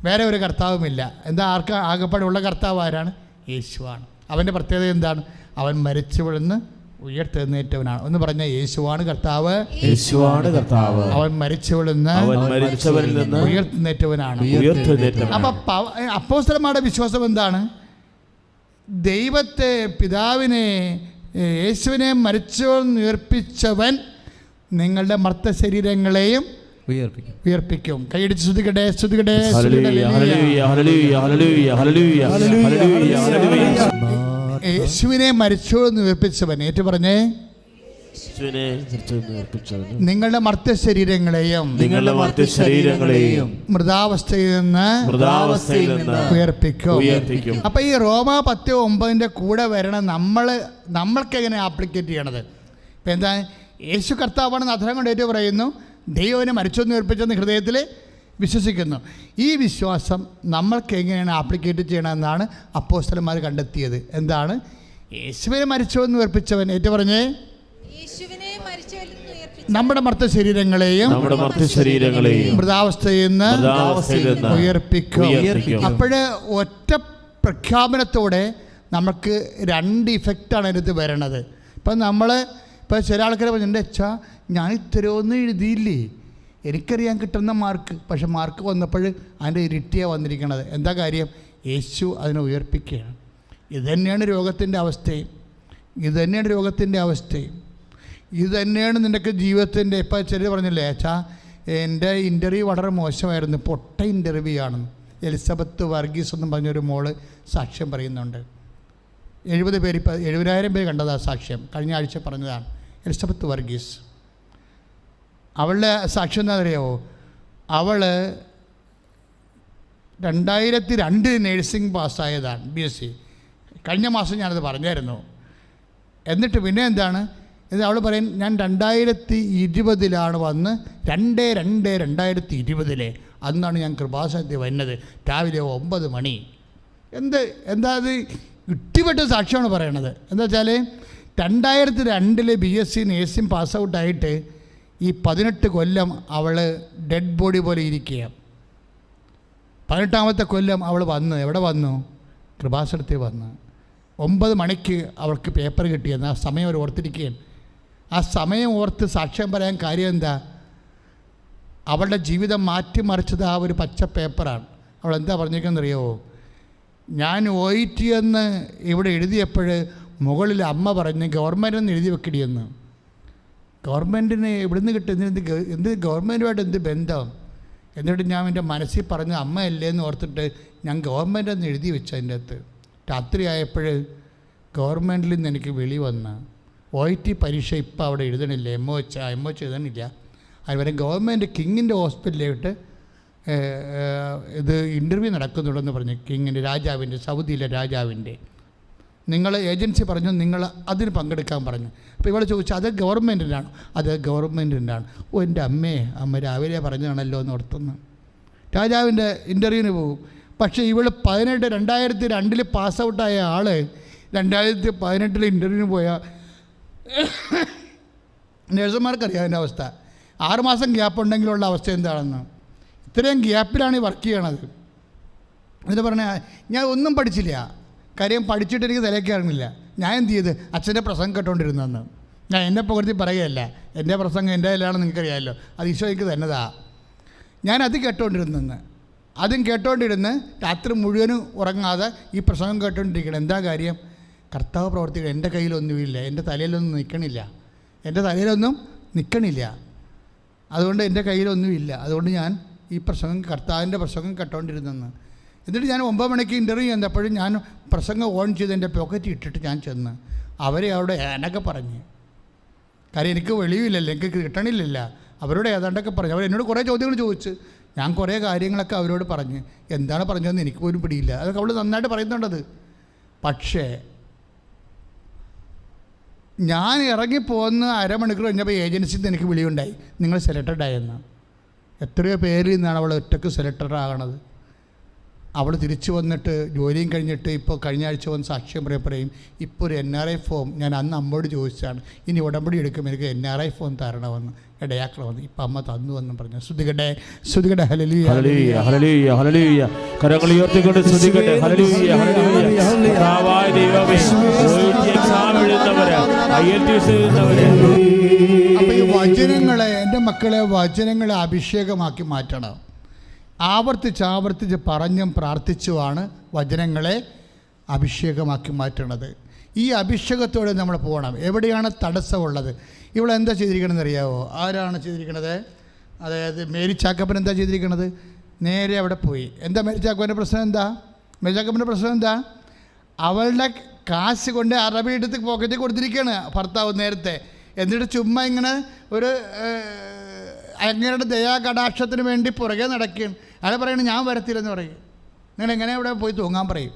വേറെ ഒരു കർത്താവുമില്ല. എന്താ? ആകെപ്പാടുള്ള കർത്താവ് ആരാണ്? യേശുവാണ്. അവൻ്റെ പ്രത്യേകത എന്താണ്? അവൻ മരിച്ചു വീഴുന്ന ഉയർത്തെഴുന്നേറ്റവനാണ്. ഒന്ന് പറഞ്ഞ യേശുവാണ് കർത്താവ്. അവൻ മരിച്ചവരിൽ നിന്ന് ഉയർത്തെഴുന്നേറ്റവനാണ്. അപ്പൊ അപ്പോസ്തലന്മാരുടെ വിശ്വാസം എന്താണ്? ദൈവത്തെ, പിതാവിനെ, യേശുവിനെ മരിച്ചവരിൽ ഉയർപ്പിച്ചവൻ നിങ്ങളുടെ മർത്ത ശരീരങ്ങളെയും ഉയർപ്പിക്കും. കൈയടിച്ച് സ്തുതിക്കട്ടെ. യേശുവിനെ മരിച്ചോന്ന് ഉയർപ്പിച്ചവൻ. ഏറ്റു പറഞ്ഞേ, നിങ്ങളുടെ മർത്ത ശരീരങ്ങളെയും മൃതാവസ്ഥയിൽ നിന്ന് ഉയർപ്പിക്കും. അപ്പൊ ഈ റോമ 10:9 കൂടെ വരണം നമ്മൾക്ക് എങ്ങനെ ആപ്ലിക്കേറ്റ് ചെയ്യണത്? ഇപ്പം എന്താ? യേശു കർത്താവാണെന്ന് അധരം കൊണ്ട് ഏറ്റു പറയുന്നു. ദൈവനെ മരിച്ചൊന്ന് ഉയർപ്പിച്ചെന്ന് ഹൃദയത്തിൽ വിശ്വസിക്കുന്നു. ഈ വിശ്വാസം നമ്മൾക്ക് എങ്ങനെയാണ് ആപ്ലിക്കേറ്റ് ചെയ്യണമെന്നാണ് അപ്പോസ്തലന്മാർ കണ്ടെത്തിയത്. എന്താണ്? യേശുവിനെ മരിച്ചോന്ന് ഉയർപ്പിച്ചവൻ. ഏറ്റു പറഞ്ഞേ, നമ്മുടെ മർത്ത ശരീരങ്ങളെയും മൃതാവസ്ഥയിൽ നിന്ന് ഉയർപ്പിക്കും. അപ്പോഴ് ഒറ്റ പ്രഖ്യാപനത്തോടെ നമുക്ക് രണ്ട് ഇഫക്റ്റാണ് അതിനകത്ത് വരണത്. ഇപ്പം ചില ആൾക്കാരെ പറഞ്ഞു, എൻ്റെ അച്ഛാ ഞാൻ ഇത്തരമൊന്നും എഴുതിയില്ലേ, എനിക്കറിയാൻ കിട്ടുന്ന മാർക്ക്. പക്ഷെ മാർക്ക് വന്നപ്പോൾ അതിൻ്റെ ഇരട്ടിയാണ് വന്നിരിക്കുന്നത്. എന്താ കാര്യം? യേശു അതിനെ ഉയർപ്പിക്കുകയാണ്. ഇതുതന്നെയാണ് രോഗത്തിൻ്റെ അവസ്ഥയും. ഇത് തന്നെയാണ് നിനക്ക് ജീവിതത്തിൻ്റെ. ഇപ്പം ചെറിയ പറഞ്ഞില്ലേ, അച്ഛാ എൻ്റെ ഇൻ്റർവ്യൂ വളരെ മോശമായിരുന്നു, പൊട്ട ഇൻ്റർവ്യൂ ആണെന്ന്. എലിസബത്ത് വർഗീസ് എന്നും പറഞ്ഞൊരു മോള് സാക്ഷ്യം പറയുന്നുണ്ട്. 70,000 പേര് കണ്ടതാണ് സാക്ഷ്യം. കഴിഞ്ഞ ആഴ്ച പറഞ്ഞതാണ് എലിസബത്ത് വർഗീസ്. അവളുടെ സാക്ഷ്യം എന്താണെന്നറിയാമോ? അവൾ 2002 നേഴ്സിംഗ് പാസ്സായതാണ്, BSc. കഴിഞ്ഞ മാസം ഞാനത് പറഞ്ഞായിരുന്നു. എന്നിട്ട് പിന്നെ എന്താണ് അവൾ പറയും, ഞാൻ 2020 വന്ന് 2/2/2020 അന്നാണ് ഞാൻ കൃപാസനത്തിൽ വരുന്നത്, രാവിലെ 9 മണി. എന്താ അത് ഇട്ടിപ്പെട്ട് സാക്ഷ്യമാണ് പറയണത്. എന്താ വെച്ചാൽ 2002 BSc നേഴ്സിംഗ് പാസ് ഔട്ടായിട്ട് ഈ 18 കൊല്ലം അവൾ ഡെഡ് ബോഡി പോലെ ഇരിക്കുക. 18ാമത്തെ കൊല്ലം അവൾ എവിടെ വന്നു? കൃപാസനത്തിൽ വന്ന് 9 മണിക്ക് അവൾക്ക് പേപ്പർ കിട്ടിയെന്ന് ആ സമയം അവർ ഓർത്തിരിക്കുകയാണ്. ആ സമയം ഓർത്ത് സാക്ഷ്യം പറയാൻ കാര്യം എന്താ? അവളുടെ ജീവിതം മാറ്റിമറിച്ചത് ആ ഒരു പച്ച പേപ്പറാണ്. അവൾ എന്താ പറഞ്ഞിരിക്കുന്നറിയോ? ഞാൻ OIT എന്ന് ഇവിടെ എഴുതിയപ്പോൾ മുകളിൽ അമ്മ പറഞ്ഞ് ഗവൺമെൻറ് എഴുതി വെക്കടിയെന്ന്. ഗവൺമെൻറ്റിന് എവിടുന്ന് കിട്ടും? എന്ത് ഗവൺമെൻറ്റുമായിട്ട് എന്ത് ബന്ധം? എന്നിട്ട് ഞാൻ എൻ്റെ മനസ്സിൽ പറഞ്ഞ അമ്മയല്ലേ എന്ന് ഓർത്തിട്ട് ഞാൻ ഗവൺമെൻറ് എന്ന് എഴുതി വെച്ച അതിൻ്റെ അകത്ത്. രാത്രിയായപ്പോൾ ഗവൺമെൻറ്റിൽ നിന്ന് എനിക്ക് വിളി വന്ന് OIT പരീക്ഷ ഇപ്പോൾ അവിടെ എഴുതണില്ല, MOH എഴുതണില്ല. അതുവരെ ഗവൺമെൻറ് കിങ്ങിൻ്റെ ഹോസ്പിറ്റലിലോട്ട് ഇത് ഇൻ്റർവ്യൂ നടക്കുന്നുണ്ടെന്ന് പറഞ്ഞു. കിങ്ങിൻ്റെ രാജാവിൻ്റെ, സൗദിയിലെ രാജാവിൻ്റെ. നിങ്ങൾ ഏജൻസി പറഞ്ഞു നിങ്ങൾ അതിന് പങ്കെടുക്കാൻ പറഞ്ഞു. അപ്പോൾ ഇവൾ ചോദിച്ചു അത് ഗവൺമെൻറ്റിനാണ്? അത് ഗവൺമെൻറ്റിനാണ്. എൻ്റെ അമ്മ രാവിലെ പറഞ്ഞതാണല്ലോ എന്ന് ഓർത്തുന്നു. രാജാവിൻ്റെ ഇൻ്റർവ്യൂവിന് പോകും. പക്ഷേ ഇവൾ 2002 പാസ് ഔട്ടായ ആൾ 2018 ഇൻ്റർവ്യൂവിന് പോയ നേഴ്സുമാർക്കറിയാം അതിൻ്റെ അവസ്ഥ. 6 മാസം ഗ്യാപ്പ് ഉണ്ടെങ്കിലുള്ള അവസ്ഥ എന്താണെന്ന്. ഇത്രയും ഗ്യാപ്പിലാണ് ഈ വർക്ക് ചെയ്യണത്. എന്നിട്ട് പറഞ്ഞാൽ ഞാൻ ഒന്നും പഠിച്ചില്ല, കാര്യം പഠിച്ചിട്ട് എനിക്ക് തലയ്ക്കറിയില്ല. ഞാൻ എന്ത് ചെയ്ത് അച്ഛൻ്റെ പ്രസംഗം കേട്ടോണ്ടിരുന്നെന്ന്. ഞാൻ എന്നെ പുകഴ്ത്തി പറയുകയല്ല, എൻ്റെ പ്രസംഗം എൻ്റെ കയ്യിലാണെന്ന് നിങ്ങൾക്കറിയാമല്ലോ, അത് ഈശോയ്ക്ക് തന്നതാ. ഞാനത് കേട്ടോണ്ടിരുന്നെന്ന്. അതും കേട്ടോണ്ടിരുന്ന് രാത്രി മുഴുവനും ഉറങ്ങാതെ ഈ പ്രസംഗം കേട്ടോണ്ടിരിക്കണം. എന്താ കാര്യം? കർത്താവ് പ്രവർത്തിക്കണം. എൻ്റെ കയ്യിലൊന്നുമില്ല, എൻ്റെ തലയിലൊന്നും നിൽക്കണില്ല. അതുകൊണ്ട് എൻ്റെ കയ്യിലൊന്നുമില്ല. അതുകൊണ്ട് ഞാൻ ഈ കർത്താവിൻ്റെ പ്രസംഗം കേട്ടോണ്ടിരുന്നെന്ന്. എന്നിട്ട് ഞാൻ 9 മണിക്ക് ഇൻ്റർവ്യൂ ചെന്നപ്പോഴും ഞാൻ പ്രസംഗം ഓൺ ചെയ്ത് എൻ്റെ പോക്കറ്റിൽ ഇട്ടിട്ട് ഞാൻ ചെന്ന് അവരെ അവിടെ ഏനൊക്കെ പറഞ്ഞ്. കാര്യം എനിക്ക് വെളിയില്ലല്ലോ, എനിക്ക് കിട്ടണില്ലല്ല. അവരോട് ഏതാണ്ടൊക്കെ പറഞ്ഞു. അവരെന്നോട് കുറേ ചോദ്യങ്ങൾ ചോദിച്ച് ഞാൻ കുറേ കാര്യങ്ങളൊക്കെ അവരോട് പറഞ്ഞ്. എന്താണ് പറഞ്ഞതെന്ന് എനിക്ക് പോലും പിടിയില്ല. അതൊക്കെ അവൾ നന്നായിട്ട് പറയുന്നുണ്ടത്. പക്ഷേ ഞാൻ ഇറങ്ങിപ്പോന്ന് അരമണിക്കൂർ കഴിഞ്ഞപ്പോൾ ഏജൻസിയിൽ നിന്ന് എനിക്ക് വിളിയുണ്ടായി, നിങ്ങൾ സെലക്റ്റഡ് ആയെന്ന്. എത്രയോ പേരിൽ നിന്നാണ് അവൾ ഒറ്റയ്ക്ക് സെലക്റ്റഡ് ആകണത്. അവൾ തിരിച്ചു വന്നിട്ട് ജോലിയും കഴിഞ്ഞിട്ട് ഇപ്പോൾ കഴിഞ്ഞ ആഴ്ച വന്ന് സാക്ഷ്യം പറയും. ഇപ്പോൾ ഒരു NRI ഫോം ഞാൻ അന്ന് അമ്മയോട് ചോദിച്ചാണ്, ഇനി ഉടമ്പടി എടുക്കും എനിക്ക് NRI ഫോം തരണമെന്ന്. ഇടയാക്കൾ വന്ന് ഇപ്പം അമ്മ തന്നു എന്നും പറഞ്ഞു. ശ്രുതികട്ടെ ഹല്ലേലൂയ ഹല്ലേലൂയ ഹല്ലേലൂയ ഹല്ലേലൂയ. കരങ്ങൾ ഉയർത്തിക്കൊണ്ട് ശ്രുതികട്ടെ ഹല്ലേലൂയ ഹല്ലേലൂയ. കർത്താവായ ദൈവമേ, എക്സാം എഴുതുന്നവരെ, IELTS എഴുതുന്നവരെ, അപ്പോൾ ഈ വചനങ്ങളെ, എൻ്റെ മക്കളെ, വചനങ്ങളെ അഭിഷേകമാക്കി മാറ്റണം. ആവർത്തിച്ച് പറഞ്ഞും പ്രാർത്ഥിച്ചുമാണ് വചനങ്ങളെ അഭിഷേകമാക്കി മാറ്റണത്. ഈ അഭിഷേകത്തോടെ നമ്മൾ പോകണം. എവിടെയാണ് തടസ്സമുള്ളത്? ഇവളെന്താ ചെയ്തിരിക്കണമെന്ന് അറിയാമോ? ആരാണ് ചെയ്തിരിക്കണത്? അതായത് മേരി ചാക്കപ്പൻ എന്താ ചെയ്തിരിക്കണത്? നേരെ അവിടെ പോയി. എന്താ മേരി ചാക്കപ്പൻ്റെ പ്രശ്നം എന്താ? മേരി ചാക്കപ്പൻ്റെ പ്രശ്നം എന്താ? അവളുടെ കാശ് കൊണ്ട് അറബി എടുത്ത് പോക്കറ്റിൽ കൊടുത്തിരിക്കുകയാണ് ഭർത്താവ് നേരത്തെ. എന്നിട്ട് ചുമ്മാ ഇങ്ങനെ ഒരു അങ്ങയുടെ ദയാകടാക്ഷത്തിന് വേണ്ടി പുറകെ നടക്കുകയാണ്. അയാൾ പറയണത് ഞാൻ വരത്തില്ലെന്ന് പറയും. നിങ്ങൾ എങ്ങനെ അവിടെ പോയി തൂങ്ങാൻ പറയും.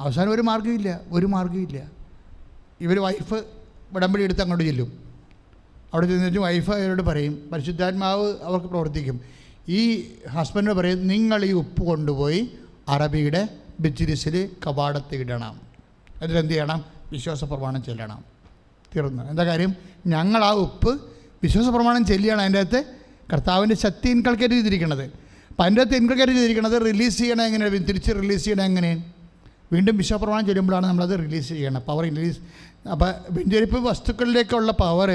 അവസാനം ഒരു മാർഗ്ഗമില്ല. ഇവർ വൈഫ് ഉടമ്പടി എടുത്ത് അങ്ങോട്ട് ചെല്ലും. അവിടെ ചെന്നിട്ട് വൈഫ് അവരോട് പറയും, പരിശുദ്ധാത്മാവ് അവർക്ക് പ്രവർത്തിക്കും. ഈ ഹസ്ബൻഡ് പറയും, നിങ്ങൾ ഈ ഉപ്പ് കൊണ്ടുപോയി അറബിയുടെ ബിസിനസ്സിൽ കവാടത്ത് ഇടണം. എന്നിട്ട് എന്ത് ചെയ്യണം? വിശ്വാസ പ്രമാണം ചെല്ലണം. തീർന്നു. എന്താ കാര്യം? ഞങ്ങൾ ആ ഉപ്പ് വിശ്വാസ പ്രമാണം ചെല്ലിയാണ് അതിൻ്റെ അകത്ത് കർത്താവിൻ്റെ ശക്തി ഇൻകൾക്കേറ്റ് ചെയ്തിരിക്കുന്നത്. അപ്പം അതിൻ്റെ അകത്ത് ഇൻകൾക്കേറ്റ് ചെയ്തിരിക്കുന്നത് റിലീസ് ചെയ്യണം. എങ്ങനെ തിരിച്ച് റിലീസ് ചെയ്യണം? എങ്ങനെ? വീണ്ടും വിശ്വാസ പ്രമാണം ചെല്ലുമ്പോഴാണ് നമ്മളത് റിലീസ് ചെയ്യണം. Power release. അപ്പോൾ വെഞ്ചരിപ്പ് വസ്തുക്കളിലേക്കുള്ള പവർ,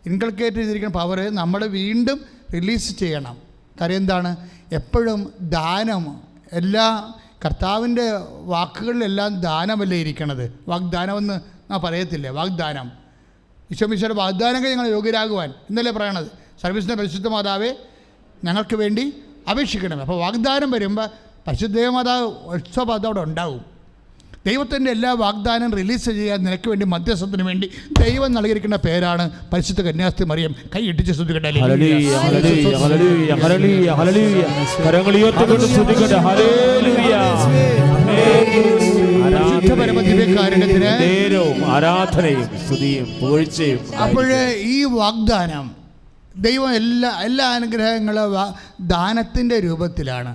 ഇൻകൾക്കേറ്റ് ചെയ്തിരിക്കുന്ന പവർ നമ്മൾ വീണ്ടും റിലീസ് ചെയ്യണം. കാര്യം എന്താണ്? എപ്പോഴും ദാനം, എല്ലാ കർത്താവിൻ്റെ വാക്കുകളിലെല്ലാം ദാനമല്ലേ ഇരിക്കണത്. വാഗ്ദാനമെന്ന് ഞാൻ പറയത്തില്ലേ? വാഗ്ദാനം, ഈശോമിശോയുടെ വാഗ്ദാനങ്ങൾ ഞങ്ങൾ യോഗ്യരാകുവാൻ എന്നല്ലേ പറയണത്. സർവീസിൻ്റെ പരിശുദ്ധ മാതാവേ ഞങ്ങൾക്ക് വേണ്ടി അപേക്ഷിക്കണം. അപ്പോൾ വാഗ്ദാനം വരുമ്പോൾ പരിശുദ്ധ മാതാവ് ഉത്സവത്തോടെ ഉണ്ടാവും. ദൈവത്തിൻ്റെ എല്ലാ വാഗ്ദാനം റിലീസ് ചെയ്യാൻ നിനക്ക് വേണ്ടി മധ്യസ്ഥത്തിന് വേണ്ടി ദൈവം നൽകിയിരിക്കുന്ന പേരാണ് പരിശുദ്ധ കന്യാസ്ത്രീ മറിയം. കൈയിട്ടിച്ച് സ്തുതിക്കട്ടെ. അപ്പോഴേ ഈ വാഗ്ദാനം ദൈവം എല്ലാ അനുഗ്രഹങ്ങളും ദാനത്തിൻ്റെ രൂപത്തിലാണ്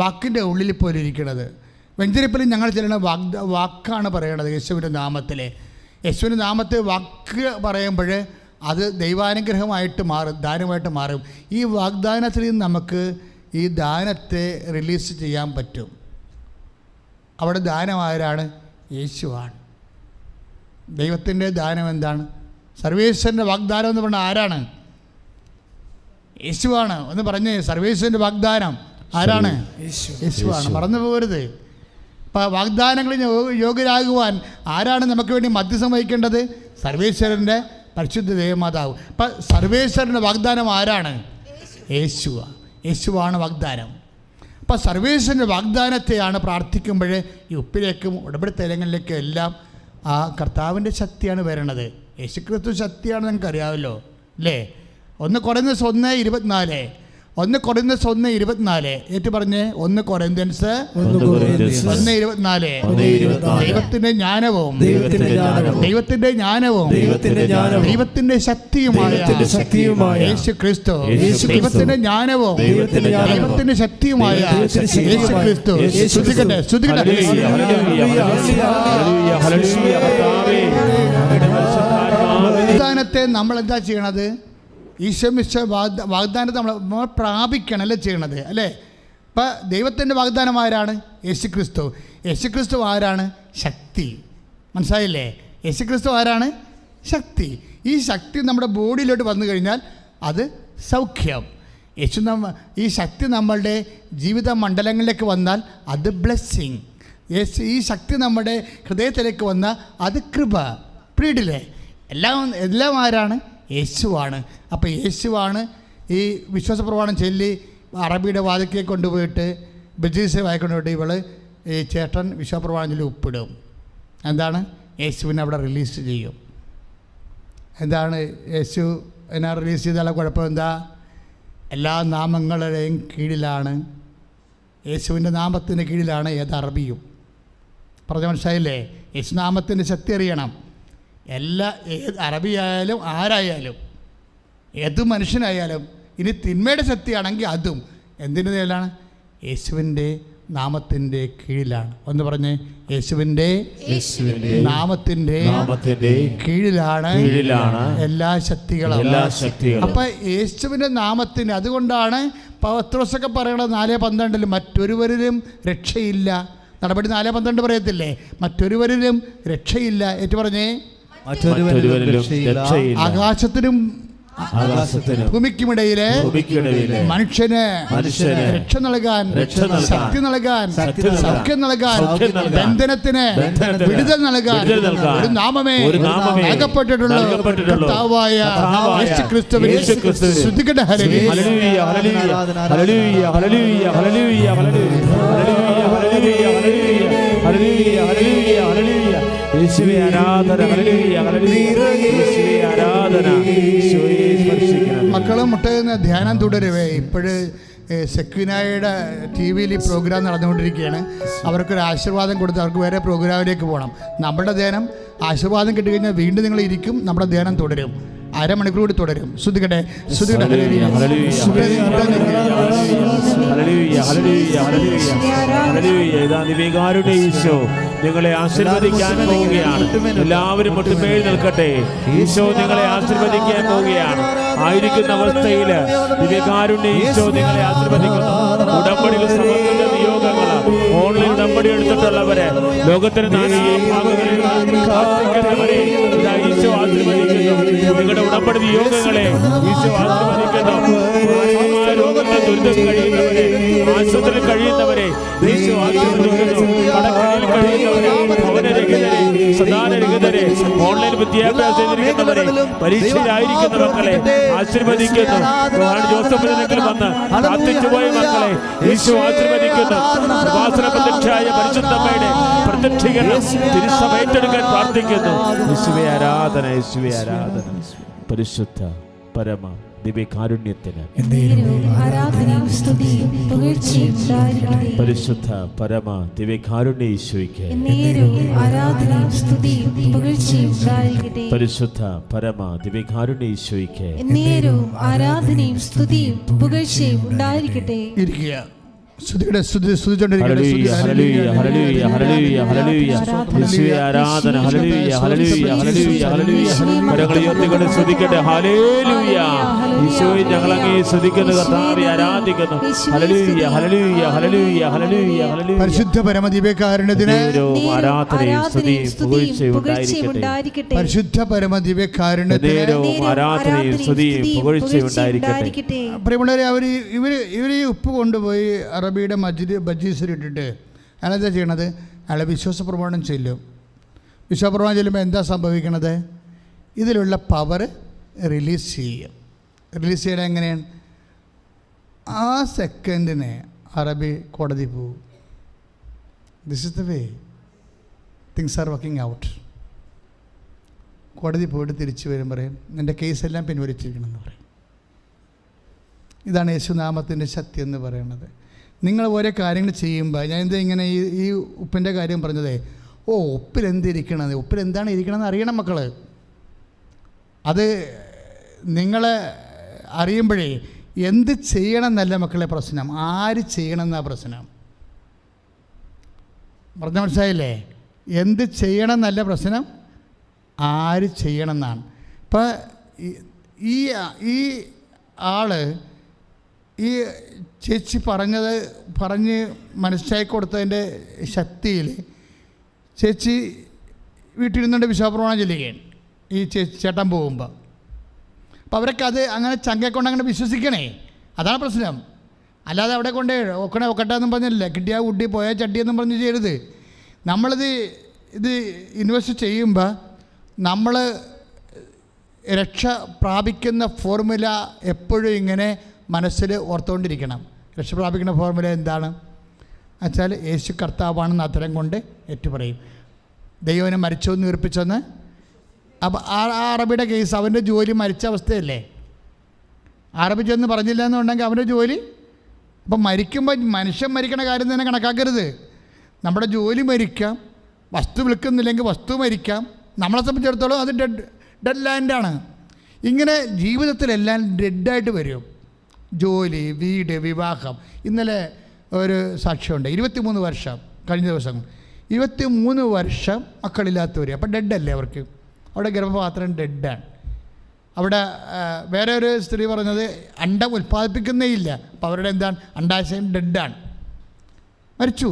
വാക്കിൻ്റെ ഉള്ളിൽ പോലെ ഇരിക്കുന്നത്. വെഞ്ചരിപ്പിലും ഞങ്ങൾ ചെല്ലുന്ന വാക്കാണ് പറയണത്. യേശുവിൻ്റെ നാമത്തിലെ യേശുവിൻ്റെ നാമത്തെ വാക്ക് പറയുമ്പോൾ അത് ദൈവാനുഗ്രഹമായിട്ട് മാറും, ദാനമായിട്ട് മാറും. ഈ വാഗ്ദാനത്തിൽ നിന്ന് നമുക്ക് ഈ ദാനത്തെ റിലീസ് ചെയ്യാൻ പറ്റും. അവിടെ ദാനമാരാണ്? യേശുവാണ്. ദൈവത്തിൻ്റെ ദാനം എന്താണ്? സർവേശ്വരൻ്റെ വാഗ്ദാനം എന്ന് പറഞ്ഞാൽ ആരാണ്? യേശുവാണ്. ഒന്ന് പറഞ്ഞ് സർവേശ്വരൻ്റെ വാഗ്ദാനം ആരാണ്? യേശുവാണ്. മറന്നു പോകരുത്. അപ്പം വാഗ്ദാനങ്ങളിൽ യോഗ്യരാകുവാൻ ആരാണ് നമുക്ക് വേണ്ടി മധ്യസ്ഥം വഹിക്കേണ്ടത്? സർവേശ്വരൻ്റെ പരിശുദ്ധ ദേവമാതാവ്. അപ്പം സർവേശ്വരൻ്റെ വാഗ്ദാനം ആരാണ്? യേശുവാണ് വാഗ്ദാനം. അപ്പം സർവേശ്വരൻ്റെ വാഗ്ദാനത്തെയാണ് പ്രാർത്ഥിക്കുമ്പോൾ ഈ ഉപ്പിലേക്കും ഉടമ്പടി തൈലങ്ങളിലേക്കും എല്ലാം ആ കർത്താവിൻ്റെ ശക്തിയാണ് വരണത്. യേശുക്രിസ്തു ശക്തിയാണ് നിങ്ങൾക്കറിയാമല്ലോ അല്ലേ? 1 കൊരിന്ത്യൻസ് 1:24 1 കൊരിന്ത്യൻസ് 1:24 ഏറ്റു പറഞ്ഞ് 1 കൊരിന്ത്യൻസ് 1:24 ദൈവത്തിന്റെ ജ്ഞാനവും ദൈവത്തിന്റെ ശക്തിയുമായ യേശു ക്രിസ്തു. ദൈവത്തിന്റെ ജ്ഞാനവും ദൈവത്തിന്റെ ശക്തിയുമായ യേശു ക്രിസ്തു. വാഗ്ദാനത്തെ നമ്മൾ എന്താ ചെയ്യണത്? ഈശോമിശ വാഗ്ദാനത്തെ നമ്മൾ പ്രാപിക്കണം അല്ലേ ചെയ്യണത് അല്ലേ? ഇപ്പം ദൈവത്തിൻ്റെ വാഗ്ദാനം ആരാണ്? യേശുക്രിസ്തു. യേശുക്രിസ്തു ആരാണ്? ശക്തി. മനസ്സിലായില്ലേ? യേശുക്രിസ്തു ആരാണ്? ശക്തി. ഈ ശക്തി നമ്മുടെ ബോഡിയിലോട്ട് വന്നു കഴിഞ്ഞാൽ അത് സൗഖ്യം. ഈ ശക്തി നമ്മളുടെ ജീവിത മണ്ഡലങ്ങളിലേക്ക് വന്നാൽ അത് ബ്ലെസ്സിങ്. ഈ ശക്തി നമ്മുടെ ഹൃദയത്തിലേക്ക് വന്നാൽ അത് കൃപ. പ്രീഡില്ലേ? എല്ലാം ആരാണ്? യേശുവാണ്. അപ്പോൾ യേശുവാണ് ഈ വിശ്വാസപ്രമാണം ചൊല്ലി അറബിയുടെ വാതിക്കെ കൊണ്ടുപോയിട്ട് ബജീസെ വായിക്കൊണ്ടുപോയിട്ട് ഈ ചേട്ടൻ വിശ്വാസപ്രമാണം ചൊല്ലി ഒപ്പിടും. എന്താണ്? യേശുവിനെ അവിടെ റിലീസ് ചെയ്യും. എന്താണ് യേശു എന്നെ റിലീസ് ചെയ്താലുള്ള കുഴപ്പം എന്താ? എല്ലാ നാമങ്ങളുടെയും കീഴിലാണ്, യേശുവിൻ്റെ നാമത്തിൻ്റെ കീഴിലാണ് ഏത് അറബിയും. പറഞ്ഞ മനസ്സിലായില്ലേ? യേശുനാമത്തിൻ്റെ ശക്തി അറിയണം. ഏത് അറബിയായാലും ആരായാലും ഏത് മനുഷ്യനായാലും ഇനി തിന്മയുടെ ശക്തിയാണെങ്കിൽ അതും എന്തിൻ്റെ കീഴിലാണ്? യേശുവിൻ്റെ നാമത്തിൻ്റെ കീഴിലാണ്. ഒന്ന് പറഞ്ഞ് യേശുവിൻ്റെ നാമത്തിൻ്റെ കീഴിലാണ് എല്ലാ ശക്തികളും. അപ്പം യേശുവിൻ്റെ നാമത്തിന്, അതുകൊണ്ടാണ് പത്രോസൊക്കെ പറയണത് 4:12 മറ്റൊരുവരിലും രക്ഷയില്ല. നടപടി 4:12 പറയത്തില്ലേ? മറ്റൊരുവരിലും രക്ഷയില്ല. ഏറ്റു പറഞ്ഞേ, ആകാശത്തിനും ഭൂമിക്കുമിടയിലെ മനുഷ്യന് രക്ഷ നൽകാൻ, ശക്തി നൽകാൻ, സൗഖ്യം നൽകാൻ, ബന്ധനത്തിന് വിടുതൽ നൽകാൻ ഒരു നാമമേ നൽകപ്പെട്ടിട്ടുള്ള കർത്താവായ യേശുക്രിസ്തുവിനെ സ്തുതിക്കട്ടെ. ഹല്ലേലൂയ, ഹല്ലേലൂയ, ഹല്ലേലൂയ, ഹല്ലേലൂയ, ഹല്ലേലൂയ, ഹല്ലേലൂയ, ഹല്ലേലൂയ, ഹല്ലേലൂയ. യേശുവേ ആരാധന, ഹല്ലേലൂയ, ഹല്ലേലൂയ, യേശുവേ ആരാധന. മക്കളും മുട്ടയുന്ന ധ്യാനം തുടരുവേ. ഇപ്പോഴ് സെക്വിനായുടെ TV-യിൽ ഈ പ്രോഗ്രാം നടന്നുകൊണ്ടിരിക്കുകയാണ്. അവർക്കൊരു ആശീർവാദം കൊടുത്ത് അവർക്ക് വേറെ പ്രോഗ്രാമിലേക്ക് പോകണം. നമ്മുടെ ധ്യാനം ആശീർവാദം കിട്ടിക്കഴിഞ്ഞാൽ വീണ്ടും നിങ്ങൾ ഇരിക്കും, നമ്മുടെ ധ്യാനം തുടരും. അരമണിക്കൂർ കൂടി തുടരും. ശ്രുതികട്ടെ, ശ്രുതികട്ടെ. ഈശോ നിങ്ങളെ ആശീർവദിക്കാൻ പോവുകയാണ്. എല്ലാവരും മുട്ടുമേൽ നിൽക്കട്ടെ. ഈശോ നിങ്ങളെ ആശീർവദിക്കാൻ പോവുകയാണ്. ആയിരിക്കുന്ന അവസ്ഥയിൽ ദിവ്യകാരുണ്യ ഈശോ നിങ്ങളെ ആശീർവദിക്കുന്നു. ഉടമ്പടിയിൽ സമർപ്പിച്ച നിയോഗങ്ങൾ, ഓൺലൈൻ ഉടമ്പടി എടുത്തിട്ടുള്ളവരെ, ലോകത്തിന് പ്രാർത്ഥിക്കുന്നവരെ ഈശോ ആശീർവദിക്കുന്നു. നിങ്ങളുടെ ഉടമ്പടി നിയോഗങ്ങളെ ഈശോ ആശീർവദിക്കുന്നു. രോഗങ്ങൾ ദുരിതം കഴിയുന്നവരെ, ആശുപത്രിയിൽ കഴിയുന്നവരെ ഈശോ ആശീർവദിക്കുന്നു. കടക്കണിയിൽ കഴിയുന്നവരെ, ഭവനരഹിതരെ, സന്താനരഹിതരെ, ഓൺലൈൻ വിദ്യാഭ്യാസം ലഭിക്കുന്നവരെ, പരീക്ഷയിലായിരിക്കുന്ന മക്കളെ ആശീർവദിക്കുന്നു. ജോസഫിനെങ്കിലും വന്ന് പ്രാർത്ഥിച്ചുപോയ മക്കളെ ഈശോ ആശീർവദിക്കുന്നു. പ്രഭാസനപ്രത്യക്ഷയായ പരിശുദ്ധമ്മയുടെ പ്രത്യക്ഷീകരണം തിരുസഭ ഏറ്റെടുക്കാൻ പ്രാർത്ഥിക്കുന്നു. യേശുവേ ആരാധന, യേശുവേ ആരാധന. പരിശുദ്ധ പരമ ദിവ്യകാരുണ്യത്തിന് പരിശുദ്ധ പരമ ദിവ്യകാരുണ്യ ഈശോയ്ക്ക് പരിശുദ്ധ പരമ ദിവ്യകാരുണ്യ ഈശോയ്ക്ക് ആരാധനയും സ്തുതിയും പുകഴ്ചയും ഉണ്ടായിരിക്കട്ടെ. ഇരിക്കുക. ഹല്ലേലൂയ ഹല്ലേലൂയ ഹല്ലേലൂയ ഹല്ലേലൂയ ഹല്ലേലൂയ യേശുവേ ആരാധന ഹല്ലേലൂയ ഹല്ലേലൂയ ഹല്ലേലൂയ ഹല്ലേലൂയ കരങ്ങൾ ഉയർത്തിക്കൊണ്ട് സ്തുതിക്കട്ടെ ഹല്ലേലൂയ യേശുവേ ഞങ്ങൾ അങ്ങേ സ്തുതിക്കുന്നു കർത്താവേ ആരാധിക്കുന്നു ഹല്ലേലൂയ ഹല്ലേലൂയ ഹല്ലേലൂയ ഹല്ലേലൂയ ഹല്ലേലൂയ പരിശുദ്ധ പരമദിവ്യകാരുണ്യത്തിന് ആരാധനയും സ്തുതിയും പുകഴ്ചയും ഉണ്ടായിരിക്കട്ടെ പരിശുദ്ധ പരമദിവ്യകാരുണ്യത്തിന് ആരാധനയും സ്തുതിയും പുകഴ്ചയും ഉണ്ടായിരിക്കട്ടെ. പ്രിയമുള്ളവരെ ഇവർ ഈ ഉപ്പ് കൊണ്ടുപോയി അറബിയുടെ ബജീസിൽ ഇട്ടിട്ട് അയാളെന്താ ചെയ്യണത്? അയാളെ വിശ്വാസ പ്രമാണം ചെല്ലും. വിശ്വാസ പ്രമാണം ചെല്ലുമ്പോൾ എന്താ സംഭവിക്കണത്? ഇതിലുള്ള പവർ റിലീസ് ചെയ്യും. റിലീസ് ചെയ്യണത് എങ്ങനെയാണ്? ആ സെക്കൻഡിന് അറബി കോടതി പോവും. This is the way things are working out. കോടതി പോയിട്ട് തിരിച്ചു വരും, പറയും നിൻ്റെ കേസെല്ലാം പിൻവലിച്ചിരിക്കണമെന്ന് പറയും. ഇതാണ് യേശുനാമത്തിൻ്റെ ശക്തി എന്ന് പറയുന്നത്. നിങ്ങൾ ഓരോ കാര്യങ്ങൾ ചെയ്യുമ്പോൾ ഞാൻ എന്താ ഇങ്ങനെ ഈ ഉപ്പിൻ്റെ കാര്യം പറഞ്ഞതേ, ഉപ്പിലെന്തിരിക്കണത്, ഉപ്പിലെന്താണ് ഇരിക്കണമെന്ന് അറിയണം മക്കൾ. അത് നിങ്ങൾ അറിയുമ്പോഴേ എന്ത് ചെയ്യണം എന്നല്ല മക്കളെ പ്രശ്നം, ആര് ചെയ്യണം എന്നാ പ്രശ്നം. പറഞ്ഞ മനസ്സിലായില്ലേ? എന്ത് ചെയ്യണം എന്നല്ല പ്രശ്നം, ആര് ചെയ്യണം എന്നാണ്. ഇപ്പം ഈ ആള് ഈ ചേച്ചി പറഞ്ഞ് മനസ്സിലാക്കി കൊടുത്തതിൻ്റെ ശക്തിയിൽ ചേച്ചി വീട്ടിലിരുന്നുകൊണ്ട് വിശ്വാസപ്രമാണം ചൊല്ലുകയാണ് ഈ ചേട്ടൻ പോകുമ്പോൾ. അപ്പോൾ അവരൊക്കെ അത് അങ്ങനെ ചങ്കക്കൊണ്ട് അങ്ങനെ വിശ്വസിക്കണേ, അതാണ് പ്രശ്നം. അല്ലാതെ അവിടെ കൊണ്ട് ഒക്കട്ടെ എന്നും പറഞ്ഞില്ല, കിട്ടിയാൽ കുട്ടി പോയാൽ ചട്ടിയെന്നും പറഞ്ഞ് ചെയ്യരുത്. ഇത് ഇൻവെസ്റ്റ് ചെയ്യുമ്പോൾ നമ്മൾ രക്ഷ പ്രാപിക്കുന്ന ഫോർമുല എപ്പോഴും ഇങ്ങനെ മനസ്സിൽ ഓർത്തുകൊണ്ടിരിക്കണം. രക്ഷ പ്രാപിക്കുന്ന ഫോർമുല എന്താണ് വെച്ചാൽ യേശു കർത്താവാണെന്ന് അത്തരം കൊണ്ട് ഏറ്റുപറയും. ദൈവനെ മരിച്ചോന്ന് ഉയർപ്പിച്ചെന്ന്. അപ്പോൾ ആ അറബിയുടെ കേസ്, അവൻ്റെ ജോലി മരിച്ച അവസ്ഥയല്ലേ. അറബി ചെന്ന് പറഞ്ഞില്ല എന്നുണ്ടെങ്കിൽ അവൻ്റെ ജോലി. അപ്പം മരിക്കുമ്പോൾ മനുഷ്യൻ മരിക്കണ കാര്യം തന്നെ കണക്കാക്കരുത്. നമ്മുടെ ജോലി മരിക്കാം, വസ്തു വിൽക്കുന്നില്ലെങ്കിൽ വസ്തു മരിക്കാം. നമ്മളെ സംബന്ധിച്ചിടത്തോളം അത് ഡെഡ് ലാൻഡാണ്. ഇങ്ങനെ ജീവിതത്തിലെല്ലാം ഡെഡായിട്ട് വരും. ജോലി, വീട്, വിവാഹം. ഇന്നലെ ഒരു സാക്ഷ്യമുണ്ട്, 23 വർഷം കഴിഞ്ഞ ദിവസം 23 വർഷം മക്കളില്ലാത്തവർ. അപ്പം ഡെഡല്ലേ അവർക്ക്. അവിടെ ഗർഭപാത്രം ഡെഡാണ്. അവിടെ വേറെ ഒരു സ്ത്രീ പറഞ്ഞത് അണ്ടം ഉൽപ്പാദിപ്പിക്കുന്നേ ഇല്ല. അപ്പോൾ അവരുടെ എന്താണ്, അണ്ടാശയം ഡെഡാണ്, മരിച്ചു.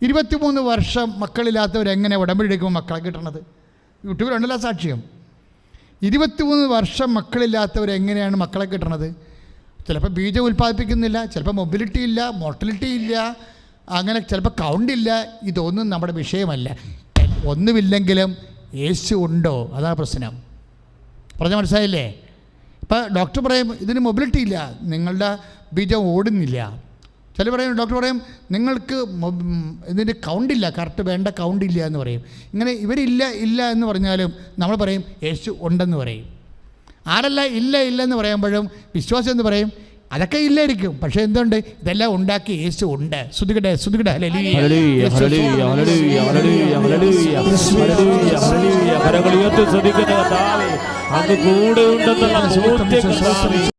23 വർഷം മക്കളില്ലാത്തവരെങ്ങനെ ഉടമ്പടി എടുക്കുമ്പോൾ മക്കളെ കിട്ടണത്? യൂട്യൂബിലുണ്ടല്ലോ സാക്ഷ്യം. 23 വർഷം മക്കളില്ലാത്തവരെങ്ങനെയാണ് മക്കളെ കിട്ടണത്? ചിലപ്പോൾ ബീജം ഉൽപ്പാദിപ്പിക്കുന്നില്ല, ചിലപ്പോൾ മൊബിലിറ്റി ഇല്ല, മോർട്ടലിറ്റി ഇല്ല, അങ്ങനെ ചിലപ്പോൾ കൗണ്ടില്ല. ഇതൊന്നും നമ്മുടെ വിഷയമല്ല. ഒന്നുമില്ലെങ്കിലും യേശു ഉണ്ടോ, അതാണ് പ്രശ്നം. പറഞ്ഞാൽ മനസ്സിലായില്ലേ? ഇപ്പം ഡോക്ടർ പറയും ഇതിന് മൊബിലിറ്റി ഇല്ല, നിങ്ങളുടെ ബീജം ഓടുന്നില്ല. ചില പറയും, ഡോക്ടർ പറയും നിങ്ങൾക്ക് ഇതിൻ്റെ കൗണ്ടില്ല, കറക്റ്റ് വേണ്ട കൗണ്ടില്ല എന്ന് പറയും. ഇങ്ങനെ ഇല്ല എന്ന് പറഞ്ഞാലും നമ്മൾ പറയും യേശു ഉണ്ടെന്ന് പറയും. ആരല്ല ഇല്ല എന്ന് പറയുമ്പോഴും വിശ്വാസം എന്ന് പറയും അതൊക്കെ ഇല്ലായിരിക്കും, പക്ഷേ എന്തുണ്ട്, ഇതെല്ലാം ഉണ്ടാക്കി യേശു ഉണ്ട്. ശ്രുതികട്ടെ ഹല്ലേലൂയ ഹല്ലേലൂയ ഹല്ലേലൂയ ഹല്ലേലൂയ ഹല്ലേലൂയ ഹല്ലേലൂയ ഹല്ലേലൂയ. കരങ്ങൾ ഉയർത്തി സ്തുതിക്കുന്ന കർത്താവേ, അങ്ങ് കൂടെ ഉണ്ടെന്നുള്ള